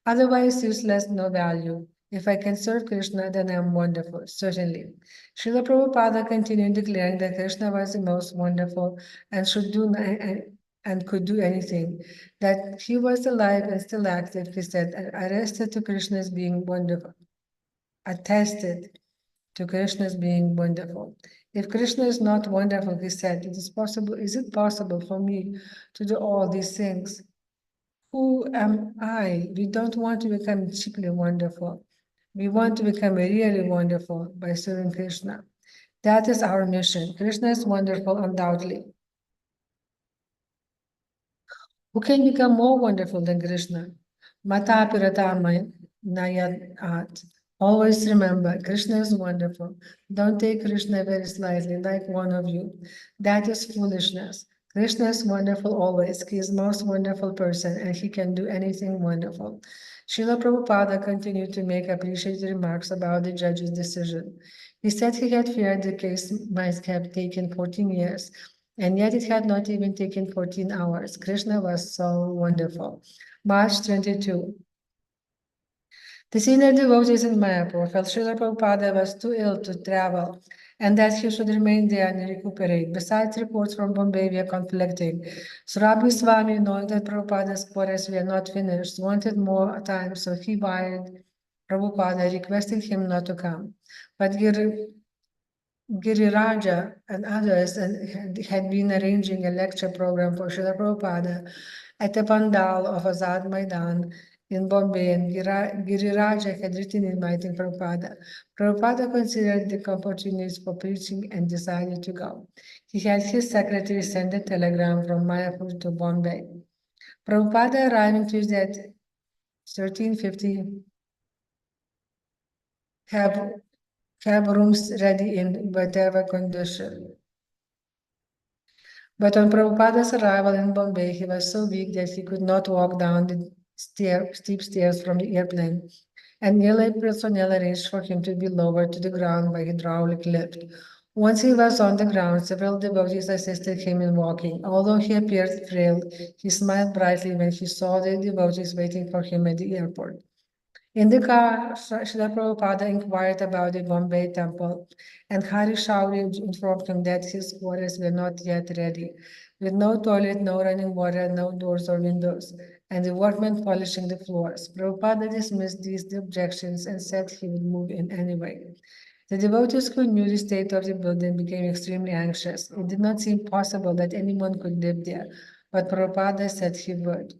Otherwise, useless, no value. If I can serve Krishna, then I am wonderful, certainly. Srila Prabhupada continued declaring that Krishna was the most wonderful and and could do anything, that he was alive and still active, he said, and arrested to Krishna's being wonderful, attested to Krishna's being wonderful. If Krishna is not wonderful, he said, is it possible for me to do all these things? Who am I? We don't want to become cheaply wonderful. We want to become really wonderful by serving Krishna. That is our mission. Krishna is wonderful, undoubtedly. Who can become more wonderful than Krishna? Mata Pirata Nayat. Always remember, Krishna is wonderful. Don't take Krishna very slightly, like one of you. That is foolishness. Krishna is wonderful always. He is the most wonderful person, and he can do anything wonderful. Srila Prabhupada continued to make appreciative remarks about the judge's decision. He said he had feared the case might have taken 14 years, and yet it had not even taken 14 hours. Krishna was so wonderful. March 22. The senior devotees in Mayapur felt Srila Prabhupada was too ill to travel and that he should remain there and recuperate. Besides, reports from Bombay were conflicting. Surabi Swami, knowing that Prabhupada's quarters were not finished, wanted more time, so he wired Prabhupada, requesting him not to come. But Giriraja and others had been arranging a lecture program for Srila Prabhupada at the Pandal of Azad Maidan in Bombay, and Giriraja had written inviting Prabhupada. Prabhupada considered the opportunities for preaching and decided to go. He had his secretary send a telegram from Mayapur to Bombay. Prabhupada arriving Tuesday at 1350 have rooms ready in whatever condition. But on Prabhupada's arrival in Bombay, he was so weak that he could not walk down the steep stairs from the airplane, and nearly personnel arranged for him to be lowered to the ground by hydraulic lift. Once he was on the ground, several devotees assisted him in walking. Although he appeared frail, he smiled brightly when he saw the devotees waiting for him at the airport. In the car, Srila Prabhupada inquired about the Bombay temple, and Hari Shauri informed him that his quarters were not yet ready, with no toilet, no running water, no doors or windows, and the workmen polishing the floors. Prabhupada dismissed these objections and said he would move in anyway. The devotees who knew the state of the building became extremely anxious. It did not seem possible that anyone could live there, but Prabhupada said he would.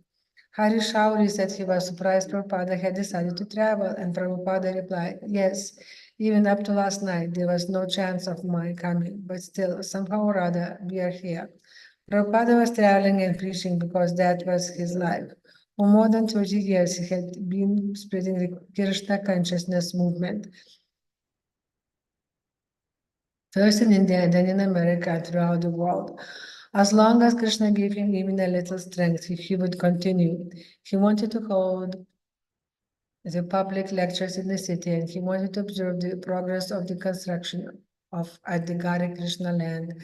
Hari Shauri said he was surprised Prabhupada had decided to travel, and Prabhupada replied, yes, even up to last night, there was no chance of my coming, but still, somehow or other, we are here. Prabhupada was traveling and preaching because that was his life. For more than 30 years, he had been spreading the Krishna consciousness movement, first in India and then in America and throughout the world. As long as Krishna gave him even a little strength, he would continue. He wanted to hold the public lectures in the city, and he wanted to observe the progress of the construction of at the Hare Krishna land,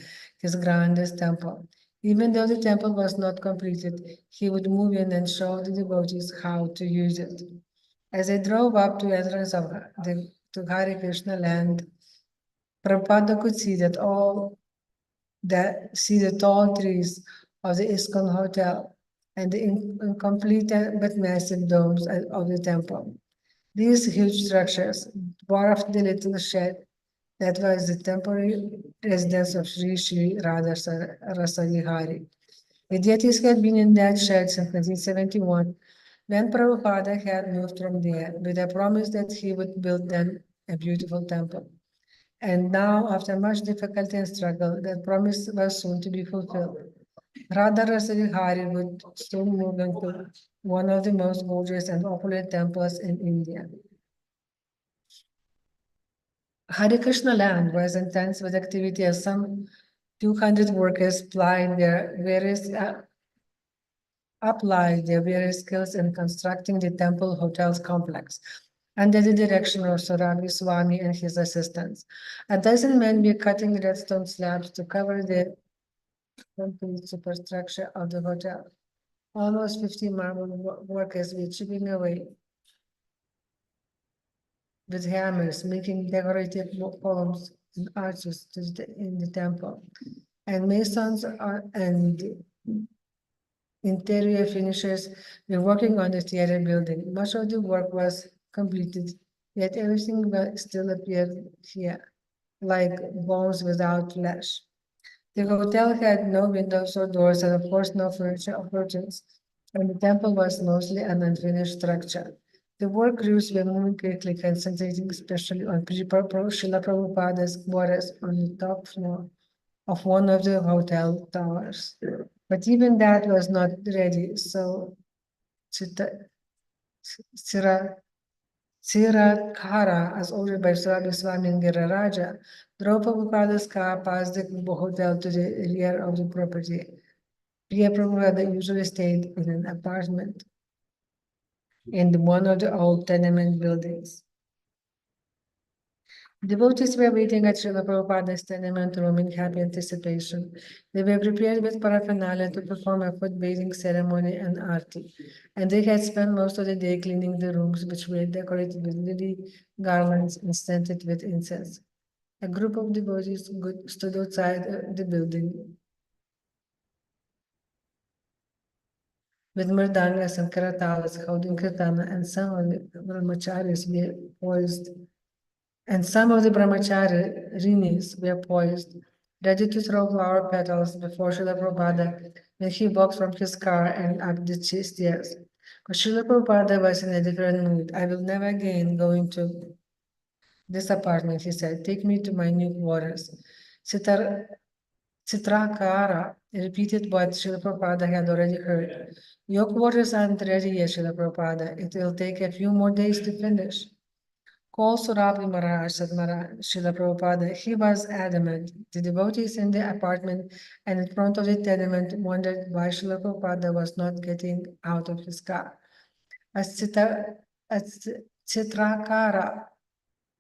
his grandest temple. Even though the temple was not completed, he would move in and show the devotees how to use it. As they drove up to entrance of to Hare Krishna land, Prabhupada could see the tall trees of the ISKCON Hotel and the incomplete but massive domes of the temple. These huge structures dwarfed the little shed that was the temporary residence of Sri Radha Rasarihari. The deities had been in that shed since 1971, when Prabhupada had moved from there with a promise that he would build them a beautiful temple. And now, after much difficulty and struggle, that promise was soon to be fulfilled. Radha Rasarihari would soon move into one of the most gorgeous and opulent temples in India. Hare Krishna land was intense with activity as some 200 workers applied their various skills in constructing the temple hotels complex under the direction of Surabhi Swami and his assistants. A dozen men were cutting redstone slabs to cover the complete superstructure of the hotel. Almost 50 marble workers were chipping away with hammers, making decorative columns and arches in the temple. And masons and interior finishers were working on the theater building. Much of the work was completed, yet everything still appeared here, like bones without flesh. The hotel had no windows or doors, and of course no furniture or curtains, and the temple was mostly an unfinished structure. The work crews were moving quickly, concentrating especially on Srila Prabhupada's quarters on the top floor of one of the hotel towers. But even that was not ready, so Sirakara, as ordered by Swami Swami and Giraraja, drove Prabhupada's car past the hotel to the rear of the property. Priya Prabhupada usually stayed in an apartment in one of the old tenement buildings. Devotees were waiting at Srila Prabhupada's tenement room in happy anticipation. They were prepared with paraphernalia to perform a foot bathing ceremony and arti, and they had spent most of the day cleaning the rooms, which were decorated with lily garlands and scented with incense. A group of devotees stood outside the building with mridangas and karatalas holding kirtana, and some of the brahmacharis were poised. And some of the brahmacharinis were poised, ready to throw flower petals before Srila Prabhupada when he walked from his car and up the stairs. But Srila Prabhupada was in a different mood. I will never again go into this apartment, he said. Take me to my new quarters. Chitrakara repeated what Srila Prabhupada had already heard. Your quarters aren't ready yet, Srila Prabhupada. It will take a few more days to finish. Call Surabhi Maharaj, said Srila Prabhupada. He was adamant. The devotees in the apartment and in front of the tenement wondered why Srila Prabhupada was not getting out of his car. As Chitrakara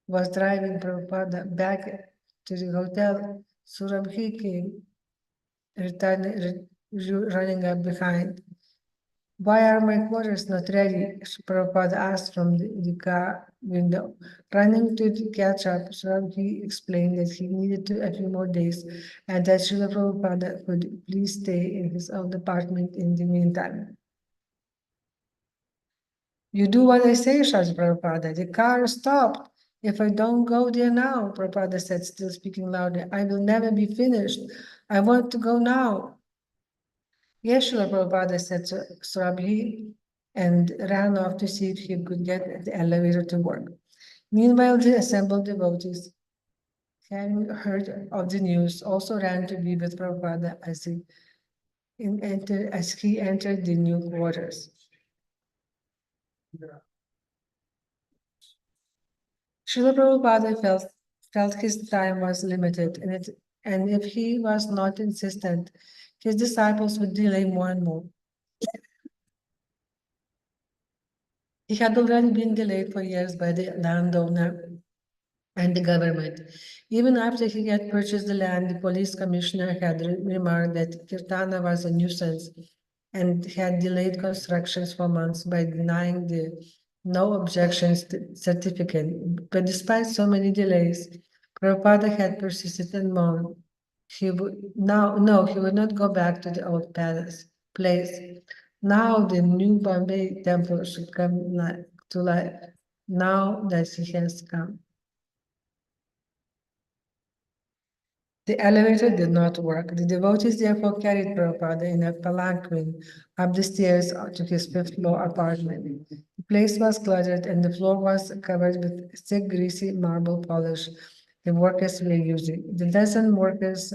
was driving Prabhupada back to the hotel, Surabhi came running up behind. Why are my quarters not ready? Prabhupada asked from the car window. Running to catch up, Surabhi explained that he needed a few more days and that Srila Prabhupada could please stay in his own apartment in the meantime. You do what I say, shouted Prabhupada. The car stopped. If I don't go there now, Prabhupada said, still speaking louder, I will never be finished. I want to go now. Yes, Srila Prabhupada said to Surabhi and ran off to see if he could get the elevator to work. Meanwhile, the assembled devotees, having heard of the news, also ran to be with Prabhupada as he entered the new quarters. Srila Prabhupada felt his time was limited, and if he was not insistent, his disciples would delay more and more. He had already been delayed for years by the landowner and the government. Even after he had purchased the land, the police commissioner had remarked that Kirtana was a nuisance and had delayed constructions for months by denying the no objections certificate. But despite so many delays, Prabhupada had persisted and moaned. He would not go back to the old place. Now the new Bombay temple should come to life. Now that he has come. The elevator did not work. The devotees therefore carried Prabhupada in a palanquin up the stairs to his fifth-floor apartment. The place was cluttered and the floor was covered with thick, greasy marble polish the workers were using. The dozen workers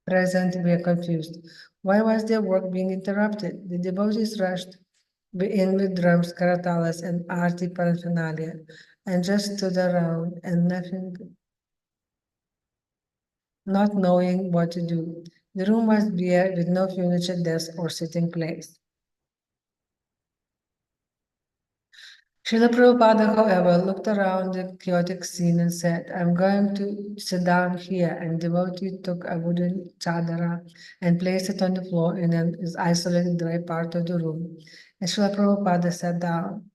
present were confused. Why was their work being interrupted? The devotees rushed in with drums, karatalas, and arti paraphernalia and just stood around and not knowing what to do. The room was bare with no furniture, desk, or sitting place. Srila Prabhupada, however, looked around the chaotic scene and said, I'm going to sit down here. And the devotee took a wooden chadara and placed it on the floor in an isolated dry part of the room. And Srila Prabhupada sat down.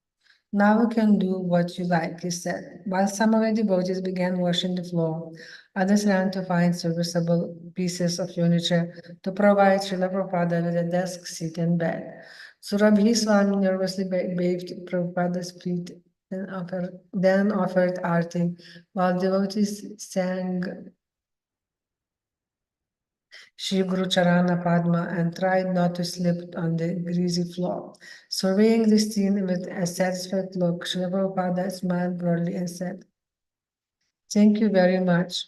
Now you can do what you like, he said. While some of the devotees began washing the floor, others ran to find serviceable pieces of furniture to provide Srila Prabhupada with a desk, seat, and bed. Surabhi Swami nervously bathed Prabhupada's feet, then offered arti, while devotees sang Shri Guru Charana Padma and tried not to slip on the greasy floor. Surveying the scene with a satisfied look, Srila Prabhupada smiled broadly and said, "Thank you very much."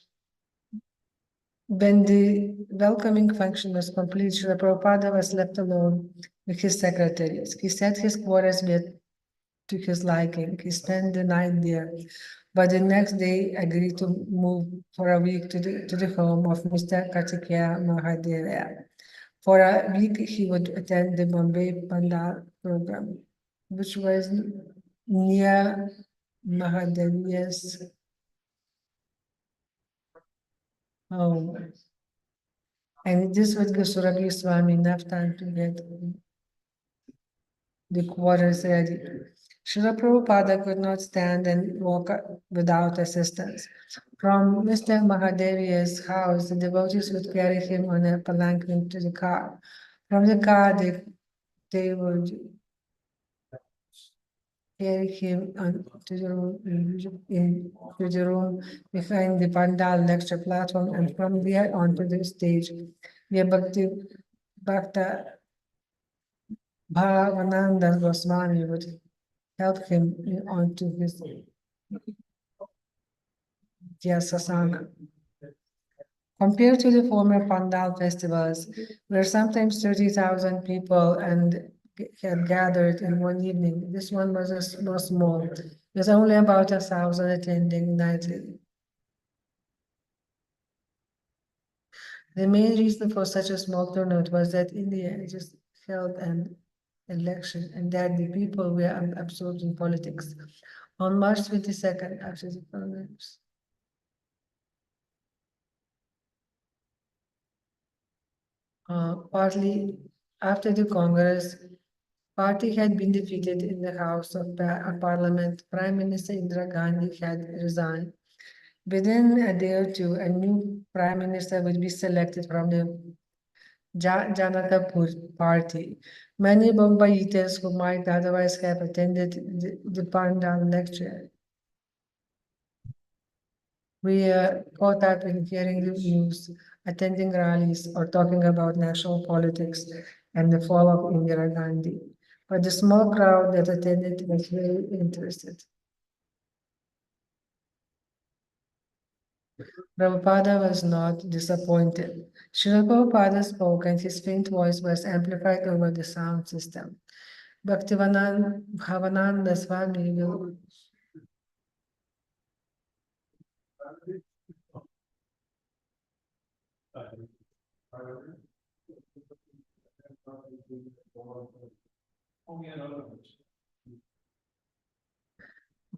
When the welcoming function was complete, Srila Prabhupada was left alone with his secretaries. He set his quarters were to his liking. He spent the night there, but the next day agreed to move for a week to the home of Mr. Kartikeya Mahadeva. For a week, he would attend the Bombay Pandal program, which was near Mahadevi's home. And this would give Surabhi Swami enough time to get the quarters ready. Srila Prabhupada could not stand and walk without assistance. From Mr. Mahadevi's house, the devotees would carry him on a palanquin to the car. From the car, they would carry him to the room behind the Pandal lecture platform, and from there onto the stage, where Bhakta Bhavananda Goswami would help him onto his Vyasasana. Compared to the former Pandal festivals, where sometimes 30,000 people had gathered in one evening, this one was small, with only about 1,000 attending nightly. The main reason for such a small turnout was that India just held an election and that the people were absorbed in politics. On March 22nd, after the Congress, partly after the Congress party had been defeated in the House of Parliament, Prime Minister Indira Gandhi had resigned. Within a day or two, a new Prime Minister would be selected from the Janata Party. Many Bombaites who might otherwise have attended the Pandal lecture were caught up in hearing the news, attending rallies, or talking about national politics and the fall of Indira Gandhi. But the small crowd that attended was very interested. Prabhupada was not disappointed. Srila Prabhupada spoke and his faint voice was amplified over the sound system. Bhavananda Swami will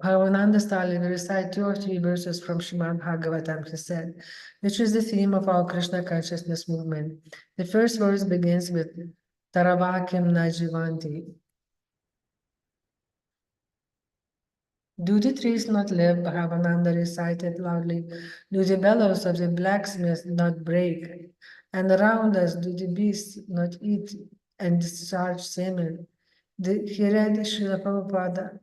Bhavananda Stali will recite 2 or 3 verses from Srimad Bhagavatam, he said, which is the theme of our Krishna consciousness movement. The first verse begins with Taravakim Najivanti. Do the trees not live? Bhavananda recited loudly. Do the bellows of the blacksmith not break? And around us, do the beasts not eat and discharge semen? He read Srila Prabhupada's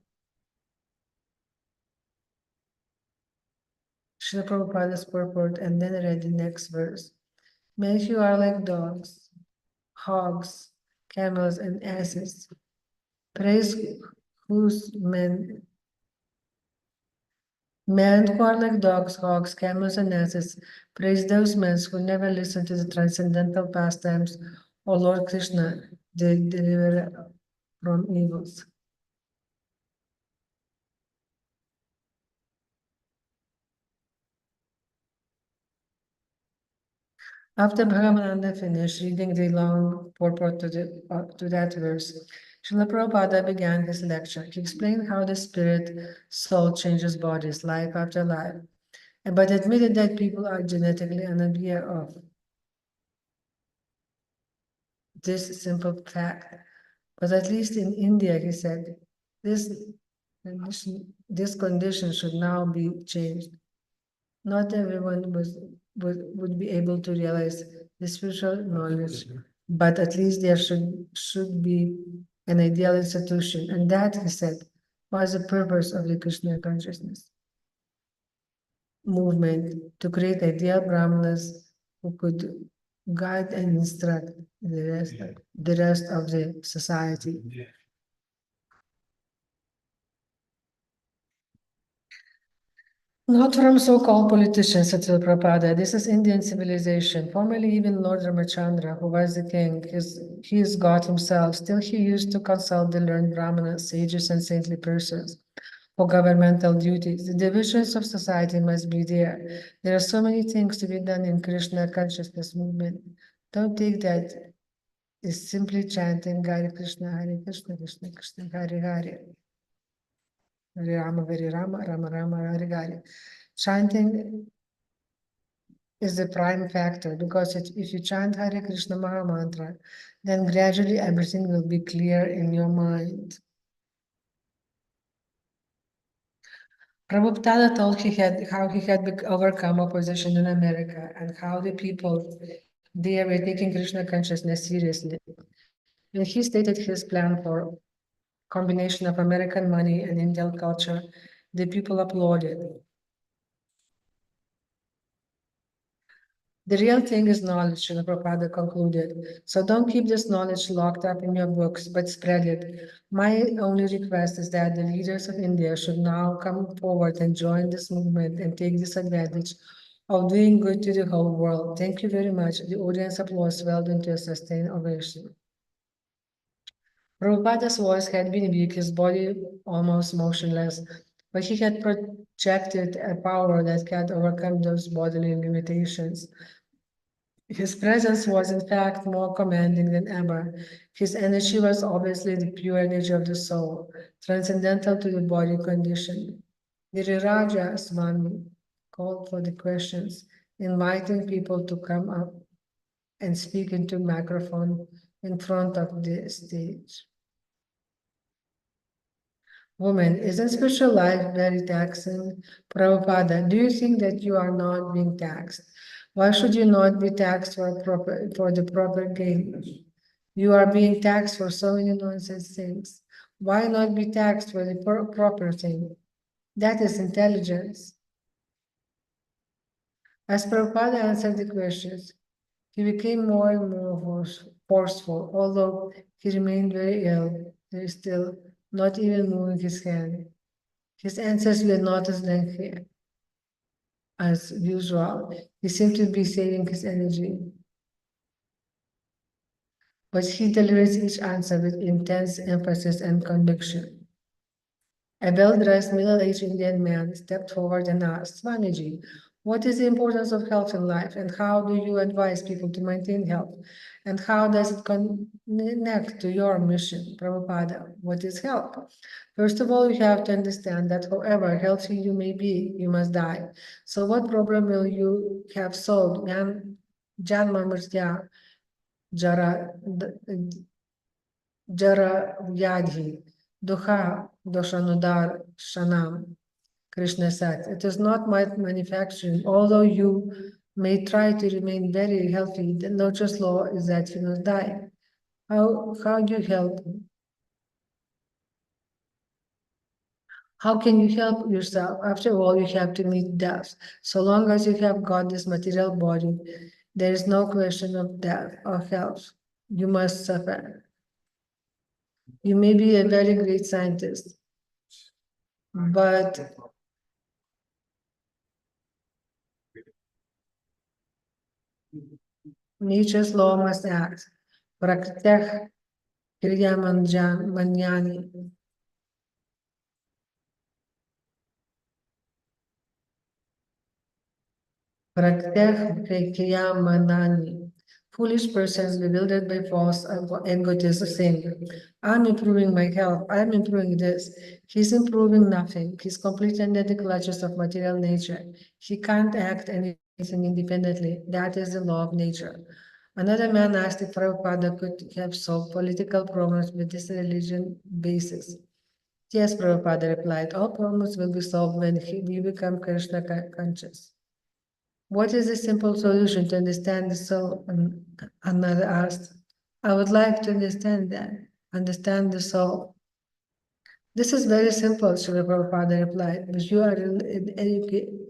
purport and then read the next verse. Many you are like dogs, hogs, camels, and asses. Praise whose men who are like dogs, hogs, camels, and asses, praise those men who never listen to the transcendental pastimes of Lord Krishna, the deliverer from evils. After Bhagavananda finished reading the long purport to that verse, Srila Prabhupada began his lecture. He explained how the spirit soul changes bodies life after life, but admitted that people are genetically unaware of this simple fact. But at least in India, he said, this And this condition should now be changed. Not everyone would be able to realize the spiritual knowledge, but at least there should be an ideal institution. And that, he said, was the purpose of the Krishna consciousness movement, to create ideal brahmanas who could guide and instruct the rest of the society. Not from so-called politicians, said Srila Prabhupada. This is Indian civilization. Formerly, even Lord Ramachandra, who was the king, he is God himself. Still, he used to consult the learned brahmanas, sages, and saintly persons for governmental duties. The divisions of society must be there. There are so many things to be done in Krishna consciousness movement. Don't take that as simply chanting Hare Krishna, Krishna Krishna, Hare Hare. Hare Rama, Rama Rama, Hare Hare. Chanting is the prime factor because if you chant Hare Krishna Maha Mantra, then gradually everything will be clear in your mind. Prabhupada told how he had overcome opposition in America and how the people there were taking Krishna consciousness seriously. When he stated his plan for combination of American money and Indian culture, the people applauded. The real thing is knowledge, Srila Prabhupada concluded. So don't keep this knowledge locked up in your books, but spread it. My only request is that the leaders of India should now come forward and join this movement and take this advantage of doing good to the whole world. Thank you very much. The audience applause swelled into a sustained ovation. Prabhupada's voice had been weak, his body almost motionless, but he had projected a power that had overcome those bodily limitations. His presence was in fact more commanding than ever. His energy was obviously the pure energy of the soul, transcendental to the body condition. The Raja Swami called for the questions, inviting people to come up and speak into microphone in front of the stage. Woman, isn't spiritual life very taxing? Prabhupada, do you think that you are not being taxed? Why should you not be taxed for the proper gain? You are being taxed for so many nonsense things. Why not be taxed for the proper thing? That is intelligence. As Prabhupada answered the questions, he became more and more forceful. Although he remained very ill, he is still not even moving his hand. His answers were not as lengthy as usual. He seemed to be saving his energy. But he delivers each answer with intense emphasis and conviction. A well-dressed middle-aged Indian man stepped forward and asked, Swamiji, what is the importance of health in life and how do you advise people to maintain health? And how does it connect to your mission, Prabhupada? What is health? First of all, you have to understand that however healthy you may be, you must die. So what problem will you have solved? Janma Mritya Jara Vyadhi Dukha Doshanudar Shanam. Krishna said, it is not my manufacturing. Although you may try to remain very healthy, the nature's law is that you must die. How do you help? How can you help yourself? After all, you have to meet death. So long as you have got this material body, there is no question of death or health. You must suffer. You may be a very great scientist, but nature's law must act. Prakrteh kriya manyani. Prakrteh kriya manani. Foolish persons bewildered by false egotism saying, I'm improving my health, I'm improving this. He's improving nothing. He's completely under the clutches of material nature. He can't act anything independently. That is the law of nature. Another man asked if Prabhupada could have solved political problems with this religion basis. Yes, Prabhupada replied, all problems will be solved when we become Krishna conscious. What is the simple solution to understand the soul? Another asked. I would like to understand that. Understand the soul. This is very simple, Srila Prabhupada replied, but you are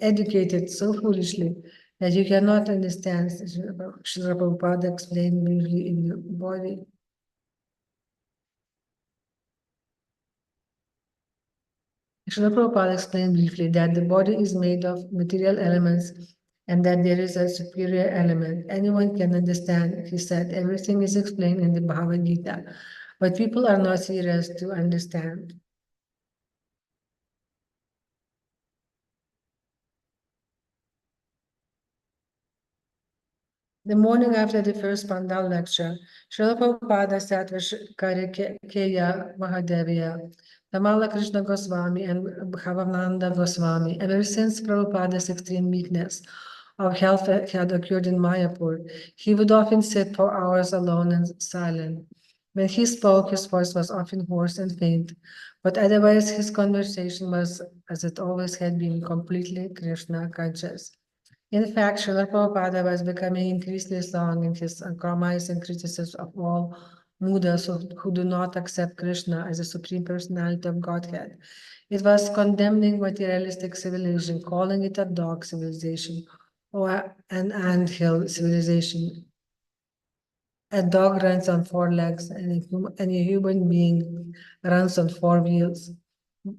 educated so foolishly that you cannot understand. Srila Prabhupada explained briefly in the body. Srila Prabhupada explained briefly that the body is made of material elements and that there is a superior element. Anyone can understand, he said. Everything is explained in the Bhagavad Gita, but people are not serious to understand. The morning after the first Pandal lecture, Srila Prabhupada sat with Karikeya Mahadeviya, Tamala Krishna Goswami, and Bhavananda Goswami. Ever since Prabhupada's extreme weakness of health had occurred in Mayapur, he would often sit for hours alone and silent. When he spoke, his voice was often hoarse and faint, but otherwise his conversation was, as it always had been, completely Krishna conscious. In fact, Srila Prabhupada was becoming increasingly strong in his compromising criticism of all Mudas who do not accept Krishna as a supreme personality of Godhead. It was condemning materialistic civilization, calling it a dog civilization or an anthill civilization. A dog runs on four legs and a human being runs on four wheels.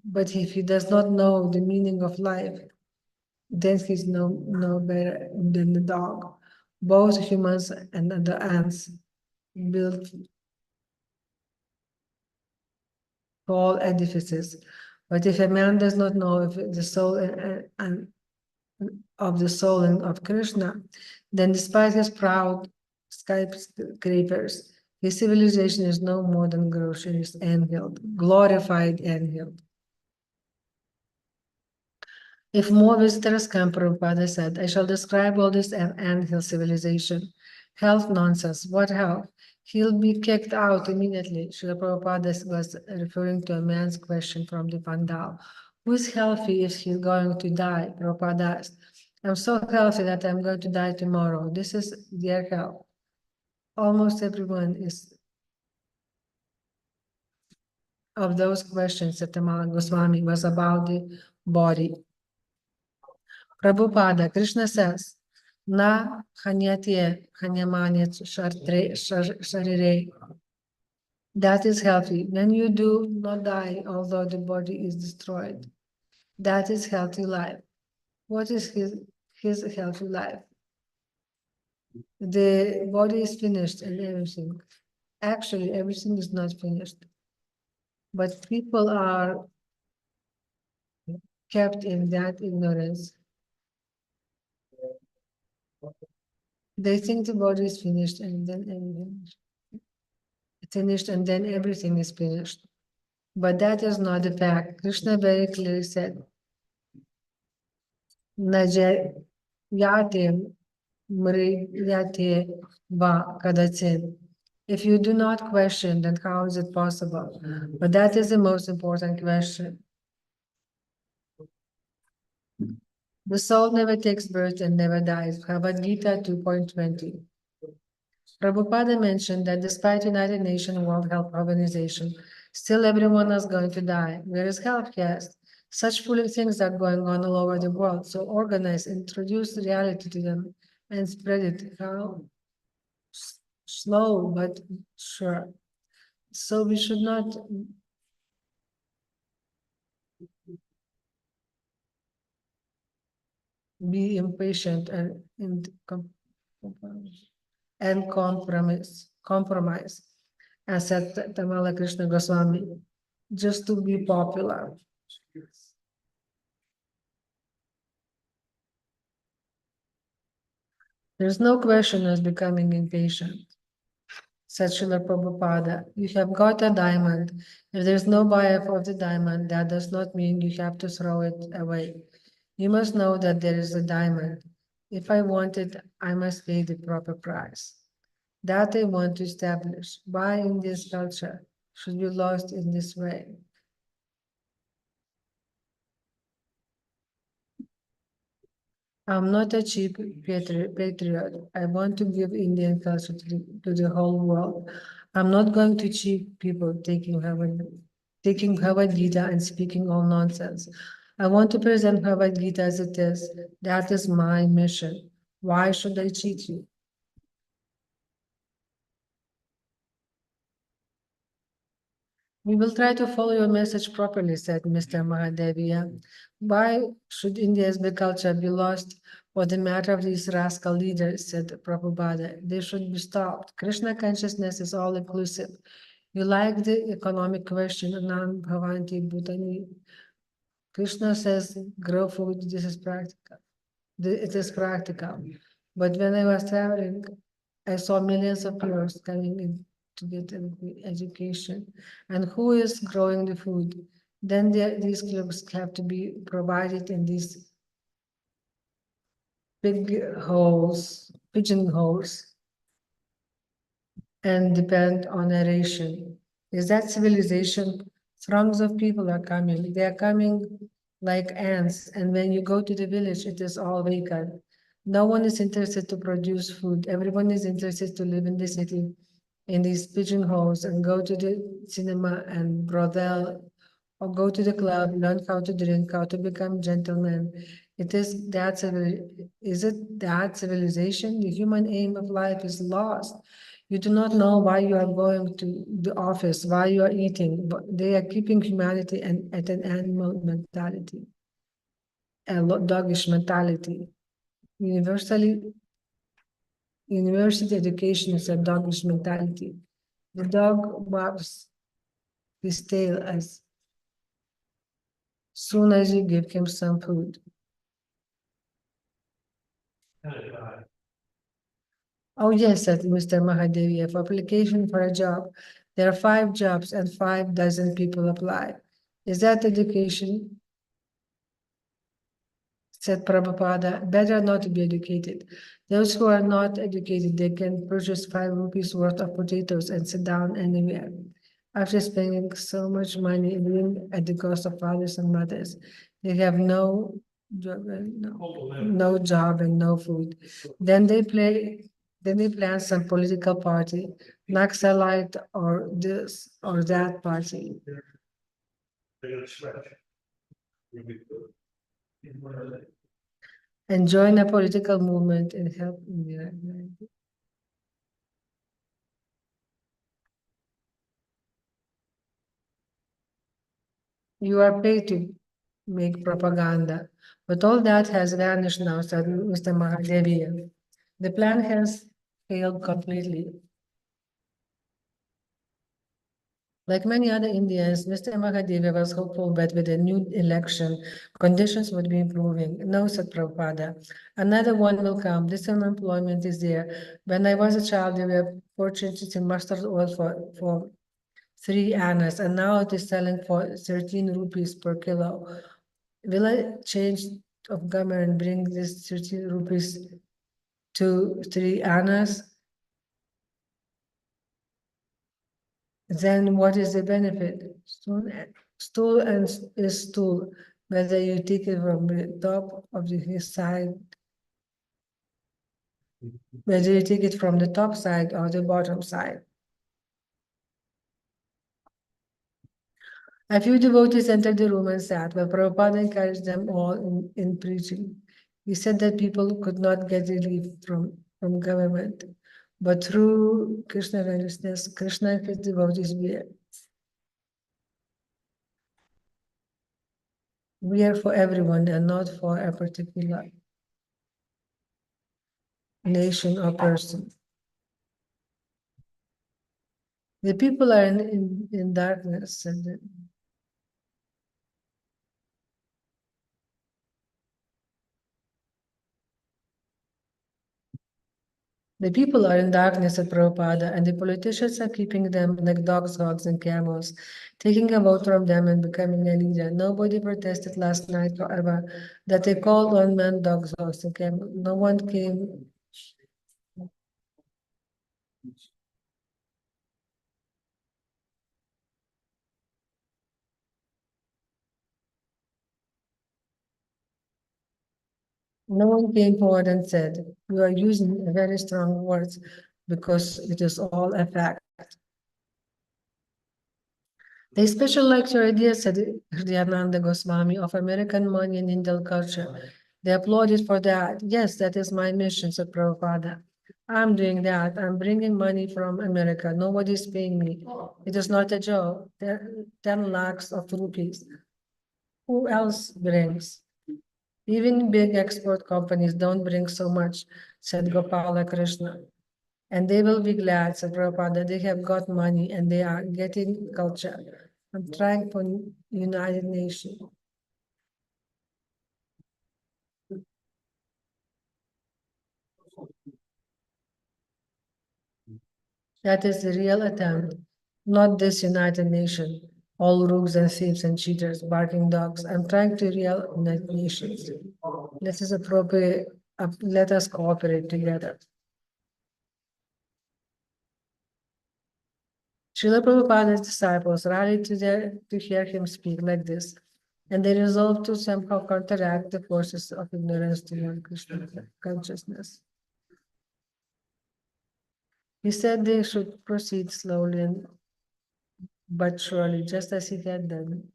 But if he does not know the meaning of life, then he's no better than the dog. Both humans and the ants build tall edifices. But if a man does not know if the soul and of the soul and of Krishna, then despite his proud skyscrapers, his civilization is no more than groceries anthill, glorified anthill. If more visitors come, Prabhupada said, I shall describe all this anthill civilization. Health nonsense. What health? He'll be kicked out immediately. Srila Prabhupada was referring to a man's question from the Pandal. Who is healthy if he's going to die? Prabhupada asked. I'm so healthy that I'm going to die tomorrow. This is their health. Almost everyone is of those questions that Tamala Goswami was about the body. Prabhupada, Krishna says, Na hanyate hanyamanyat sharire. That is healthy. When you do not die, although the body is destroyed, that is healthy life. What is his healthy life? The body is finished and everything. Actually, everything is not finished. But people are kept in that ignorance. They think the body is finished and then everything finished and then everything is finished. But that is not the fact. Krishna very clearly said, Najayate mriyate va kadachin. If you do not question, then how is it possible? But that is the most important question. The soul never takes birth and never dies. Bhagavad Gita 2.20. Prabhupada mentioned that despite United Nations World Health Organization, still everyone is going to die. Where is health? Yes. Such foolish things are going on all over the world. So organize, introduce reality to them and spread it. How? Slow, but sure. So we should not be impatient and compromise, as said Tamala Krishna Goswami, just to be popular. There's no question as becoming impatient. Said Srila Prabhupada, you have got a diamond. If there's no buyer for the diamond, that does not mean you have to throw it away. You must know that there is a diamond. If I want it, I must pay the proper price. That I want to establish. Why in this culture should be lost in this way? I'm not a cheap patriot. I want to give Indian culture to the whole world. I'm not going to cheat people taking Bhagavad Gita and speaking all nonsense. I want to present Bhagavad Gita as it is. That is my mission. Why should I cheat you? We will try to follow your message properly, said Mr. Mahadevia. Why should India's big culture be lost for the matter of these rascal leaders, said Prabhupada. They should be stopped. Krishna consciousness is all inclusive. You like the economic question, Nam Bhavanti Bhutani. Krishna says, grow food, this is practical. It is practical. But when I was traveling, I saw millions of people coming in to get education. And who is growing the food? Then these clubs have to be provided in these big holes, pigeon holes, and depend on narration. Is that civilization? Throngs of people are coming. They are coming like ants. And when you go to the village, it is all vacant. No one is interested to produce food. Everyone is interested to live in the city, in these pigeonholes, and go to the cinema and brothel, or go to the club, learn how to drink, how to become gentlemen. Is it that civilization? The human aim of life is lost. You do not know why you are going to the office, why you are eating, but they are keeping humanity at an animal mentality, a doggish mentality. University education is a doggish mentality. The dog wags his tail as soon as you give him some food. Oh, yes, said Mr. Mahadevi, for application for a job, there are 5 jobs and 5 dozen people apply. Is that education? Said Prabhupada, better not to be educated. Those who are not educated, they can purchase 5 rupees worth of potatoes and sit down anywhere. After spending so much money living at the cost of fathers and mothers, they have no job and no food. Then they plan some political party, Naxalite or this or that party. And join a political movement and help India. You are paid to make propaganda, but all that has vanished now, said Mr. Mahadevi. The plan has failed completely. Like many other Indians, Mr. Mahadevi was hopeful that with a new election, conditions would be improving. No, said Prabhupada. Another one will come. This unemployment is there. When I was a child, we were purchasing mustard oil for 3 annas, and now it is selling for 13 rupees per kilo. Will a change of government bring this 13 rupees to 3 annas? Then what is the benefit? Stool is stool, whether you take it from the top of his side, whether you take it from the top side or the bottom side. A few devotees entered the room and sat, while Prabhupada encouraged them all in preaching. He said that people could not get relief from government, but through Krishna consciousness, Krishna and his devotees we are for everyone and not for a particular nation or person. The people are in darkness, and the people are in darkness at Prabhupada, and the politicians are keeping them like dogs, hogs, and camels, taking a vote from them and becoming a leader. Nobody protested last night, however, that they called on men, dogs, hogs, and camels. No one came. No one came forward and said, "You are using very strong words because it is all a fact." The special lecture idea, said Hridayananda Goswami, of American money and Indian culture. They applauded for that. "Yes, that is my mission," said Prabhupada. "I'm doing that. I'm bringing money from America. Nobody is paying me. It is not a job. 10 lakhs of rupees. Who else brings? Even big export companies don't bring so much," said Gopala Krishna. "And they will be glad," said Prabhupada, "they have got money and they are getting culture. I'm trying for United Nations." That is the real attempt, not this United Nation. All rogues and thieves and cheaters, barking dogs. I'm trying to real United Nations. Let us appropriate. Let us cooperate together. Srila Prabhupada's disciples rallied to hear him speak like this, and they resolved to somehow counteract the forces of ignorance toward Krishna consciousness. He said they should proceed slowly but surely, just as he had done.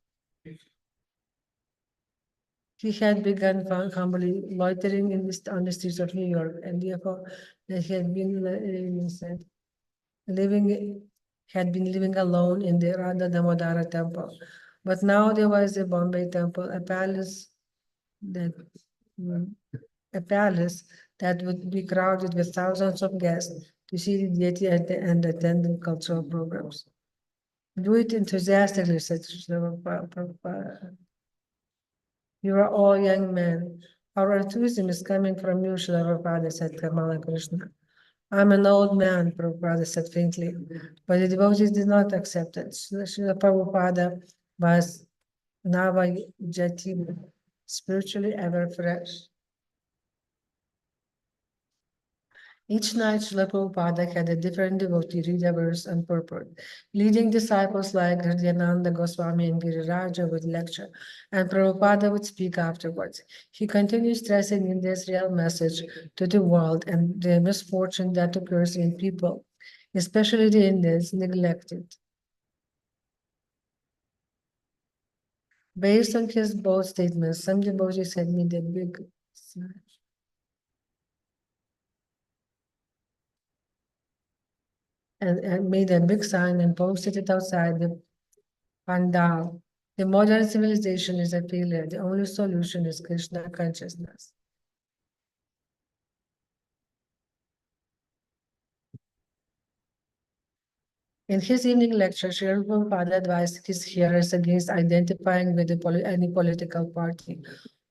He had begun humbly loitering on the streets of New York, and therefore that he had been living had been living alone in the Radha Damodara temple. But now there was a Bombay temple, that mm, a palace that would be crowded with thousands of guests to see the deity and attend cultural programs. "Do it enthusiastically," said Srila Prabhupada. "You are all young men. Our enthusiasm is coming from you," Srila Prabhupada said, Kamala Krishna. "I'm an old man," Prabhupada said faintly, but the devotees did not accept it. Srila Prabhupada was Navajati, spiritually ever fresh. Each night, Srila Prabhupada had a different devotee read a verse and purport. Leading disciples like Hridayananda Goswami and Giriraja would lecture, and Prabhupada would speak afterwards. He continued stressing India's real message to the world and the misfortune that occurs in people, especially the Indians, neglected. Based on his bold statements, some devotees had made a big and made a big sign and posted it outside the pandal. The modern civilization is a failure. The only solution is Krishna consciousness. In his evening lecture, Srila Prabhupada advised his hearers against identifying with any political party.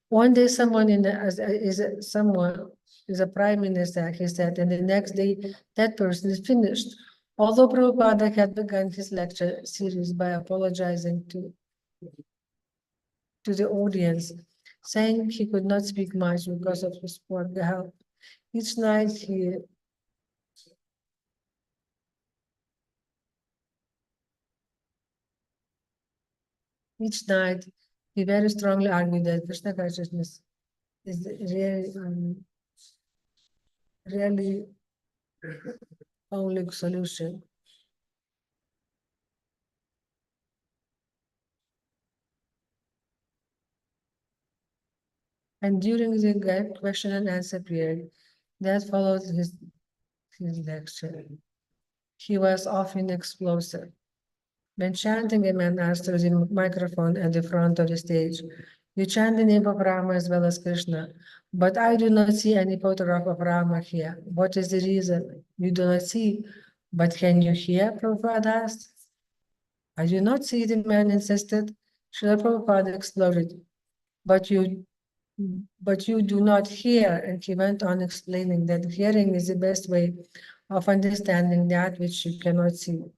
One day, someone is a prime minister, he said, and the next day, that person is finished. Although Prabhupada had begun his lecture series by apologizing to the audience, saying he could not speak much because of his poor health. Each night he very strongly argued that Krishna consciousness is really only solution. And during the question and answer period that followed his lecture, he was often explosive. When chanting, a man asked through the microphone at the front of the stage, "You chant the name of Rama as well as Krishna, but I do not see any photograph of Rama here. What is the reason? You do not see, but can you hear?" Prabhupada asked. "I do not see," the man insisted. Srila Prabhupada exploded. But you do not hear," and he went on explaining that hearing is the best way of understanding that which you cannot see.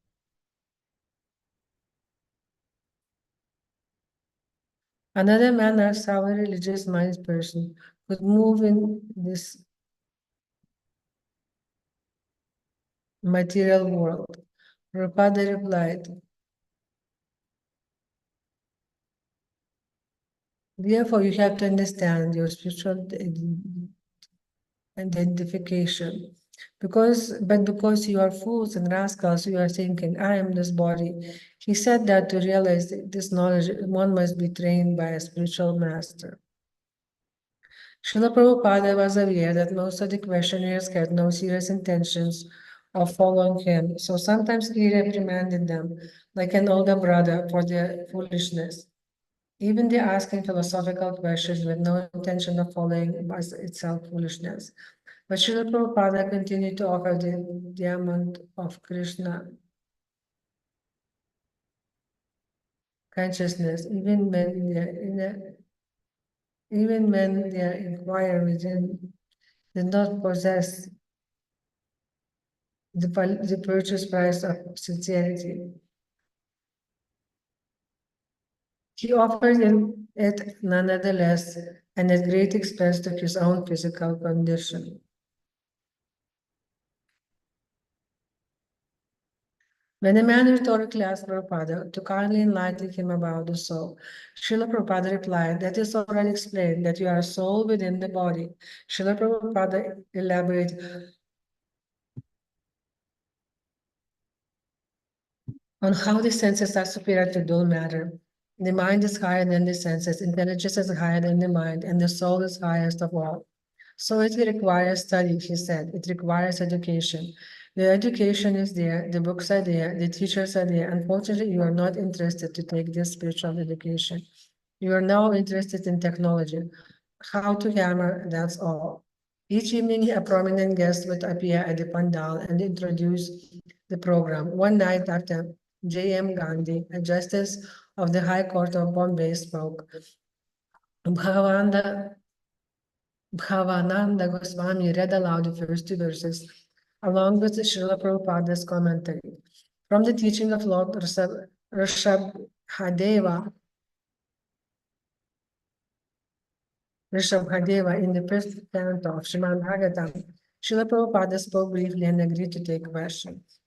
Another man asked how a religious minded person could move in this material world. Prabhupada replied, Therefore, you have to understand your spiritual identification. Because you are fools and rascals, you are thinking, I am this body. He said that to realize this knowledge, one must be trained by a spiritual master. Srila Prabhupada was aware that most of the questioners had no serious intentions of following him, so sometimes he reprimanded them like an older brother for their foolishness. Even the asking philosophical questions with no intention of following was itself foolishness. But Srila Prabhupada continued to offer the diamond of Krishna consciousness, even when their inquiries did not possess the purchase price of sincerity. He offered it nonetheless, and at great expense to his own physical condition. When a man rhetorically asked Prabhupada to kindly enlighten him about the soul, Srila Prabhupada replied, that is already explained, that you are a soul within the body. Srila Prabhupada elaborated on how the senses are superior to dull matter. The mind is higher than the senses, intelligence is higher than the mind, and the soul is highest of all. So it requires study, he said. It requires education. The education is there, the books are there, the teachers are there. Unfortunately, you are not interested to take this spiritual education. You are now interested in technology, how to hammer, that's all. Each evening, a prominent guest would appear at the pandal and introduce the program. One night after J.M. Gandhi, a justice of the High Court of Bombay, spoke, Bhavananda Goswami read aloud the first two verses, along with Srila Prabhupada's commentary. From the teaching of Lord Rishabhadeva in the first canto of Srimad Bhagavatam, Srila Prabhupada spoke briefly and agreed to take questions.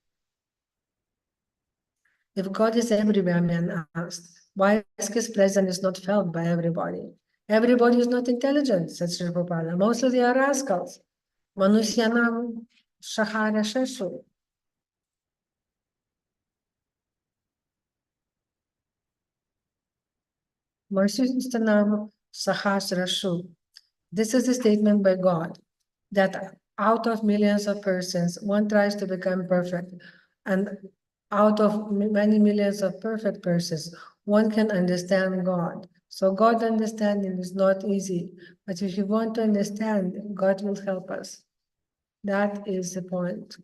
If God is everywhere, man asked, why is his presence not felt by everybody? Everybody is not intelligent, said Srila Prabhupada. Mostly they are rascals. Manusyanam Śāstra-cakṣus. Manusyanam Śāstra-cakṣus. This is a statement by God that out of millions of persons, one tries to become perfect, and out of many millions of perfect persons, one can understand God. So God understanding is not easy, but if you want to understand, God will help us. That is the point.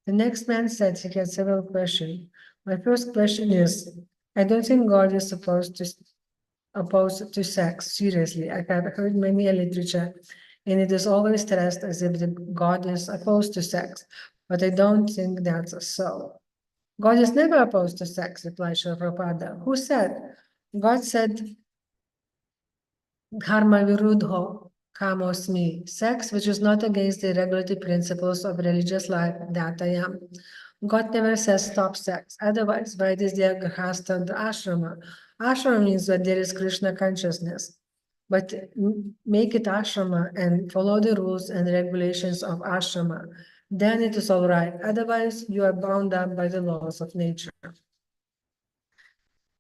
The next man said he had several questions. My first question is, I don't think God is opposed to sex, seriously. I have heard many a literature, and it is always stressed as if the God is opposed to sex, but I don't think that's so. God is never opposed to sex, replied Srila Prabhupada. Who said? God said, Dharma virudho kamosmi, sex which is not against the regulative principles of religious life, that I am. God never says stop sex. Otherwise, why is there grihastha and ashrama? Ashrama means that there is Krishna consciousness. But make it ashrama and follow the rules and regulations of ashrama. Then it is all right. Otherwise, you are bound up by the laws of nature.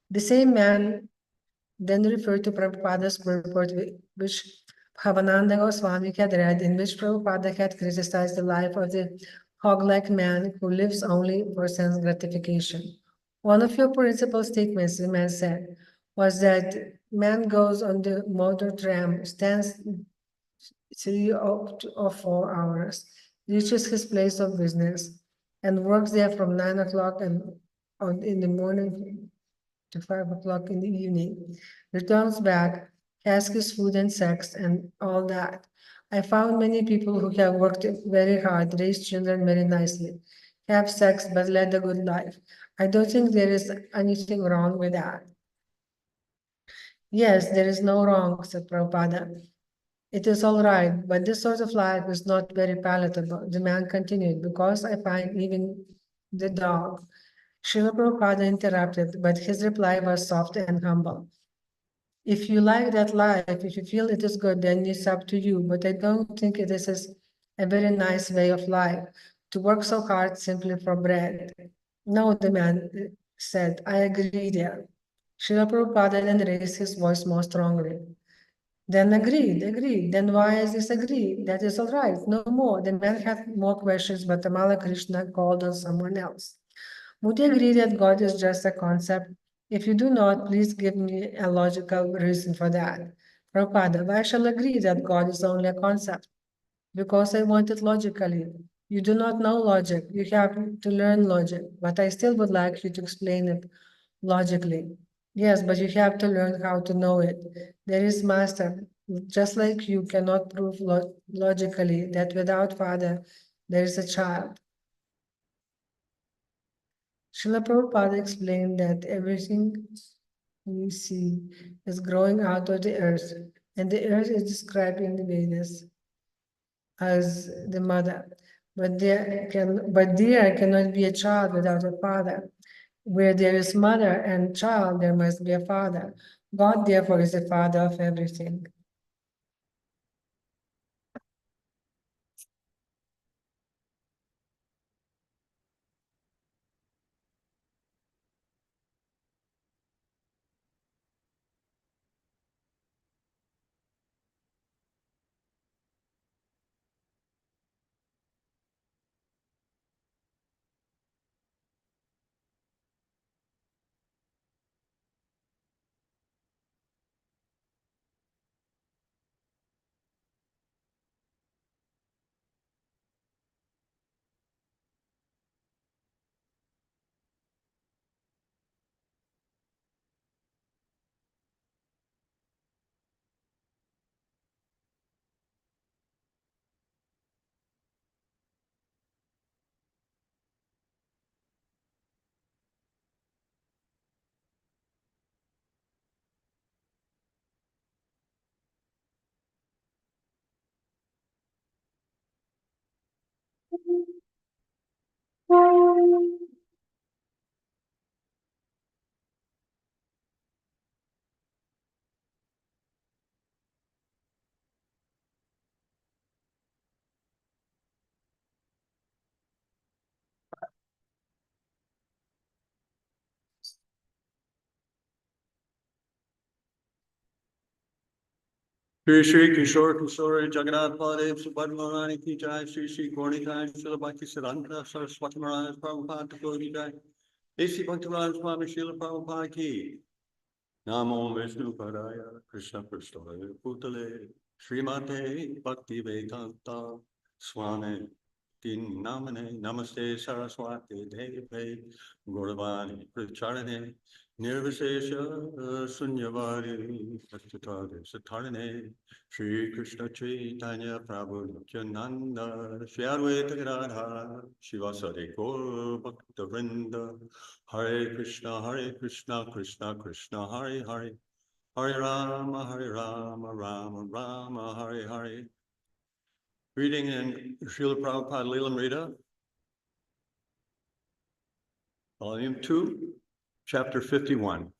The same man then referred to Prabhupada's purport, which Bhavananda Goswami had read, in which Prabhupada had criticized the life of the hog-like man who lives only for sense gratification. One of your principal statements, the man said, was that man goes on the motor tram, stands 3 or 4 hours, reaches his place of business, and works there from 9 o'clock in the morning to 5 o'clock in the evening, returns back, has his food and sex and all that. I found many people who have worked very hard, raised children very nicely, have sex but led a good life. I don't think there is anything wrong with that. Yes, there is no wrong, said Prabhupada. It is all right, but this sort of life is not very palatable, the man continued, because I find even the dog Srila Prabhupada interrupted, but his reply was soft and humble. If you like that life, if you feel it is good, then it's up to you. But I don't think this is a very nice way of life, to work so hard simply for bread. No, the man said, I agree there. Srila Prabhupada then raised his voice more strongly. Then agreed. Then why is this agreed? That is all right, no more. The man had more questions, but Tamala Krishna called on someone else. Would you agree that God is just a concept? If you do not, please give me a logical reason for that. Prabhupada, why shall I agree that God is only a concept? Because I want it logically. You do not know logic. You have to learn logic, but I still would like you to explain it logically. Yes, but you have to learn how to know it. There is master. Just like you cannot prove logically that without father there is a child. Srila Prabhupada explained that everything we see is growing out of the earth, and the earth is described in the Vedas as the mother. But there cannot be a child without a father. Where there is mother and child, there must be a father. God, therefore, is the father of everything. Shri Shri Kishore Kishore Jagannath Baladev Subhadra Maharani Ki Jai, Shri Shri Gauri Jai, Srila Bhakti Siddhanta Saraswati Maharaj Prabhupada Thakur Ki Jai, A.C. Bhaktivedanta Swami Srila Prabhupada Ki. Namo Vishnu Padaya Krishna Prasthaya Bhutale Srimate Bhakti Vedanta Swami Tin Namane Namaste Saraswati Deve Gauravani Pracharane Nirvishesha Sunyavari Bhaktitare Satarane Shri Krishna Chaitanya Prabhu Nityananda Shri Advaita Radha Shivasari Gaur Bhakta Vrinda Hare Krishna Krishna Krishna Hare Hare Hare Rama Rama Rama Hare Hare. Reading in Srila Prabhupada Lilamrita, Volume 2, Chapter 51.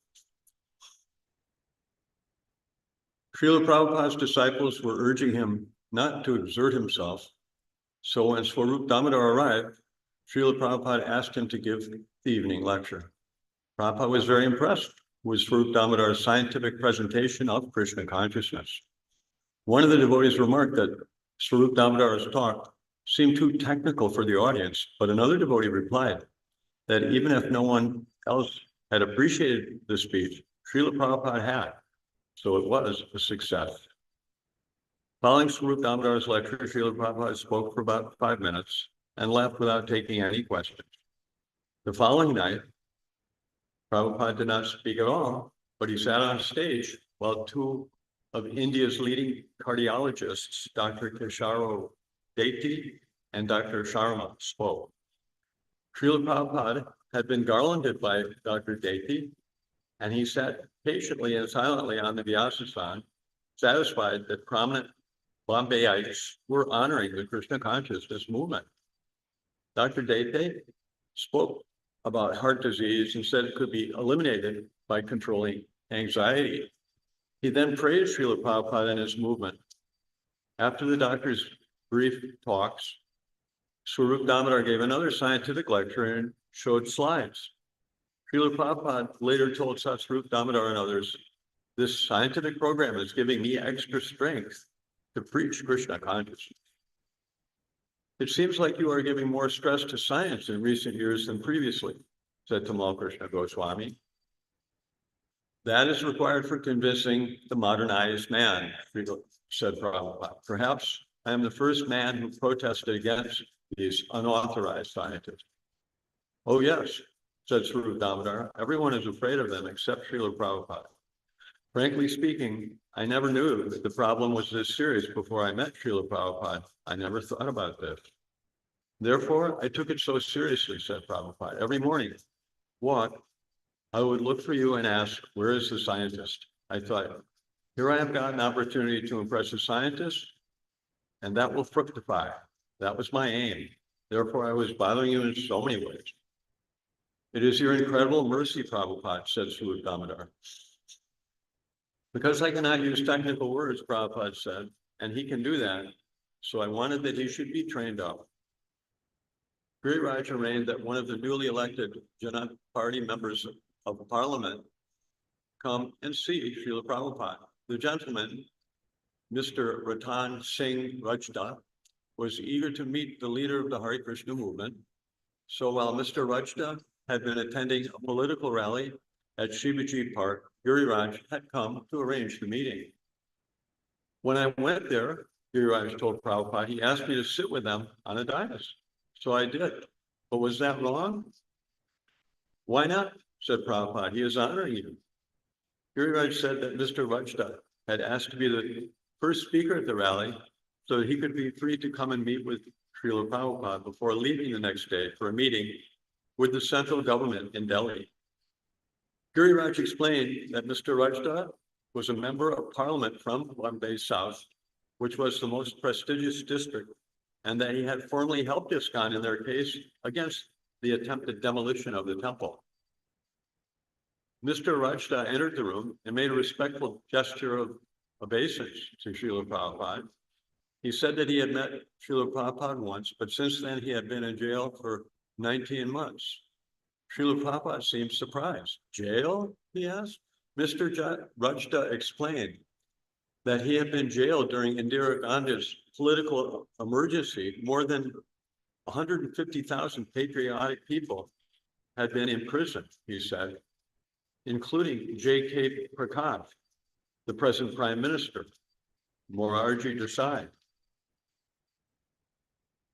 Srila Prabhupada's disciples were urging him not to exert himself, so when Swarup Damodar arrived, Srila Prabhupada asked him to give the evening lecture. Prabhupada was very impressed with Swarup Damodar's scientific presentation of Krishna consciousness. One of the devotees remarked that Swarup Damodar's talk seemed too technical for the audience, but another devotee replied that even if no one else had appreciated the speech, Srila Prabhupada had, so it was a success. Following Swarup Damodar's lecture, Srila Prabhupada spoke for about 5 minutes and left without taking any questions. The following night, Prabhupada did not speak at all, but he sat on stage while two of India's leading cardiologists, Dr. Kesharo Deti and Dr. Sharma, spoke. Srila Prabhupada had been garlanded by Dr. Deti, and he sat patiently and silently on the Vyasasana, satisfied that prominent Bombayites were honoring the Krishna consciousness movement. Dr. Deti spoke about heart disease and said it could be eliminated by controlling anxiety. He then praised Srila Prabhupada and his movement. After the doctor's brief talks, Swarup Damodar gave another scientific lecture and showed slides. Srila Prabhupada later told Swarup Damodar and others, "This scientific program is giving me extra strength to preach Krishna consciousness. It seems like you are giving more stress to science in recent years than previously," said Tamal Krishna Goswami. "That is required for convincing the modernized man," said Prabhupada. "Perhaps I am the first man who protested against these unauthorized scientists." "Oh, yes," said Swarup Damodar. "Everyone is afraid of them except Srila Prabhupada. Frankly speaking, I never knew that the problem was this serious before I met Srila Prabhupada. I never thought about this. Therefore, I took it so seriously," said Prabhupada. "Every morning, I would look for you and ask, where is the scientist? I thought, here I have got an opportunity to impress a scientist, and that will fructify. That was my aim. Therefore, I was bothering you in so many ways." "It is your incredible mercy, Prabhupada," said Swarup Damodar. "Because I cannot use technical words," Prabhupada said, "and he can do that, so I wanted that he should be trained up." Giriraj arranged that one of the newly elected Janata Party members of Parliament come and see Srila Prabhupada. The gentleman, Mr. Ratan Singh Rajda, was eager to meet the leader of the Hare Krishna movement. So while Mr. Rajda had been attending a political rally at Shivaji Park, Giriraj had come to arrange the meeting. When I went there, Giriraj told Prabhupada, he asked me to sit with them on a dais. So I did. But was that wrong? "Why not?" said Prabhupada. "He is honoring you." Giriraj said that Mr. Rajda had asked to be the first speaker at the rally so that he could be free to come and meet with Srila Prabhupada before leaving the next day for a meeting with the central government in Delhi. Giriraj explained that Mr. Rajda was a member of parliament from Bombay South, which was the most prestigious district, and that he had formally helped ISKCON in their case against the attempted demolition of the temple. Mr. Rajda entered the room and made a respectful gesture of obeisance to Srila Prabhupada. He said that he had met Srila Prabhupada once, but since then he had been in jail for 19 months. Srila Prabhupada seemed surprised. "Jail?" he asked. Mr. Rajda explained that he had been jailed during Indira Gandhi's political emergency. More than 150,000 patriotic people had been imprisoned, he said, including J.K. Prakash, the present Prime Minister, Morarji Desai.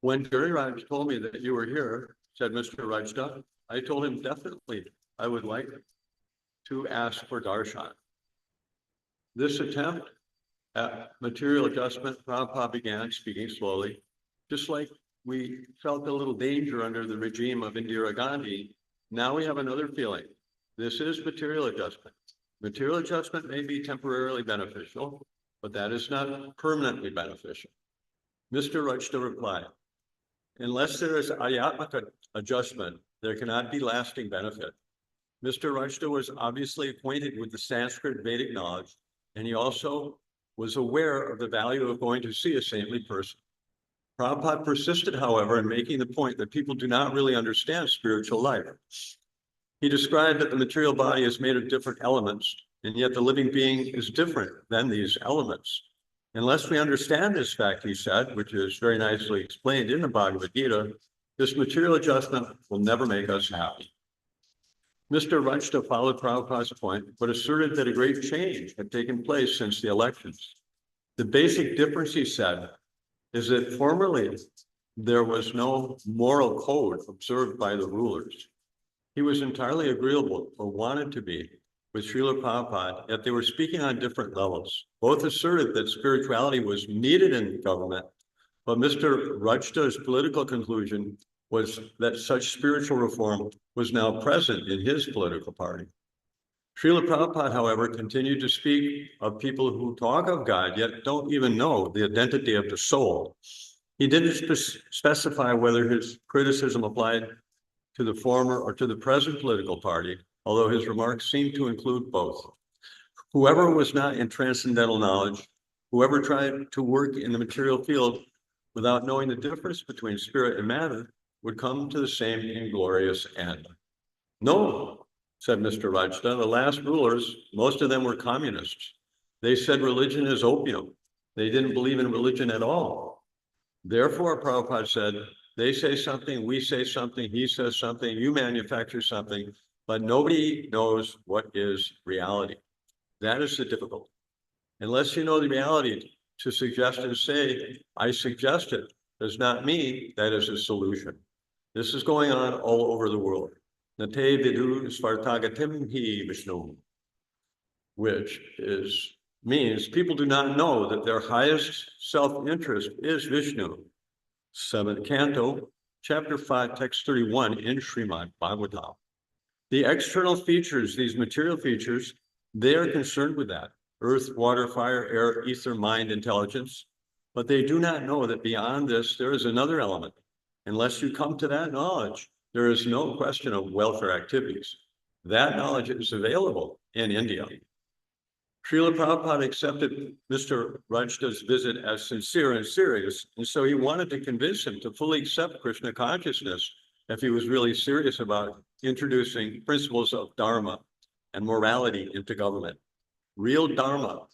"When Giriraj told me that you were here," said Mr. Rajda, "I told him definitely I would like to ask for darshan." This attempt at material adjustment, Prabhupada began speaking slowly. Just like we felt a little danger under the regime of Indira Gandhi, now we have another feeling. This is material adjustment. Material adjustment may be temporarily beneficial, but that is not permanently beneficial. Mr. Rajda replied, "Unless there is ayatmaka adjustment, there cannot be lasting benefit." Mr. Rajda was obviously acquainted with the Sanskrit Vedic knowledge, and he also was aware of the value of going to see a saintly person. Prabhupada persisted, however, in making the point that people do not really understand spiritual life. He described that the material body is made of different elements, and yet the living being is different than these elements. Unless we understand this fact, he said, which is very nicely explained in the Bhagavad Gita, this material adjustment will never make us happy. Mr. Rajda followed Prabhupada's point, but asserted that a great change had taken place since the elections. The basic difference, he said, is that formerly there was no moral code observed by the rulers. He was entirely agreeable, or wanted to be, with Srila Prabhupada, yet they were speaking on different levels. Both asserted that spirituality was needed in government, but Mr. Rajda's political conclusion was that such spiritual reform was now present in his political party. Srila Prabhupada, however, continued to speak of people who talk of God, yet don't even know the identity of the soul. He didn't specify whether his criticism applied to the former or to the present political party, although his remarks seem to include both. Whoever was not in transcendental knowledge, whoever tried to work in the material field without knowing the difference between spirit and matter, would come to the same inglorious end. No, said Mr. Rajda, the last rulers, most of them were communists. They said religion is opium. They didn't believe in religion at all. Therefore, Prabhupada said, they say something, we say something, he says something, you manufacture something, but nobody knows what is reality. That is the difficulty. Unless you know the reality, to suggest and say, I suggest it, does not mean that is a solution. This is going on all over the world. Nate vidu svartagatim hi Vishnu, which means people do not know that their highest self-interest is Vishnu. 7th Canto, Chapter 5, Text 31 in Srimad Bhagavatam. The external features, these material features, they are concerned with that. Earth, water, fire, air, ether, mind, intelligence. But they do not know that beyond this, there is another element. Unless you come to that knowledge, there is no question of welfare activities. That knowledge is available in India. Srila Prabhupada accepted Mr. Rajda's visit as sincere and serious, and so he wanted to convince him to fully accept Krishna consciousness if he was really serious about introducing principles of Dharma and morality into government. Real Dharma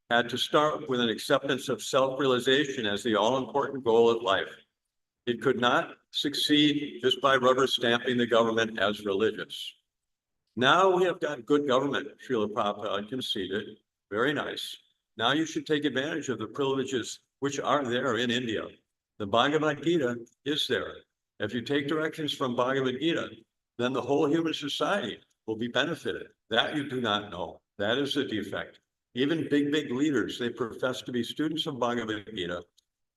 had to start with an acceptance of self-realization as the all-important goal of life. It could not succeed just by rubber stamping the government as religious. Now we have got good government, Srila Prabhupada conceded. Very nice. Now you should take advantage of the privileges which are there in India. The Bhagavad Gita is there. If you take directions from Bhagavad Gita, then the whole human society will be benefited. That you do not know. That is the defect. Even big leaders, they profess to be students of Bhagavad Gita,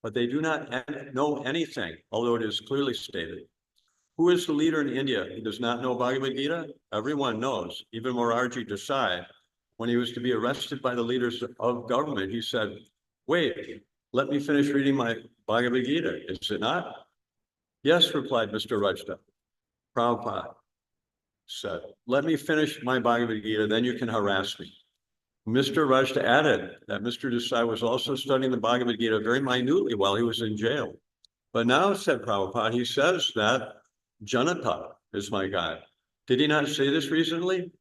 but they do not know anything, although it is clearly stated. Who is the leader in India who does not know Bhagavad Gita? Everyone knows, even Morarji Desai. When he was to be arrested by the leaders of government, he said, wait, let me finish reading my Bhagavad Gita, is it not? Yes, replied Mr. Rajda. Prabhupada said, let me finish my Bhagavad Gita, then you can harass me. Mr. Rajda added that Mr. Desai was also studying the Bhagavad Gita very minutely while he was in jail. But now, said Prabhupada, he says that Janata is my God. Did he not say this recently?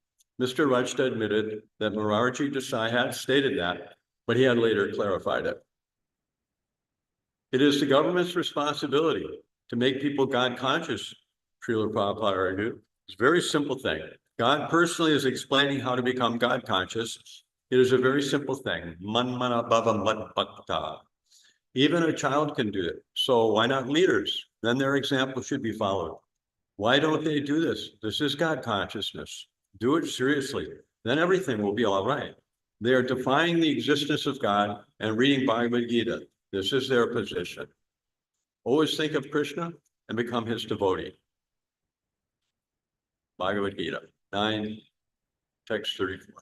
Mr. Rajda admitted that Morarji Desai had stated that, but he had later clarified it. It is the government's responsibility to make people God conscious, Srila Prabhupada argued. It's a very simple thing. God personally is explaining how to become God conscious. It is a very simple thing. Manmana bhava mad bhakta. Even a child can do it. So why not leaders? Then their example should be followed. Why don't they do this? This is God consciousness. Do it seriously. Then everything will be all right. They are defying the existence of God and reading Bhagavad Gita. This is their position. Always think of Krishna and become his devotee. Bhagavad Gita 9, text 34.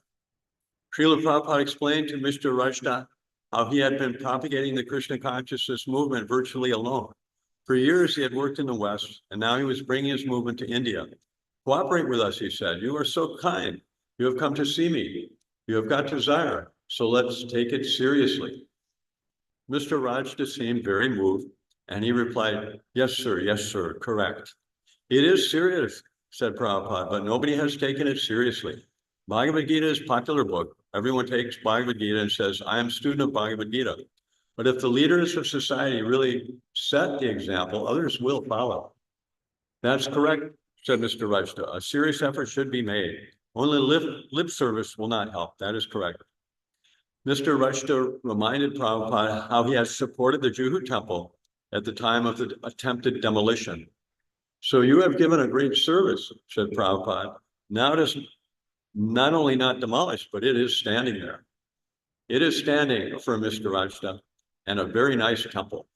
Srila Prabhupada explained to Mr. Rajda how he had been propagating the Krishna consciousness movement virtually alone. For years, he had worked in the West, and now he was bringing his movement to India. Cooperate with us, he said. You are so kind. You have come to see me. You have got desire, so let's take it seriously. Mr. Rajda seemed very moved, and he replied, yes, sir, correct. It is serious, said Prabhupada, but nobody has taken it seriously. Bhagavad Gita is a popular book. Everyone takes Bhagavad Gita and says, I am a student of Bhagavad Gita. But if the leaders of society really set the example, others will follow. That's correct, said Mr. Rajda. A serious effort should be made. Only lip service will not help. That is correct. Mr. Rajda reminded Prabhupada how he had supported the Juhu temple at the time of the attempted demolition. So you have given a great service, said Prabhupada. Now it is not only not demolished, but it is standing there. It is standing for Mr. Rajda and a very nice temple.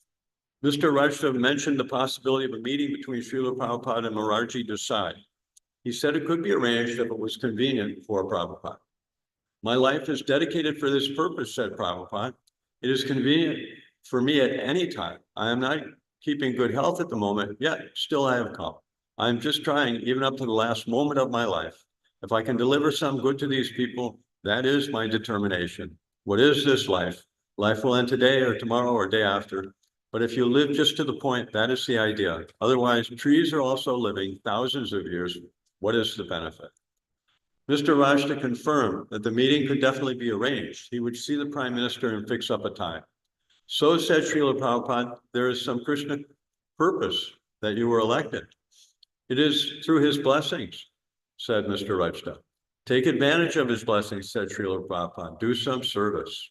Mr. Rajda mentioned the possibility of a meeting between Srila Prabhupada and Morarji Desai. He said it could be arranged if it was convenient for Prabhupada. My life is dedicated for this purpose, said Prabhupada. It is convenient for me at any time. I am not keeping good health at the moment, yet still I have come. I'm just trying, even up to the last moment of my life. If I can deliver some good to these people, that is my determination. What is this life? Life will end today or tomorrow or day after. But if you live just to the point, that is the idea. Otherwise, trees are also living thousands of years. What is the benefit? Mr. Rajta confirmed that the meeting could definitely be arranged. He would see the Prime Minister and fix up a time. So said Srila Prabhupada, there is some Krishna purpose that you were elected. It is through his blessings, said Mr. Rajta. Take advantage of his blessings, said Srila Prabhupada. Do some service.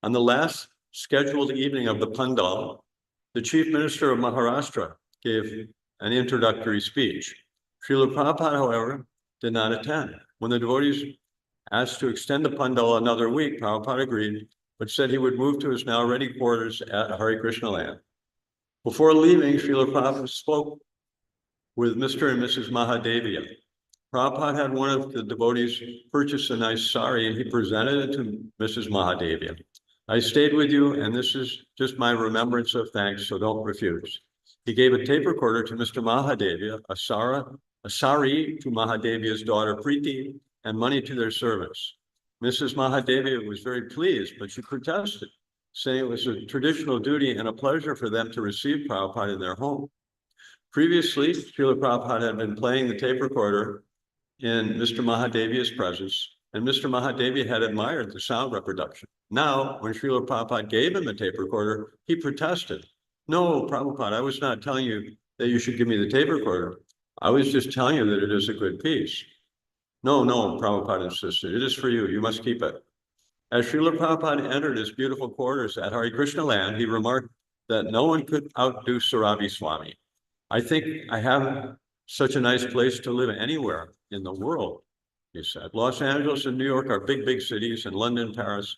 On the last scheduled evening of the Pandal, the Chief Minister of Maharashtra gave an introductory speech. Srila Prabhupada, however, did not attend. When the devotees asked to extend the Pandal another week, Prabhupada agreed, but said he would move to his now ready quarters at Hare Krishna land. Before leaving, Srila Prabhupada spoke with Mr. and Mrs. Mahadevia. Prabhupada had one of the devotees purchase a nice sari and he presented it to Mrs. Mahadevia. I stayed with you and this is just my remembrance of thanks, so don't refuse. He gave a tape recorder to Mr. Mahadevia, a sari to Mahadevia's daughter Preeti, and money to their servants. Mrs. Mahadevia was very pleased, but she protested, saying it was a traditional duty and a pleasure for them to receive Prabhupada in their home. Previously, Srila Prabhupada had been playing the tape recorder in Mr. Mahadevia's presence, and Mr. Mahadevia had admired the sound reproduction. Now, when Srila Prabhupada gave him the tape recorder, he protested. No, Prabhupada, I was not telling you that you should give me the tape recorder. I was just telling you that it is a good piece. No, Prabhupada insisted, it is for you, you must keep it. As Srila Prabhupada entered his beautiful quarters at Hare Krishna land, he remarked that no one could outdo Saravi Swami. I think I have such a nice place to live anywhere in the world, he said. Los Angeles and New York are big cities, and London, Paris,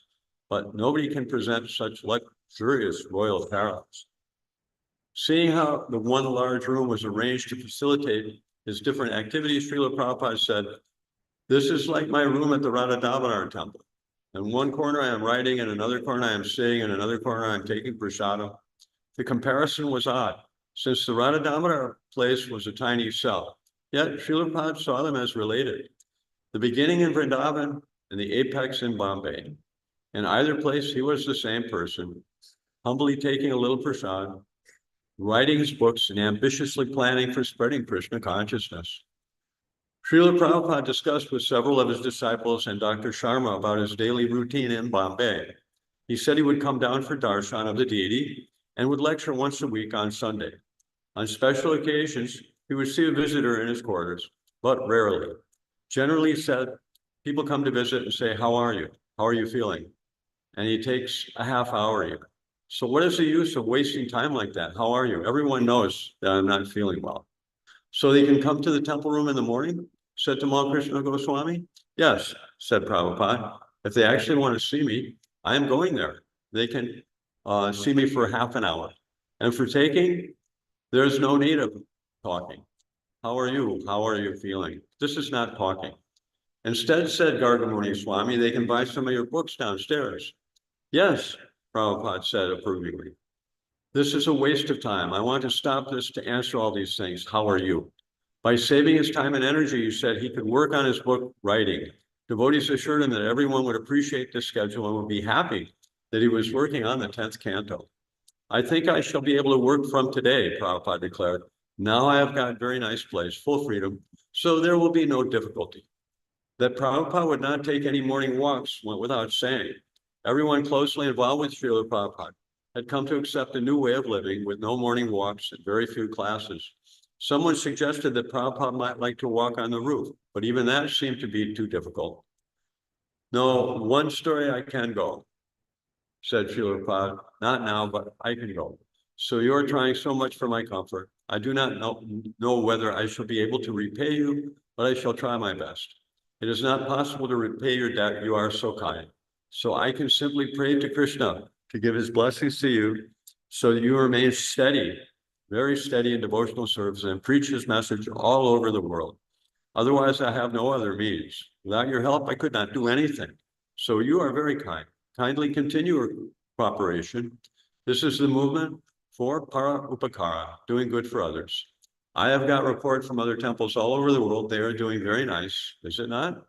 but nobody can present such luxurious royal palace. Seeing how the one large room was arranged to facilitate his different activities, Srila Prabhupada said, this is like my room at the Radha Damodar temple. In one corner I am writing, in another corner I am sitting, in another corner I am taking prasadam. The comparison was odd, since the Radha Damodar place was a tiny cell. Yet Srila Prabhupada saw them as related. The beginning in Vrindavan and the apex in Bombay. In either place, he was the same person, humbly taking a little prasad, writing his books, and ambitiously planning for spreading Krishna consciousness. Srila Prabhupada discussed with several of his disciples and Dr. Sharma about his daily routine in Bombay. He said he would come down for darshan of the deity and would lecture once a week on Sunday. On special occasions, he would see a visitor in his quarters, but rarely. Generally said, people come to visit and say, how are you? How are you feeling? And he takes a half hour even. So what is the use of wasting time like that? How are you? Everyone knows that I'm not feeling well. So they can come to the temple room in the morning, said Tamal Krishna Goswami. Yes, said Prabhupada. If they actually want to see me, I am going there. They can see me for half an hour. And for taking, there's no need of talking. How are you? How are you feeling? This is not talking. Instead, said Gargamuni Swami, they can buy some of your books downstairs. Yes, Prabhupada said approvingly. This is a waste of time. I want to stop this to answer all these things. How are you? By saving his time and energy, he said he could work on his book writing. Devotees assured him that everyone would appreciate this schedule and would be happy that he was working on the 10th canto. I think I shall be able to work from today, Prabhupada declared. Now I have got a very nice place, full freedom, so there will be no difficulty. That Prabhupada would not take any morning walks went without saying. Everyone closely involved with Srila Prabhupada had come to accept a new way of living with no morning walks and very few classes. Someone suggested that Prabhupada might like to walk on the roof, but even that seemed to be too difficult. No, one story I can go, said Srila Prabhupada. Not now, but I can go. So you are trying so much for my comfort. I do not know whether I shall be able to repay you, but I shall try my best. It is not possible to repay your debt. You are so kind. So I can simply pray to Krishna to give his blessings to you so that you remain steady, very steady in devotional service and preach his message all over the world. Otherwise, I have no other means. Without your help, I could not do anything. So you are very kind. Kindly continue your cooperation. This is the movement for para upakara, doing good for others. I have got report from other temples all over the world. They are doing very nice, is it not?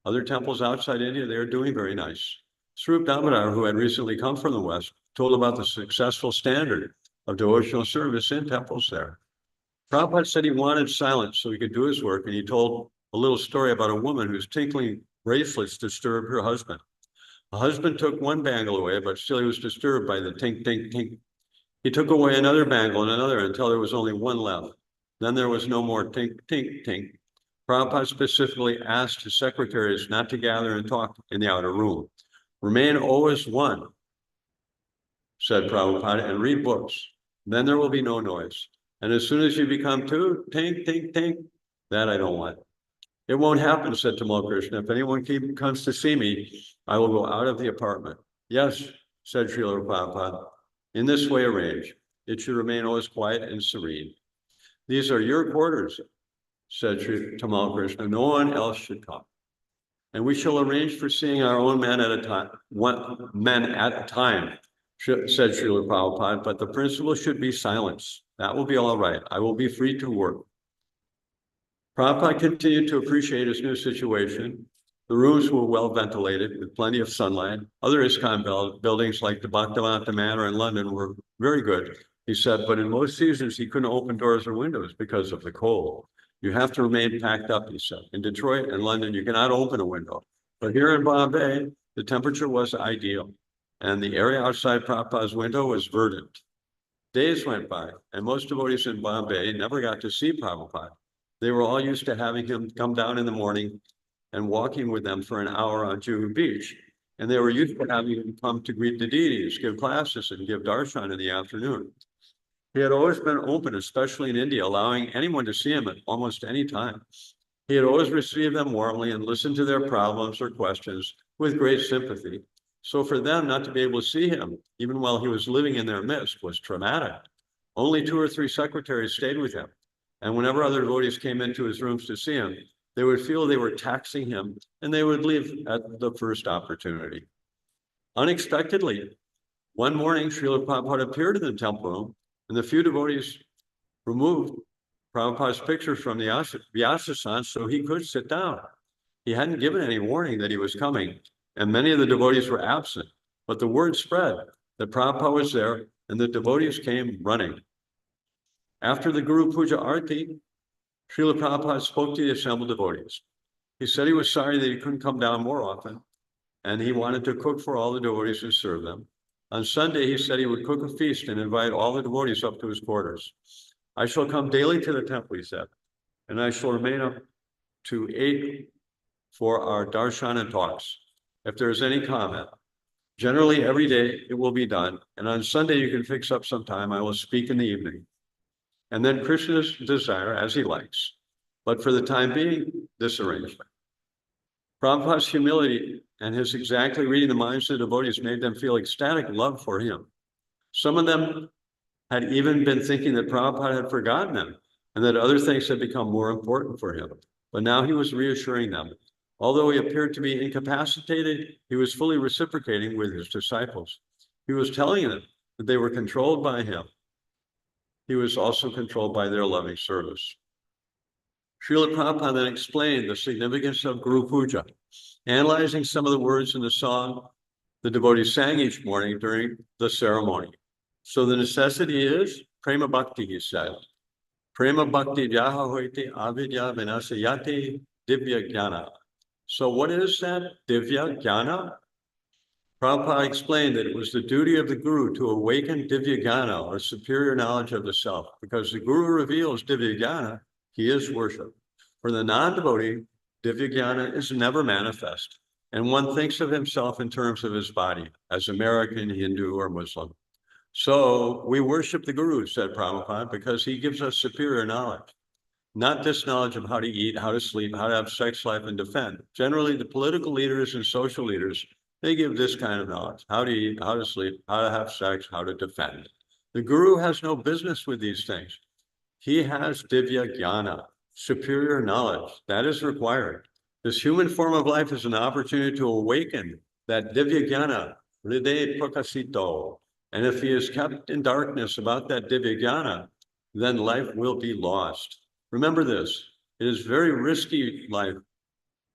Other temples outside India, they are doing very nice. Swarup Damodar, who had recently come from the West, told about the successful standard of devotional service in temples there. Prabhupada said he wanted silence so he could do his work, and he told a little story about a woman whose tinkling bracelets disturbed her husband. The husband took one bangle away, but still he was disturbed by the tink, tink, tink. He took away another bangle and another until there was only one left. Then there was no more tink, tink, tink. Prabhupada specifically asked his secretaries not to gather and talk in the outer room. Remain always one, said Prabhupada, and read books. Then there will be no noise. And as soon as you become two, tink, tink, tink, that I don't want. It won't happen, said Tamal Krishna. If anyone comes to see me, I will go out of the apartment. Yes, said Srila Prabhupada. In this way arranged, it should remain always quiet and serene. These are your quarters, said Tamal Krishna. No one else should come. And we shall arrange for seeing our own men at a time, men at a time, said Srila Prabhupada, but the principle should be silence. That will be all right. I will be free to work. Prabhupada continued to appreciate his new situation. The rooms were well ventilated with plenty of sunlight. Other ISKCON buildings like the Bhaktivedanta Manor in London were very good, he said, but in most seasons he couldn't open doors or windows because of the cold. You have to remain packed up, he said. In Detroit and London, you cannot open a window. But here in Bombay, the temperature was ideal, and the area outside Prabhupada's window was verdant. Days went by, and most devotees in Bombay never got to see Prabhupada. They were all used to having him come down in the morning and walking with them for an hour on Juhu Beach. And they were used to having him come to greet the deities, give classes, and give darshan in the afternoon. He had always been open, especially in India, allowing anyone to see him at almost any time. He had always received them warmly and listened to their problems or questions with great sympathy. So for them not to be able to see him, even while he was living in their midst, was traumatic. Only 2 or 3 secretaries stayed with him. And whenever other devotees came into his rooms to see him, they would feel they were taxing him, and they would leave at the first opportunity. Unexpectedly, one morning, Srila Prabhupada appeared in the temple room, and the few devotees removed Prabhupada's pictures from the Vyasa-san so he could sit down. He hadn't given any warning that he was coming, and many of the devotees were absent, but the word spread that Prabhupada was there, and the devotees came running. After the Guru Puja Arti, Srila Prabhupada spoke to the assembled devotees. He said he was sorry that he couldn't come down more often, and he wanted to cook for all the devotees and serve them. On Sunday, he said he would cook a feast and invite all the devotees up to his quarters. I shall come daily to the temple, he said, and I shall remain up to 8 for our darshan and talks. If there is any comment, generally every day it will be done, and on Sunday you can fix up some time. I will speak in the evening. And then Krishna's desire as he likes. But for the time being, this arrangement. Prabhupada's humility and his exactly reading the minds of the devotees made them feel ecstatic love for him. Some of them had even been thinking that Prabhupada had forgotten them and that other things had become more important for him. But now he was reassuring them. Although he appeared to be incapacitated, he was fully reciprocating with his disciples. He was telling them that they were controlled by him. He was also controlled by their loving service. Srila Prabhupada then explained the significance of Guru Puja, analyzing some of the words in the song the devotees sang each morning during the ceremony. So the necessity is Prema Bhakti, he said. Prema Bhakti Vyaha Hoiti Avidya Vinasayati Divya Jnana. So what is that Divya Jnana? Prabhupada explained that it was the duty of the Guru to awaken Divya Jnana, or superior knowledge of the self, because the Guru reveals Divya Jnana, he is worship. For the non-devotee, Divya Jnana is never manifest, and one thinks of himself in terms of his body, as American, Hindu, or Muslim. So we worship the Guru, said Prabhupada, because he gives us superior knowledge. Not this knowledge of how to eat, how to sleep, how to have sex life, and defend. Generally, the political leaders and social leaders, they give this kind of knowledge: how to eat, how to sleep, how to have sex, how to defend. The Guru has no business with these things. He has Divya Jnana, superior knowledge. That is required. This human form of life is an opportunity to awaken that Divya Jnana, Hriday Prakasito. And if he is kept in darkness about that Divya Jnana, then life will be lost. Remember this, it is very risky life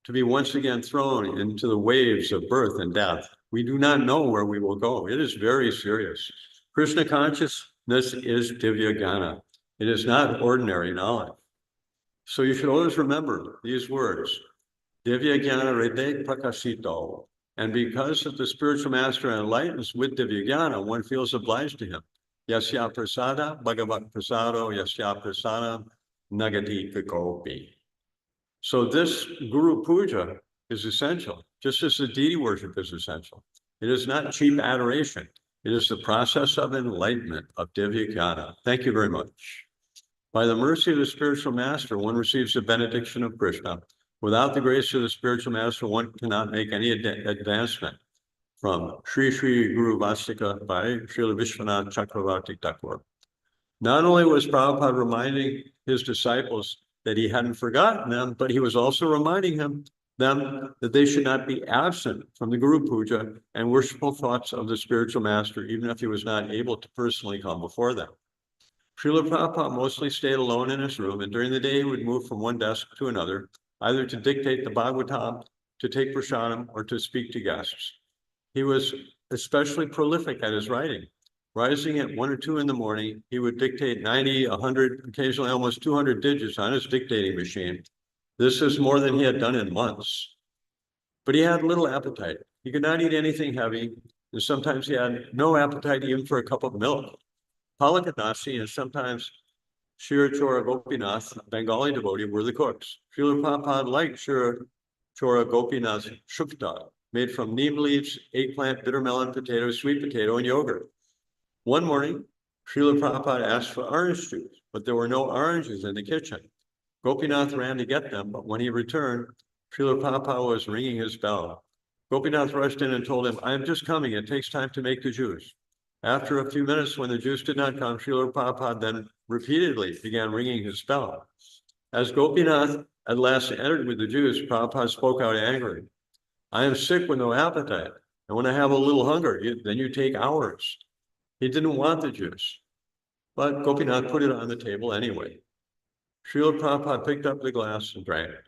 to be once again thrown into the waves of birth and death. We do not know where we will go. It is very serious. Krishna consciousness is Divya Jnana. It is not ordinary knowledge. So you should always remember these words, Divya Jnana Hriday Prakashito. And because of the spiritual master enlightens with Divya Jnana, one feels obliged to him. Yasya prasada bhagavat prasado yasya prasada nagati kakopi. So this Guru Puja is essential, just as the deity worship is essential. It is not cheap adoration. It is the process of enlightenment of Divya Jnana. Thank you very much. By the mercy of the spiritual master, one receives the benediction of Krishna. Without the grace of the spiritual master, one cannot make any advancement from Sri Sri Guru Vastika by Srila Vishwanath Chakravarti Thakur. Not only was Prabhupada reminding his disciples that he hadn't forgotten them, but he was also reminding them that they should not be absent from the Guru Puja and worshipful thoughts of the spiritual master, even if he was not able to personally come before them. Srila Prabhupada mostly stayed alone in his room, and during the day he would move from one desk to another, either to dictate the Bhagavatam, to take prasadam, or to speak to guests. He was especially prolific at his writing. Rising at 1 or 2 in the morning, he would dictate 90, 100, occasionally almost 200 digits on his dictating machine. This is more than he had done in months. But he had little appetite. He could not eat anything heavy, and sometimes he had no appetite even for a cup of milk. Palakanasi and sometimes Shira Chora Gopinath, Bengali devotee, were the cooks. Srila Prabhupada liked Shira Chora Gopinath's shukta, made from neem leaves, eggplant, bitter melon, potato, sweet potato, and yogurt. One morning, Srila Prabhupada asked for orange juice, but there were no oranges in the kitchen. Gopinath ran to get them, but when he returned, Srila Prabhupada was ringing his bell. Gopinath rushed in and told him, "I am just coming. It takes time to make the juice." After a few minutes, when the juice did not come, Srila Prabhupada then repeatedly began ringing his bell. As Gopinath at last entered with the juice, Prabhupada spoke out angrily. "I am sick with no appetite, and when I have a little hunger, then you take hours." He didn't want the juice, but Gopinath put it on the table anyway. Srila Prabhupada picked up the glass and drank it.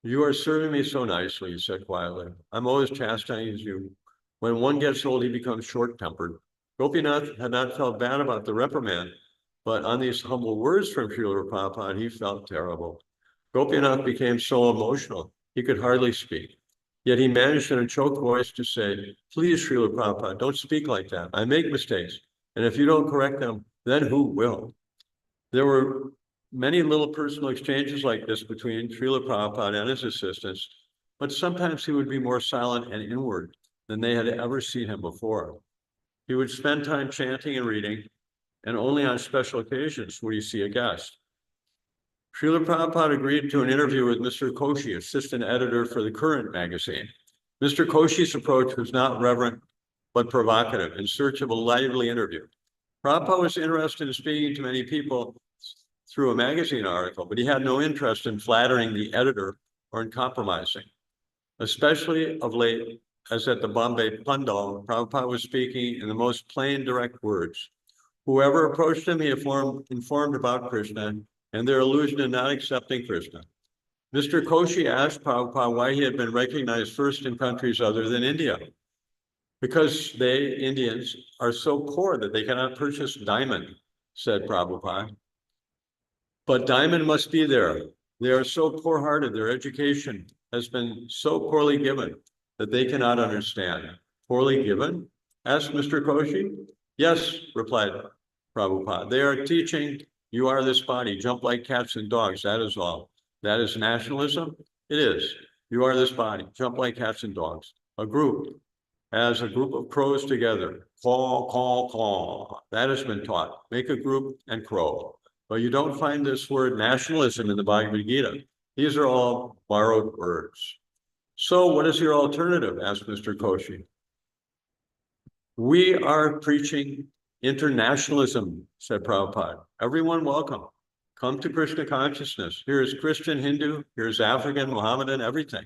"You are serving me so nicely," he said quietly. "I'm always chastising you. When one gets old, he becomes short-tempered." Gopinath had not felt bad about the reprimand, but on these humble words from Srila Prabhupada, he felt terrible. Gopinath became so emotional, he could hardly speak. Yet he managed in a choked voice to say, "Please, Srila Prabhupada, don't speak like that. I make mistakes, and if you don't correct them, then who will?" There were many little personal exchanges like this between Srila Prabhupada and his assistants, but sometimes he would be more silent and inward than they had ever seen him before. He would spend time chanting and reading, and only on special occasions would he see a guest. Srila Prabhupada agreed to an interview with Mr. Koshi, assistant editor for the Current magazine. Mr. Koshi's approach was not reverent, but provocative, in search of a lively interview. Prabhupada was interested in speaking to many people through a magazine article, but he had no interest in flattering the editor or in compromising. Especially of late, as at the Bombay Pandal, Prabhupada was speaking in the most plain, direct words. Whoever approached him, he informed about Krishna and their illusion in not accepting Krishna. Mr. Koshi asked Prabhupada why he had been recognized first in countries other than India. "Because they, Indians, are so poor that they cannot purchase diamond," said Prabhupada. "But diamond must be there. They are so poor-hearted, their education has been so poorly given that they cannot understand." "Poorly given?" asked Mr. Koshi. "Yes," replied Prabhupada. "They are teaching, you are this body, jump like cats and dogs, that is all. That is nationalism? It is. You are this body, jump like cats and dogs. A group, as a group of crows together, caw, caw, caw. That has been taught. Make a group and crow. But you don't find this word nationalism in the Bhagavad Gita. These are all borrowed words." "So what is your alternative?" asked Mr. Koshi. "We are preaching internationalism," said Prabhupada. "Everyone welcome. Come to Krishna consciousness. Here is Christian, Hindu, here's African, Mohammedan, everything.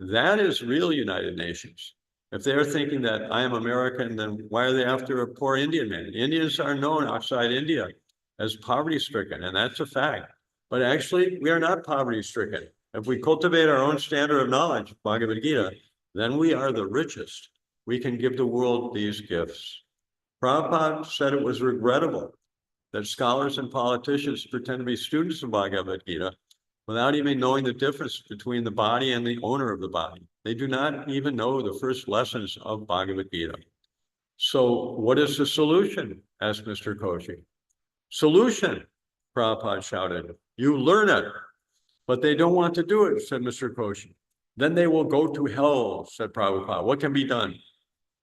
That is real United Nations. If they're thinking that I am American, then why are they after a poor Indian man? Indians are known outside India as poverty-stricken, and that's a fact. But actually, we are not poverty-stricken. If we cultivate our own standard of knowledge, Bhagavad Gita, then we are the richest. We can give the world these gifts. Prabhupada said it was regrettable that scholars and politicians pretend to be students of Bhagavad Gita without even knowing the difference between the body and the owner of the body. They do not even know the first lessons of Bhagavad Gita. So what is the solution? Asked Mr. Koshi. Solution, Prabhupada shouted. You learn it. But they don't want to do it, said Mr. Koshi. Then they will go to hell, said Prabhupada. What can be done?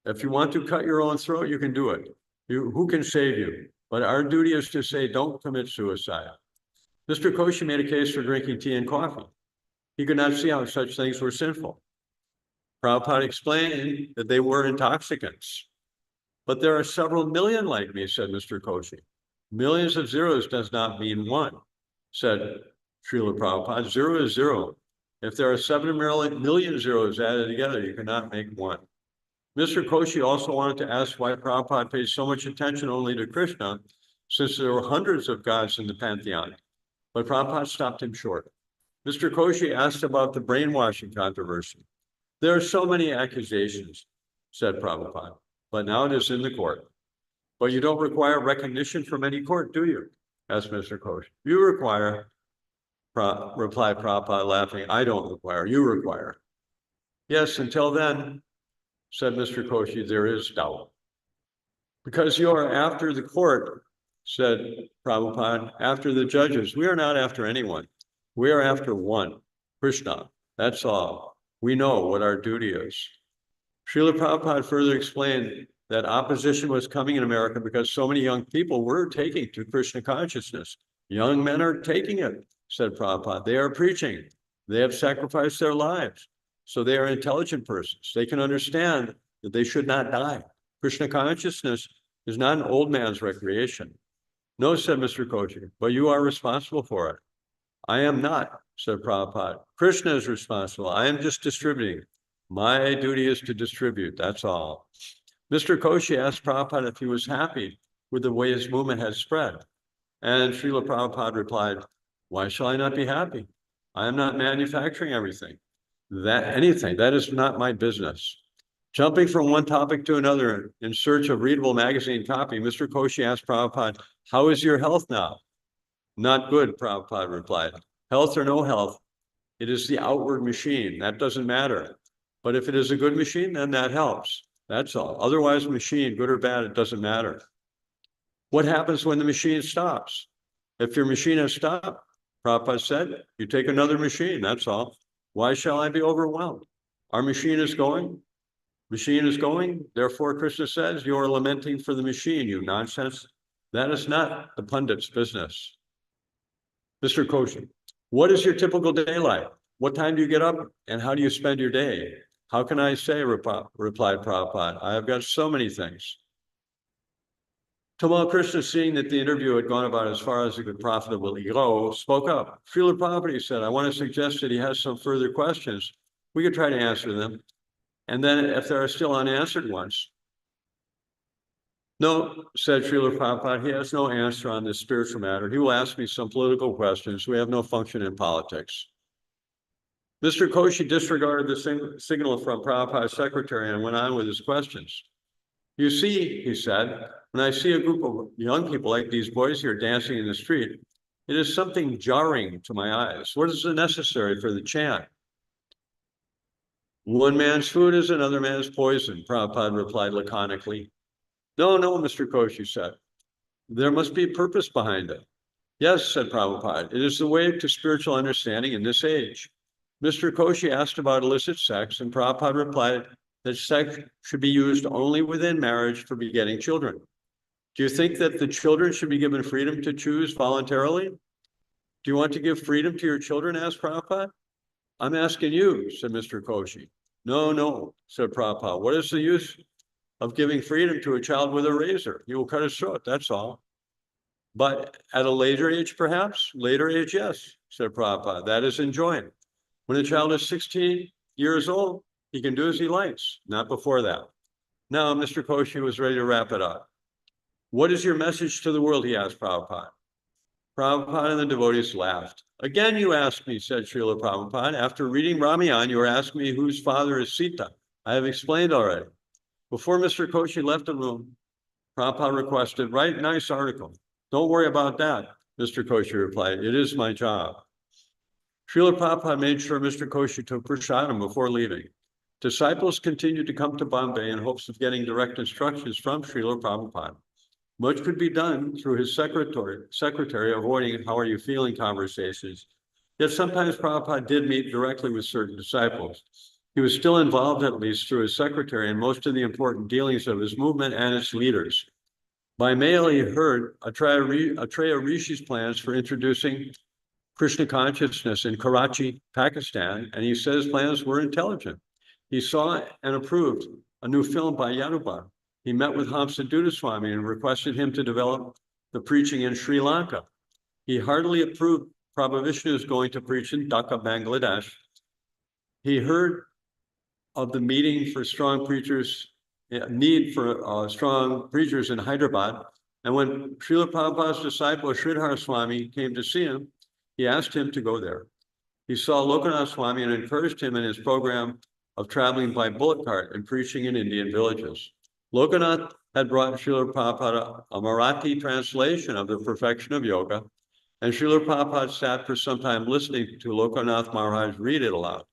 If you want to cut your own throat, you can do it. Who can save you? But our duty is to say, don't commit suicide. Mr. Koshi made a case for drinking tea and coffee. He could not see how such things were sinful. Prabhupada explained that they were intoxicants. But there are several million like me, said Mr. Koshi. Millions of zeros does not mean one, said Srila Prabhupada. Zero is zero. If there are 7 million zeros added together, you cannot make one. Mr. Koshi also wanted to ask why Prabhupada paid so much attention only to Krishna, since there were hundreds of gods in the pantheon. But Prabhupada stopped him short. Mr. Koshi asked about the brainwashing controversy. There are so many accusations, said Prabhupada, but now it is in the court. But you don't require recognition from any court, do you? Asked Mr. Koshi. You require, replied Prabhupada, laughing. I don't require, you require. Yes, until then, said Mr. Koshi, there is doubt. Because you are after the court, said Prabhupada, after the judges. We are not after anyone. We are after one, Krishna. That's all. We know what our duty is. Srila Prabhupada further explained that opposition was coming in America because so many young people were taking to Krishna consciousness. Young men are taking it, said Prabhupada. They are preaching. They have sacrificed their lives. So they are intelligent persons. They can understand that they should not die. Krishna consciousness is not an old man's recreation. No, said Mr. Kochi, but you are responsible for it. I am not, said Prabhupada. Krishna is responsible. I am just distributing. My duty is to distribute, that's all. Mr. Koshi asked Prabhupada if he was happy with the way his movement had spread. And Srila Prabhupada replied, why shall I not be happy? I am not manufacturing everything. That is not my business. Jumping from one topic to another in search of readable magazine copy, Mr. Koshi asked Prabhupada, how is your health now? Not good, Prabhupada replied. Health or no health, it is the outward machine. That doesn't matter. But if it is a good machine, then that helps. That's all. Otherwise, machine, good or bad, it doesn't matter. What happens when the machine stops? If your machine has stopped, Prabhupada said, you take another machine, that's all. Why shall I be overwhelmed? Our machine is going. Machine is going. Therefore, Krishna says, you are lamenting for the machine, you nonsense. That is not the pundit's business. Mr. Koshi, what is your typical day like? What time do you get up and how do you spend your day? How can I say, replied Prabhupada, I have got so many things. Tamal Krishna, seeing that the interview had gone about as far as he could profitably go, spoke up. Srila Prabhupada, he said, I want to suggest that he has some further questions. We could try to answer them. And then if there are still unanswered ones. No, said Srila Prabhupada, he has no answer on this spiritual matter. He will ask me some political questions. We have no function in politics. Mr. Koshi disregarded the signal from Prabhupada's secretary and went on with his questions. You see, he said, when I see a group of young people like these boys here dancing in the street, it is something jarring to my eyes. What is necessary for the chant? One man's food is another man's poison, Prabhupada replied laconically. No, Mr. Koshi said. There must be a purpose behind it. Yes, said Prabhupada, it is the way to spiritual understanding in this age. Mr. Koshi asked about illicit sex, and Prabhupada replied that sex should be used only within marriage for begetting children. Do you think that the children should be given freedom to choose voluntarily? Do you want to give freedom to your children, asked Prabhupada? I'm asking you, said Mr. Koshi. No, said Prabhupada. What is the use of giving freedom to a child with a razor? He will cut his throat, that's all. But at a later age, perhaps? Later age, yes, said Prabhupada. That is enjoying. When a child is 16 years old, he can do as he likes, not before that. Now, Mr. Koshi was ready to wrap it up. What is your message to the world, he asked Prabhupada. Prabhupada and the devotees laughed. Again, you ask me, said Srila Prabhupada. After reading Ramayan, you are asking me whose father is Sita. I have explained already. Before Mr. Koshi left the room, Prabhupada requested, write a nice article. Don't worry about that, Mr. Koshi replied. It is my job. Srila Prabhupada made sure Mr. Koshi took prasadam before leaving. Disciples continued to come to Bombay in hopes of getting direct instructions from Srila Prabhupada. Much could be done through his secretary avoiding how are you feeling conversations. Yet sometimes Prabhupada did meet directly with certain disciples. He was still involved, at least through his secretary, in most of the important dealings of his movement and its leaders. By mail, he heard Atreya Rishi's plans for introducing Krishna consciousness in Karachi, Pakistan, and he said his plans were intelligent. He saw and approved a new film by Yadubar. He met with Hamsadutta Swami and requested him to develop the preaching in Sri Lanka. He heartily approved Prabhu Vishnu's going to preach in Dhaka, Bangladesh. He heard of the meeting for strong preachers, need for strong preachers in Hyderabad. And when Srila Prabhupada's disciple Sridhar Swami came to see him, he asked him to go there. He saw Lokanath Swami and encouraged him in his program of traveling by bullock cart and preaching in Indian villages. Lokanath had brought Srila Prabhupada a Marathi translation of the Perfection of Yoga, and Srila Prabhupada sat for some time listening to Lokanath Maharaj read it aloud.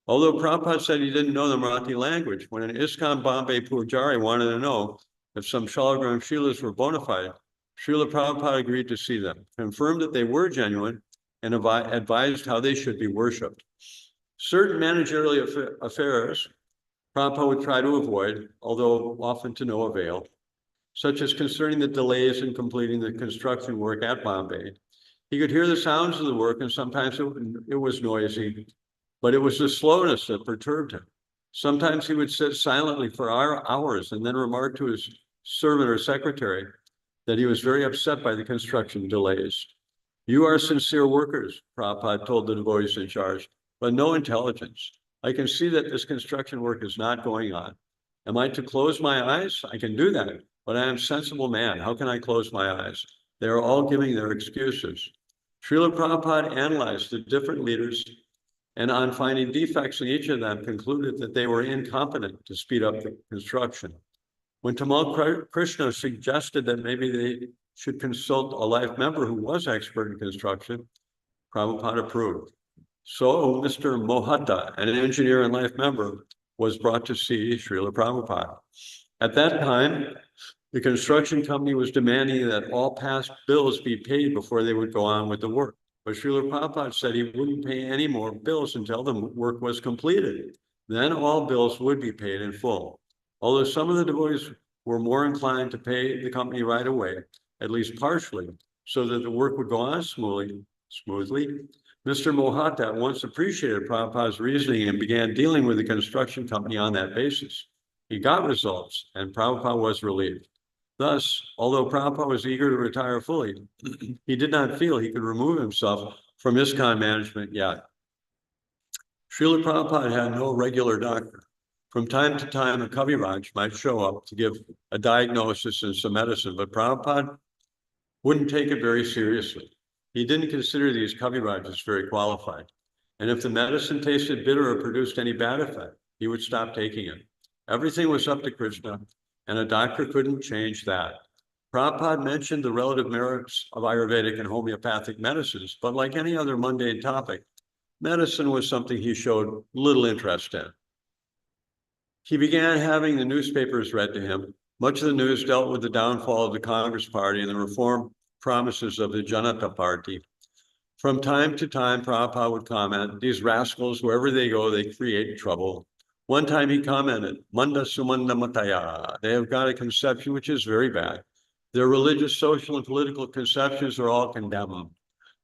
Although Prabhupada said he didn't know the Marathi language, when an ISKCON Bombay Pujari wanted to know if some Shalagram Shilas were bona fide, Srila Prabhupada agreed to see them, confirmed that they were genuine, and advised how they should be worshipped. Certain managerial affairs Prabhupada would try to avoid, although often to no avail, such as concerning the delays in completing the construction work at Bombay. He could hear the sounds of the work, and sometimes it was noisy, but it was the slowness that perturbed him. Sometimes he would sit silently for hours and then remark to his servant or secretary that he was very upset by the construction delays. You are sincere workers, Prabhupada told the devotees in charge, but no intelligence. I can see that this construction work is not going on. Am I to close my eyes? I can do that, but I am a sensible man. How can I close my eyes? They are all giving their excuses. Srila Prabhupada analyzed the different leaders and on finding defects in each of them concluded that they were incompetent to speed up the construction. When Tamal Krishna suggested that maybe they should consult a life member who was expert in construction, Prabhupada approved. So Mr. Mohatta, an engineer and life member, was brought to see Srila Prabhupada. At that time, the construction company was demanding that all past bills be paid before they would go on with the work. But Srila Prabhupada said he wouldn't pay any more bills until the work was completed. Then all bills would be paid in full. Although some of the devotees were more inclined to pay the company right away, at least partially, so that the work would go on smoothly, Mr. Mohatta at once appreciated Prabhupada's reasoning and began dealing with the construction company on that basis. He got results, and Prabhupada was relieved. Thus, although Prabhupada was eager to retire fully, he did not feel he could remove himself from ISKCON management yet. Srila Prabhupada had no regular doctor. From time to time, a Kaviraj might show up to give a diagnosis and some medicine, but Prabhupada wouldn't take it very seriously. He didn't consider these Kavirajas very qualified. And if the medicine tasted bitter or produced any bad effect, he would stop taking it. Everything was up to Krishna, and a doctor couldn't change that. Prabhupada mentioned the relative merits of Ayurvedic and homeopathic medicines, but like any other mundane topic, medicine was something he showed little interest in. He began having the newspapers read to him. Much of the news dealt with the downfall of the Congress Party and the reform promises of the Janata Party. From time to time, Prabhupada would comment, these rascals, wherever they go, they create trouble. One time he commented, Manda Sumanda Mataya. They have got a conception which is very bad. Their religious, social, and political conceptions are all condemned.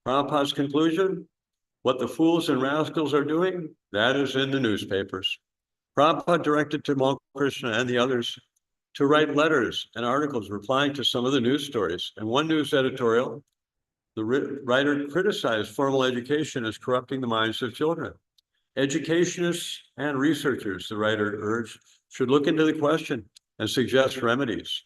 Prabhupada's conclusion, what the fools and rascals are doing, that is in the newspapers. Prabhupada directed Tamal Krishna and the others to write letters and articles replying to some of the news stories. In one news editorial, the writer criticized formal education as corrupting the minds of children. Educationists and researchers, the writer urged, should look into the question and suggest remedies.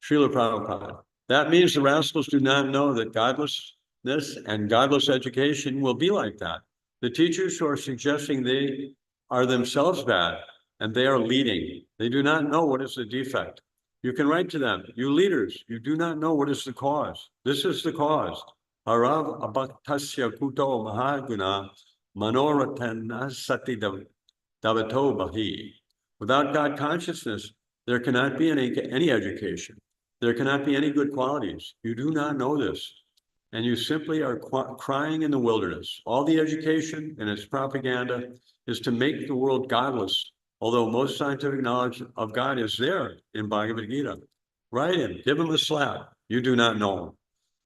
Srila Prabhupada, that means the rascals do not know that godless and godless education will be like that. The teachers who are suggesting they are themselves bad and they are leading, they do not know what is the defect. You can write to them, you leaders, you do not know what is the cause. This is the cause. Harav abhaktasya kuto mahaguna manoratana sati davato bahi. Without God consciousness, there cannot be any education. There cannot be any good qualities. You do not know this. And you simply are crying in the wilderness. All the education and its propaganda is to make the world godless, although most scientific knowledge of God is there in Bhagavad Gita. Write him, give him a slap. You do not know him.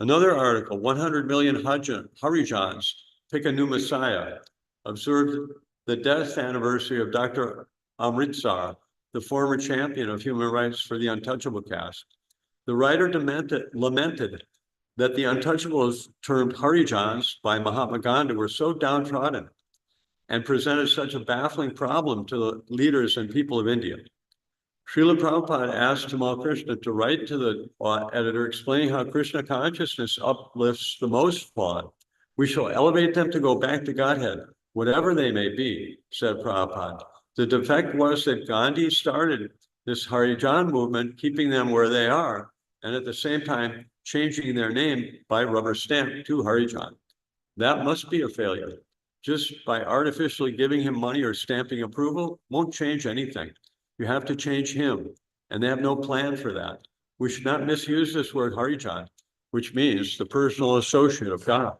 Another article, 100 million Harijans pick a new Messiah, observed the death anniversary of Dr. Amritsar, the former champion of human rights for the untouchable caste. The writer lamented that the untouchables termed Harijans by Mahatma Gandhi were so downtrodden and presented such a baffling problem to the leaders and people of India. Srila Prabhupada asked Tamal Krishna to write to the editor explaining how Krishna consciousness uplifts the most flawed. We shall elevate them to go back to Godhead, whatever they may be, said Prabhupada. The defect was that Gandhi started this Harijan movement, keeping them where they are, and at the same time, changing their name by rubber stamp to Harijan. That must be a failure. Just by artificially giving him money or stamping approval won't change anything. You have to change him, and they have no plan for that. We should not misuse this word Harijan, which means the personal associate of God.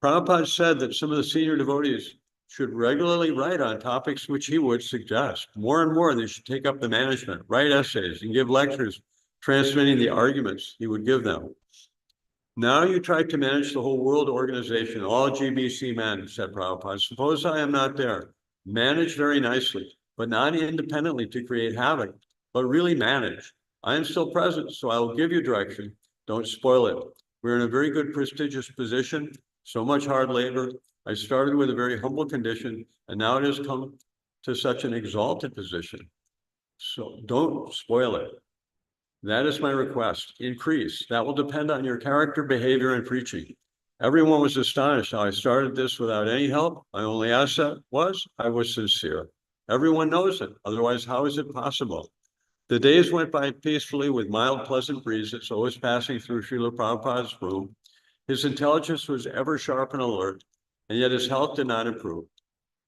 Prabhupada said that some of the senior devotees should regularly write on topics which he would suggest. More and more, they should take up the management, write essays, and give lectures transmitting the arguments he would give them. Now you try to manage the whole world organization, all GBC men, said Prabhupada. Suppose I am not there. Manage very nicely, but not independently to create havoc, but really manage. I am still present, so I will give you direction. Don't spoil it. We're in a very good, prestigious position, so much hard labor. I started with a very humble condition, and now it has come to such an exalted position. So don't spoil it. That is my request. Increase. That will depend on your character, behavior, and preaching. Everyone was astonished how I started this without any help. My only asset I was sincere. Everyone knows it. Otherwise, how is it possible? The days went by peacefully with mild, pleasant breezes, always passing through Srila Prabhupada's room. His intelligence was ever sharp and alert, and yet his health did not improve.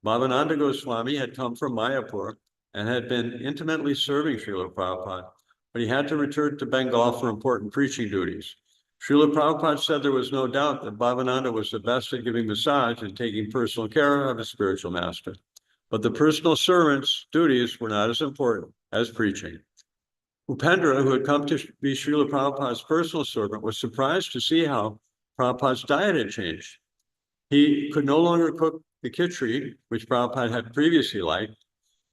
Bhavananda Goswami had come from Mayapur and had been intimately serving Srila Prabhupada, but he had to return to Bengal for important preaching duties. Srila Prabhupada said there was no doubt that Bhavananda was the best at giving massage and taking personal care of his spiritual master. But the personal servant's duties were not as important as preaching. Upendra, who had come to be Srila Prabhupada's personal servant, was surprised to see how Prabhupada's diet had changed. He could no longer cook the khichdi, which Prabhupada had previously liked.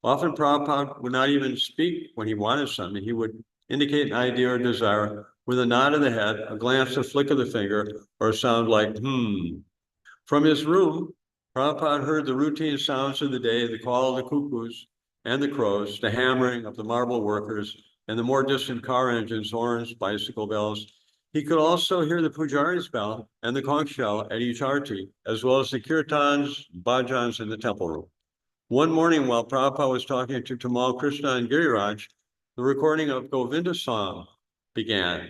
Often Prabhupada would not even speak when he wanted something. He would indicate an idea or desire with a nod of the head, a glance, a flick of the finger, or a sound like, From his room, Prabhupada heard the routine sounds of the day, the call of the cuckoos and the crows, the hammering of the marble workers, and the more distant car engines, horns, bicycle bells. He could also hear the pujari's bell and the conch shell at each arti, as well as the kirtans, bhajans in the temple room. One morning, while Prabhupada was talking to Tamal Krishna and Giriraj, the recording of Govinda's song began,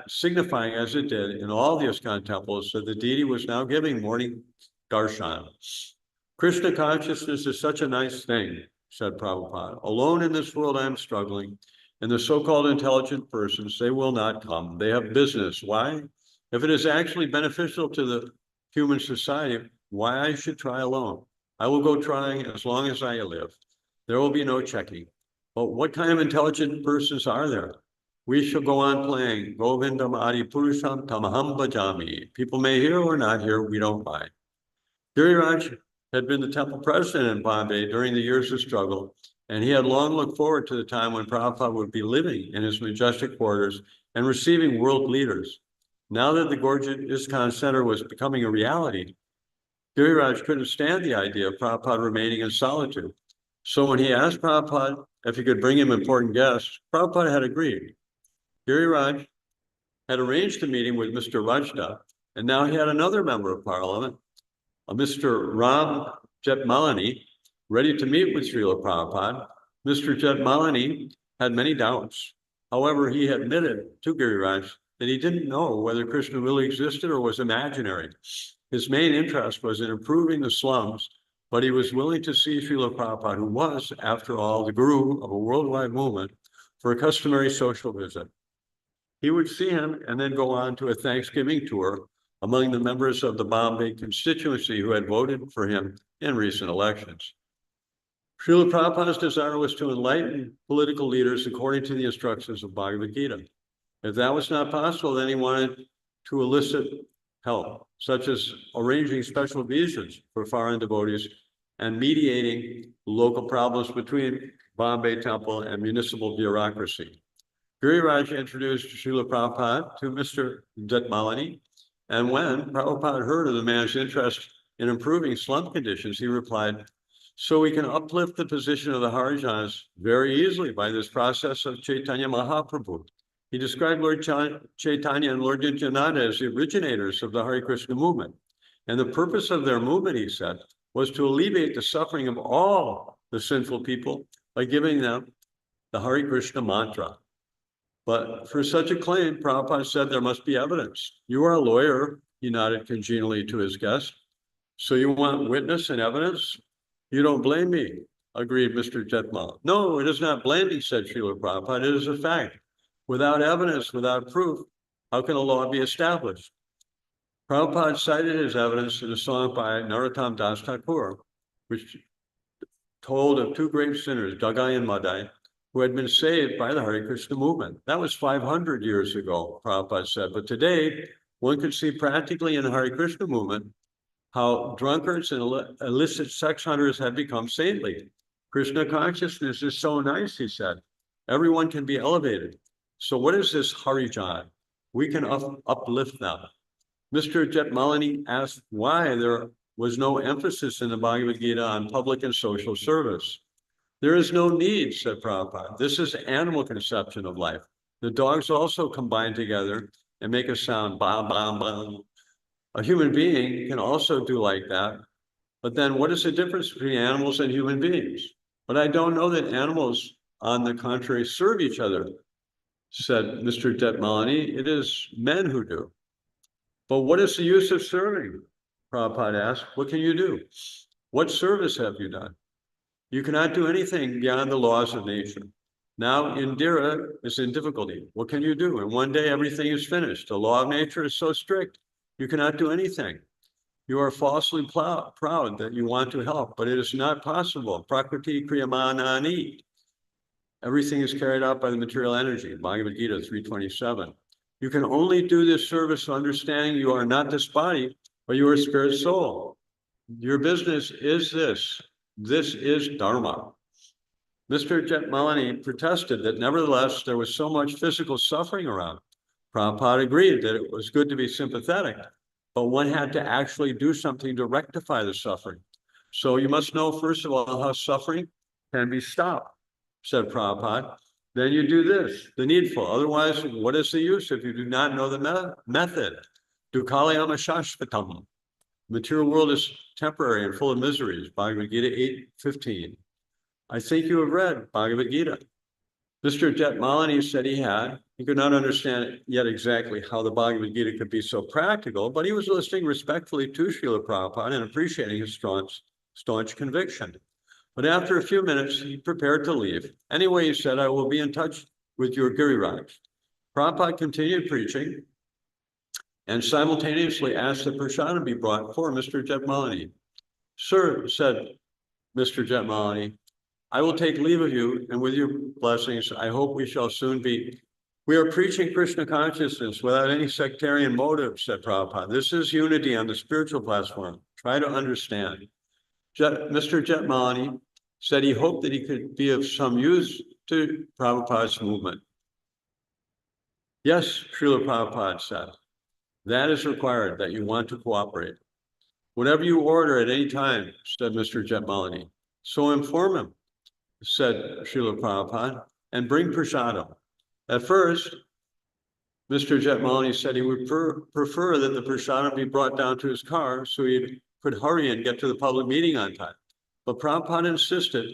signifying as it did in all the ISKCON temples that the deity was now giving morning darshan. Krishna consciousness is such a nice thing, said Prabhupada. Alone in this world I am struggling, and the so-called intelligent persons, they will not come. They have business. Why? If it is actually beneficial to the human society, why I should try alone? I will go trying as long as I live. There will be no checking. But what kind of intelligent persons are there? We shall go on playing Govindam Adi Purusham Tamaham Bhajami. People may hear or not hear, we don't mind. Giriraj had been the temple president in Bombay during the years of struggle, and he had long looked forward to the time when Prabhupada would be living in his majestic quarters and receiving world leaders. Now that the gorgeous ISKCON Center was becoming a reality, Giriraj couldn't stand the idea of Prabhupada remaining in solitude. So when he asked Prabhupada if he could bring him important guests, Prabhupada had agreed. Giriraj had arranged a meeting with Mr. Rajda And now he had another member of parliament, a Mr. Ram Jetmalani, ready to meet with Srila Prabhupada. Mr. Jetmalani had many doubts. However, he admitted to Giriraj that he didn't know whether Krishna really existed or was imaginary. His main interest was in improving the slums, but he was willing to see Srila Prabhupada, who was, after all, the guru of a worldwide movement, for a customary social visit. He would see him and then go on to a Thanksgiving tour among the members of the Bombay constituency who had voted for him in recent elections. Srila Prabhupada's desire was to enlighten political leaders according to the instructions of Bhagavad Gita. If that was not possible, then he wanted to elicit help, such as arranging special visas for foreign devotees and mediating local problems between Bombay Temple and municipal bureaucracy. Giriraj introduced Srila Prabhupada to Mr. Jetmalani, and when Prabhupada heard of the man's interest in improving slum conditions, he replied, "So we can uplift the position of the Harijanas very easily by this process of Chaitanya Mahaprabhu." He described Lord Chaitanya and Lord Nityananda as the originators of the Hare Krishna movement. And the purpose of their movement, he said, was to alleviate the suffering of all the sinful people by giving them the Hare Krishna mantra. But for such a claim, Prabhupada said there must be evidence. You are a lawyer, he nodded congenially to his guest. So you want witness and evidence? You don't blame me, agreed Mr. Jetmal. No, it is not blaming, said Srila Prabhupada. It is a fact. Without evidence, without proof, how can a law be established? Prabhupada cited his evidence in a song by Narottam Das Thakur, which told of two great sinners, Dagai and Madai, who had been saved by the Hare Krishna movement. That was 500 years ago, Prabhupada said. But today, one can see practically in the Hare Krishna movement how drunkards and illicit sex hunters have become saintly. Krishna consciousness is so nice, he said. Everyone can be elevated. So what is this Harijan? We can uplift them. Mr. Jetmalani asked why there was no emphasis in the Bhagavad Gita on public and social service. There is no need, said Prabhupada. This is animal conception of life. The dogs also combine together and make a sound, bam, bam, bam. A human being can also do like that. But then what is the difference between animals and human beings? But I don't know that animals, on the contrary, serve each other, said Mr. Jetmalani. It is men who do. But what is the use of serving? Prabhupada asked. What can you do? What service have you done? You cannot do anything beyond the laws of nature. Now Indira is in difficulty. What can you do? And one day everything is finished. The law of nature is so strict, you cannot do anything. You are falsely proud that you want to help, but it is not possible. Prakriti kriyamanani. Everything is carried out by the material energy, Bhagavad Gita 327. You can only do this service of understanding you are not this body, but you are a spirit soul. Your business is this. This is Dharma. Mr. Jetmalani protested that nevertheless there was so much physical suffering around. Prabhupada agreed that it was good to be sympathetic, but one had to actually do something to rectify the suffering. So you must know, first of all, how suffering can be stopped, said Prabhupada. Then you do this, the needful. Otherwise, what is the use if you do not know the method? Dukkhalayama shashvatam. The material world is temporary and full of miseries. Bhagavad Gita 8:15. I think you have read Bhagavad Gita. Mr. Jetmalani said he had. He could not understand yet exactly how the Bhagavad Gita could be so practical, but he was listening respectfully to Srila Prabhupada and appreciating his staunch conviction. But after a few minutes, he prepared to leave. Anyway, he said, I will be in touch with your Giriraj. Prabhupada continued preaching and simultaneously asked that prasadam be brought for Mr. Jetmalani. Sir, said Mr. Jetmalani, I will take leave of you, and with your blessings, I hope we shall soon be. We are preaching Krishna consciousness without any sectarian motive, said Prabhupada. This is unity on the spiritual platform. Try to understand. Mr. Jetmalani said he hoped that he could be of some use to Prabhupada's movement. Yes, Srila Prabhupada said, that is required, that you want to cooperate. Whatever you order at any time, said Mr. Jetmalani, so inform him, said Srila Prabhupada, and bring prasadam. At first, Mr. Jetmalani said he would prefer that the prasadam be brought down to his car so he could hurry and get to the public meeting on time. But Prabhupada insisted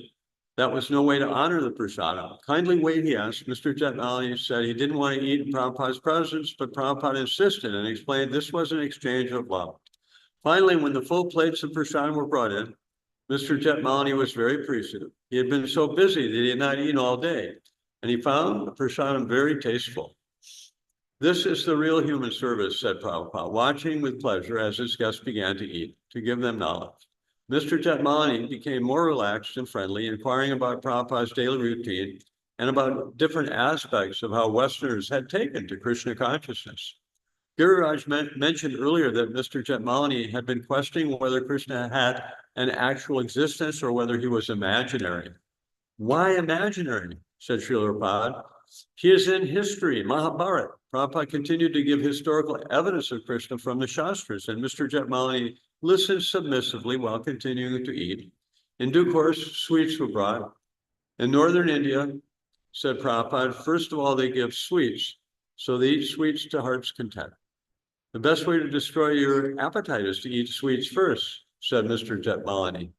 that was no way to honor the prasadam. Kindly wait, he asked. Mr. Jetmalani said he didn't want to eat in Prabhupada's presence, but Prabhupada insisted and explained this was an exchange of love. Finally, when the full plates of prasadam were brought in, Mr. Jetmalani was very appreciative. He had been so busy that he had not eaten all day, and he found the prasadam very tasteful. This is the real human service, said Prabhupada, watching with pleasure as his guests began to eat, to give them knowledge. Mr. Jetmalani became more relaxed and friendly, inquiring about Prabhupada's daily routine and about different aspects of how Westerners had taken to Krishna consciousness. Giriraj mentioned earlier that Mr. Jetmalani had been questioning whether Krishna had an actual existence or whether he was imaginary. Why imaginary? Said Srila Prabhupada. He is in history, Mahabharata. Prabhupada continued to give historical evidence of Krishna from the Shastras, and Mr. Jetmalani listened submissively while continuing to eat. In due course, sweets were brought. In northern India, said Prabhupada, first of all, they give sweets, so they eat sweets to heart's content. The best way to destroy your appetite is to eat sweets first, said Mr. Jetmalani.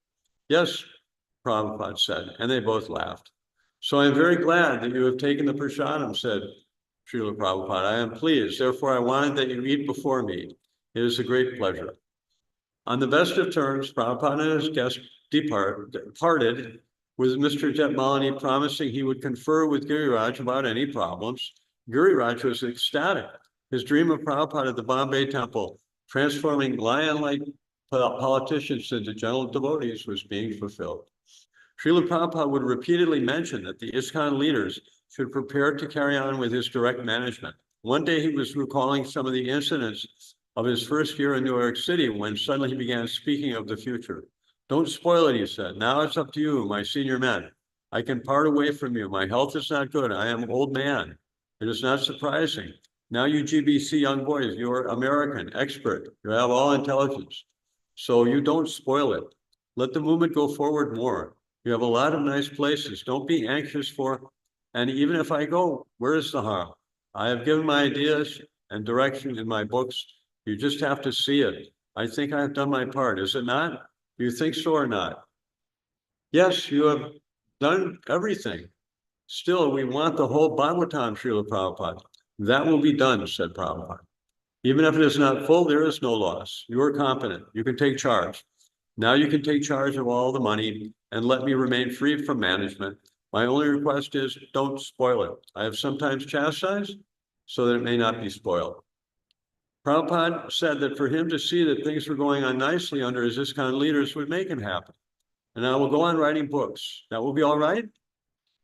Yes, Prabhupada said, and they both laughed. So I am very glad that you have taken the prasadam, said Srila Prabhupada. I am pleased. Therefore, I wanted that you eat before me. It is a great pleasure. On the best of terms, Prabhupada and his guests departed with Mr. Jetmalani promising he would confer with Giriraj about any problems. Giriraj was ecstatic. His dream of Prabhupada at the Bombay temple, transforming lion-like politicians into gentle devotees, was being fulfilled. Srila Prabhupada would repeatedly mention that the ISKCON leaders should prepare to carry on with his direct management. One day he was recalling some of the incidents of his first year in New York City when suddenly he began speaking of the future. Don't spoil it, he said. Now it's up to you, my senior men. I can part away from you. My health is not good. I am an old man. It is not surprising. Now you GBC young boys, you're American, expert. You have all intelligence. So you don't spoil it. Let the movement go forward more. You have a lot of nice places. Don't be anxious for, and even if I go, where is the harm? I have given my ideas and direction in my books. You just have to see it. I think I have done my part. Is it not? Do you think so or not? Yes, you have done everything. Still, we want the whole Bhagavatam, Srila Prabhupada. That will be done, said Prabhupada. Even if it is not full, there is no loss. You are competent. You can take charge. Now you can take charge of all the money and let me remain free from management. My only request is don't spoil it. I have sometimes chastised so that it may not be spoiled. Prabhupada said that for him to see that things were going on nicely under his ISKCON leaders would make him happy. And I will go on writing books. That will be all right?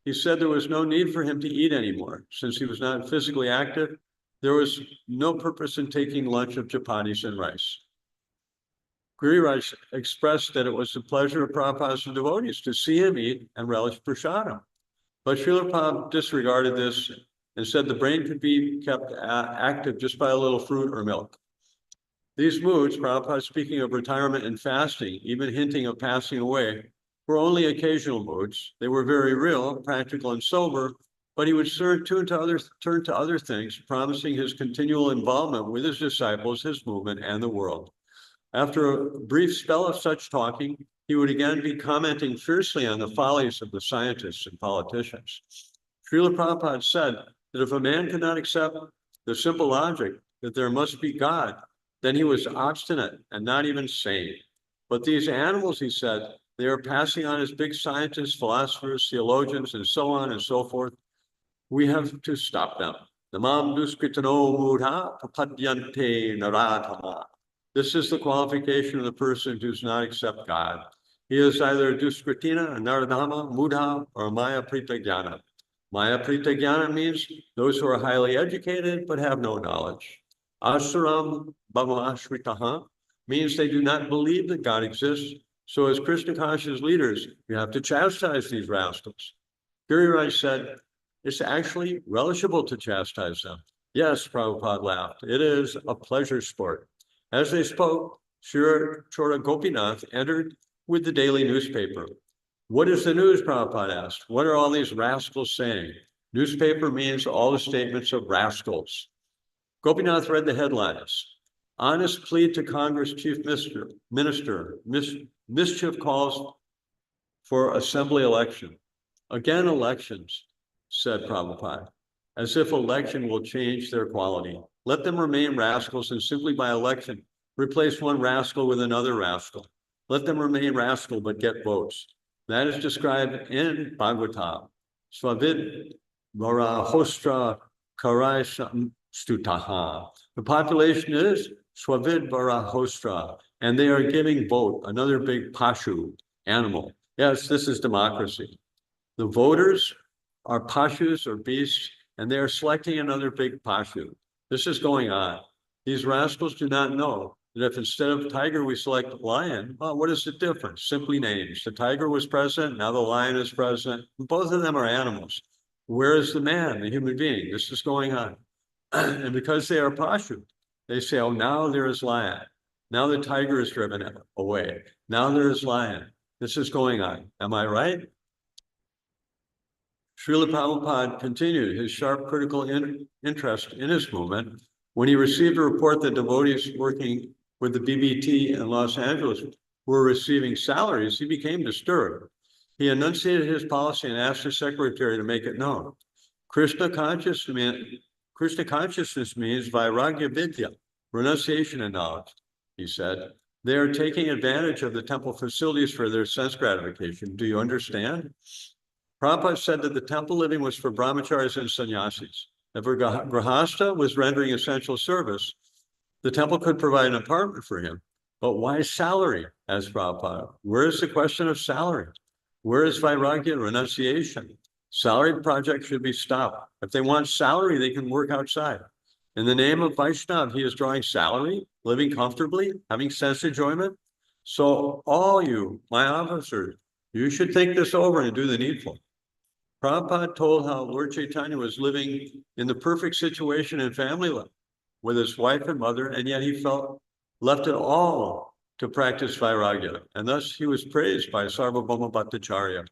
He said there was no need for him to eat anymore. Since he was not physically active, there was no purpose in taking lunch of chapatis and rice. Giriraj expressed that it was the pleasure of Prabhupada's devotees to see him eat and relish prasadam. But Srila Prabhupada disregarded this and said the brain could be kept active just by a little fruit or milk. These moods, Prabhupada speaking of retirement and fasting, even hinting of passing away, were only occasional moods. They were very real, practical, and sober, but he would turn to other things, promising his continual involvement with his disciples, his movement, and the world. After a brief spell of such talking, he would again be commenting fiercely on the follies of the scientists and politicians. Srila Prabhupada said that if a man cannot accept the simple logic that there must be God, then he was obstinate and not even sane. But these animals, he said, they are passing on as big scientists, philosophers, theologians, and so on and so forth. We have to stop them. Namam duskritano mudha papadyante naradhama. This is the qualification of the person who does not accept God. He is either a duskritina, a naradhama, mudha, or a maya pritagyana. Maya pritagyana means those who are highly educated but have no knowledge. Asuram bhava means they do not believe that God exists. So as Krishna conscious leaders, you have to chastise these rascals. Giriraj said, it's actually relishable to chastise them. Yes, Prabhupada laughed. It is a pleasure sport. As they spoke, Chora Gopinath entered with the daily newspaper. What is the news, Prabhupada asked? What are all these rascals saying? Newspaper means all the statements of rascals. Gopinath read the headlines. Honest plea to Congress Chief Minister, mischief calls for assembly election. Again, elections, said Prabhupada, as if election will change their quality. Let them remain rascals and simply by election, replace one rascal with another rascal. Let them remain rascal but get votes. That is described in Bhagavatam. Svavid varahostra karai stutaha. The population is Swavid varahostra, and they are giving vote, another big pashu, animal. Yes, this is democracy. The voters are pashus or beasts, and they are selecting another big pashu. This is going on. These rascals do not know that if instead of tiger we select lion, well, what is the difference? Simply names. The tiger was present, now the lion is present. Both of them are animals. Where is the man, the human being? This is going on. And because they are pashu, they say, oh, now there is lion. Now the tiger is driven away. Now there is lion. This is going on. Am I right? Srila Prabhupada continued his sharp critical interest in his movement. When he received a report that devotees working with the BBT in Los Angeles were receiving salaries, he became disturbed. He enunciated his policy and asked his secretary to make it known. Krishna consciousness means Vairagya Vidya, renunciation and knowledge, he said. They are taking advantage of the temple facilities for their sense gratification. Do you understand? Prabhupada said that the temple living was for brahmacharis and sannyasis. If a grahasta was rendering essential service, the temple could provide an apartment for him. But why salary, asked Prabhupada? Where is the question of salary? Where is vairagya, renunciation? Salary projects should be stopped. If they want salary, they can work outside. In the name of Vaishnav, he is drawing salary, living comfortably, having sense enjoyment. So all you, my officers, you should think this over and do the needful. Prabhupada told how Lord Chaitanya was living in the perfect situation in family life with his wife and mother, and yet he felt left it all to practice vairagya. And thus he was praised by Sarvabhauma Bhattacharya.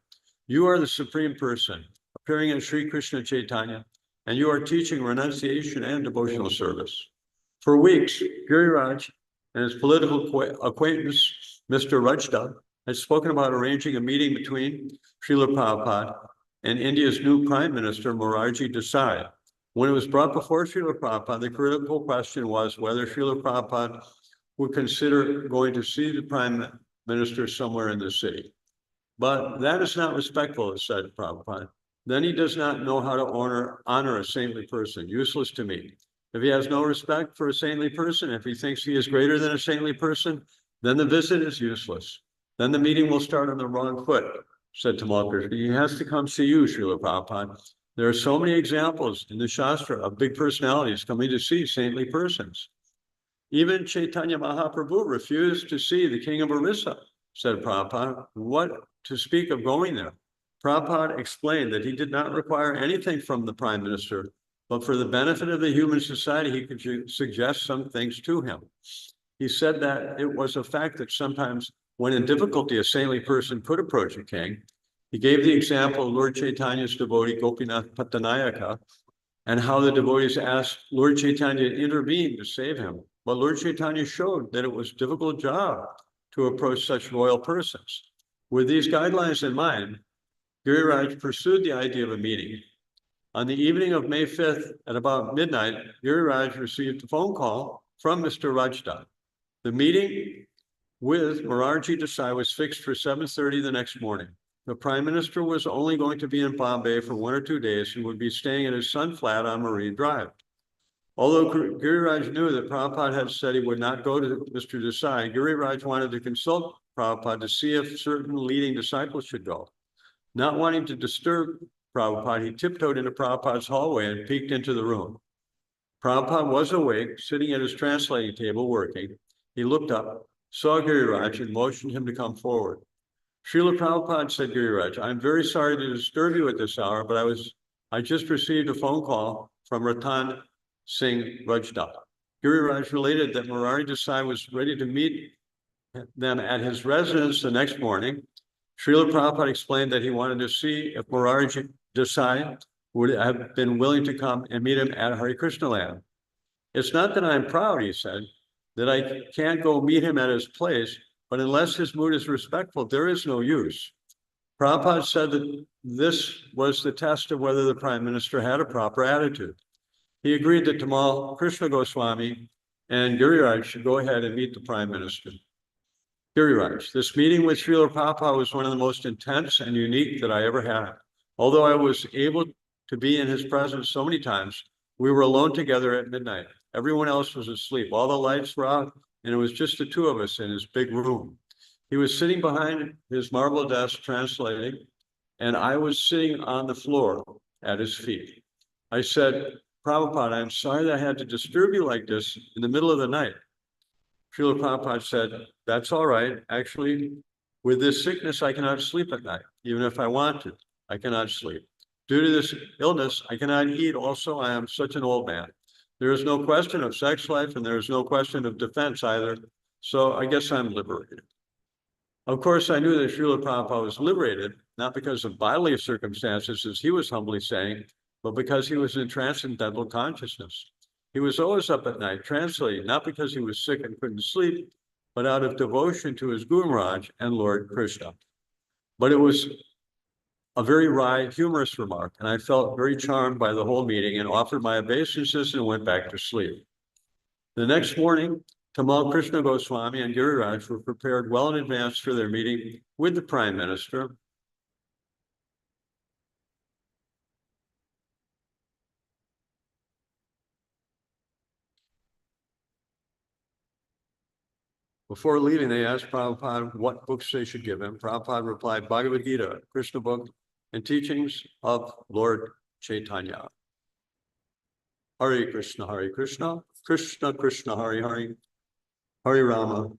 You are the supreme person, appearing as Sri Krishna Chaitanya, and you are teaching renunciation and devotional service. For weeks, Giriraj and his political acquaintance, Mr. Rajda, had spoken about arranging a meeting between Srila Prabhupada and India's new Prime Minister, Morarji Desai. When it was brought before Srila Prabhupada, the critical question was whether Srila Prabhupada would consider going to see the Prime Minister somewhere in the city. But that is not respectful, said Prabhupada. Then he does not know how to honor a saintly person, useless to me. If he has no respect for a saintly person, if he thinks he is greater than a saintly person, then the visit is useless. Then the meeting will start on the wrong foot, said Tamal Krishna. He has to come see you, Srila Prabhupada. There are so many examples in the Shastra of big personalities coming to see saintly persons. Even Chaitanya Mahaprabhu refused to see the king of Orissa, said Prabhupada. What to speak of going there? Prabhupada explained that he did not require anything from the prime minister, but for the benefit of the human society, he could suggest some things to him. He said that it was a fact that sometimes when in difficulty, a saintly person could approach a king. He gave the example of Lord Chaitanya's devotee, Gopinath Pattanayaka, and how the devotees asked Lord Chaitanya to intervene to save him. But Lord Chaitanya showed that it was a difficult job to approach such royal persons. With these guidelines in mind, Giriraj pursued the idea of a meeting. On the evening of May 5th at about midnight, Giriraj received a phone call from Mr. Rajda. The meeting with Morarji Desai was fixed for 7:30 the next morning. The Prime Minister was only going to be in Bombay for 1 or 2 days and would be staying at his son flat on Marine Drive. Although Giriraj knew that Prabhupada had said he would not go to Mr. Desai, Giriraj wanted to consult Prabhupada to see if certain leading disciples should go. Not wanting to disturb Prabhupada, he tiptoed into Prabhupada's hallway and peeked into the room. Prabhupada was awake, sitting at his translating table working. He looked up, saw Giriraj, and motioned him to come forward. Srila Prabhupada, said Giriraj, I'm very sorry to disturb you at this hour, but I just received a phone call from Ratan Singh Rajda. Giriraj related that Morarji Desai was ready to meet them at his residence the next morning. Srila Prabhupada explained that he wanted to see if Morarji Desai would have been willing to come and meet him at Hare Krishna land. It's not that I'm proud, he said, that I can't go meet him at his place, but unless his mood is respectful, there is no use. Prabhupada said that this was the test of whether the Prime Minister had a proper attitude. He agreed that Tamal Krishna Goswami and Giriraj should go ahead and meet the Prime Minister. Giriraj, this meeting with Srila Prabhupada was one of the most intense and unique that I ever had. Although I was able to be in his presence so many times, we were alone together at midnight. Everyone else was asleep. All the lights were out, and it was just the two of us in his big room. He was sitting behind his marble desk translating, and I was sitting on the floor at his feet. I said, Prabhupada, I'm sorry that I had to disturb you like this in the middle of the night. Srila Prabhupada said, that's all right. Actually, with this sickness, I cannot sleep at night. Even if I want to, I cannot sleep. Due to this illness, I cannot eat. Also, I am such an old man. There is no question of sex life, and there is no question of defense either. So I guess I'm liberated. Of course, I knew that Srila Prabhupada was liberated, not because of bodily circumstances, as he was humbly saying, but because he was in transcendental consciousness. He was always up at night translating, not because he was sick and couldn't sleep, but out of devotion to his Guru Maharaj and Lord Krishna. But it was a very wry, humorous remark, and I felt very charmed by the whole meeting and offered my obeisances and went back to sleep. The next morning, Tamal Krishna Goswami and Giriraj were prepared well in advance for their meeting with the Prime Minister. Before leaving, they asked Prabhupada what books they should give him. Prabhupada replied, Bhagavad Gita, Krishna book, and teachings of Lord Chaitanya. Hare Krishna, Krishna Krishna, Hare Hare, Hare Rama,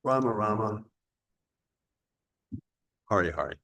Rama Rama, Hare Hare.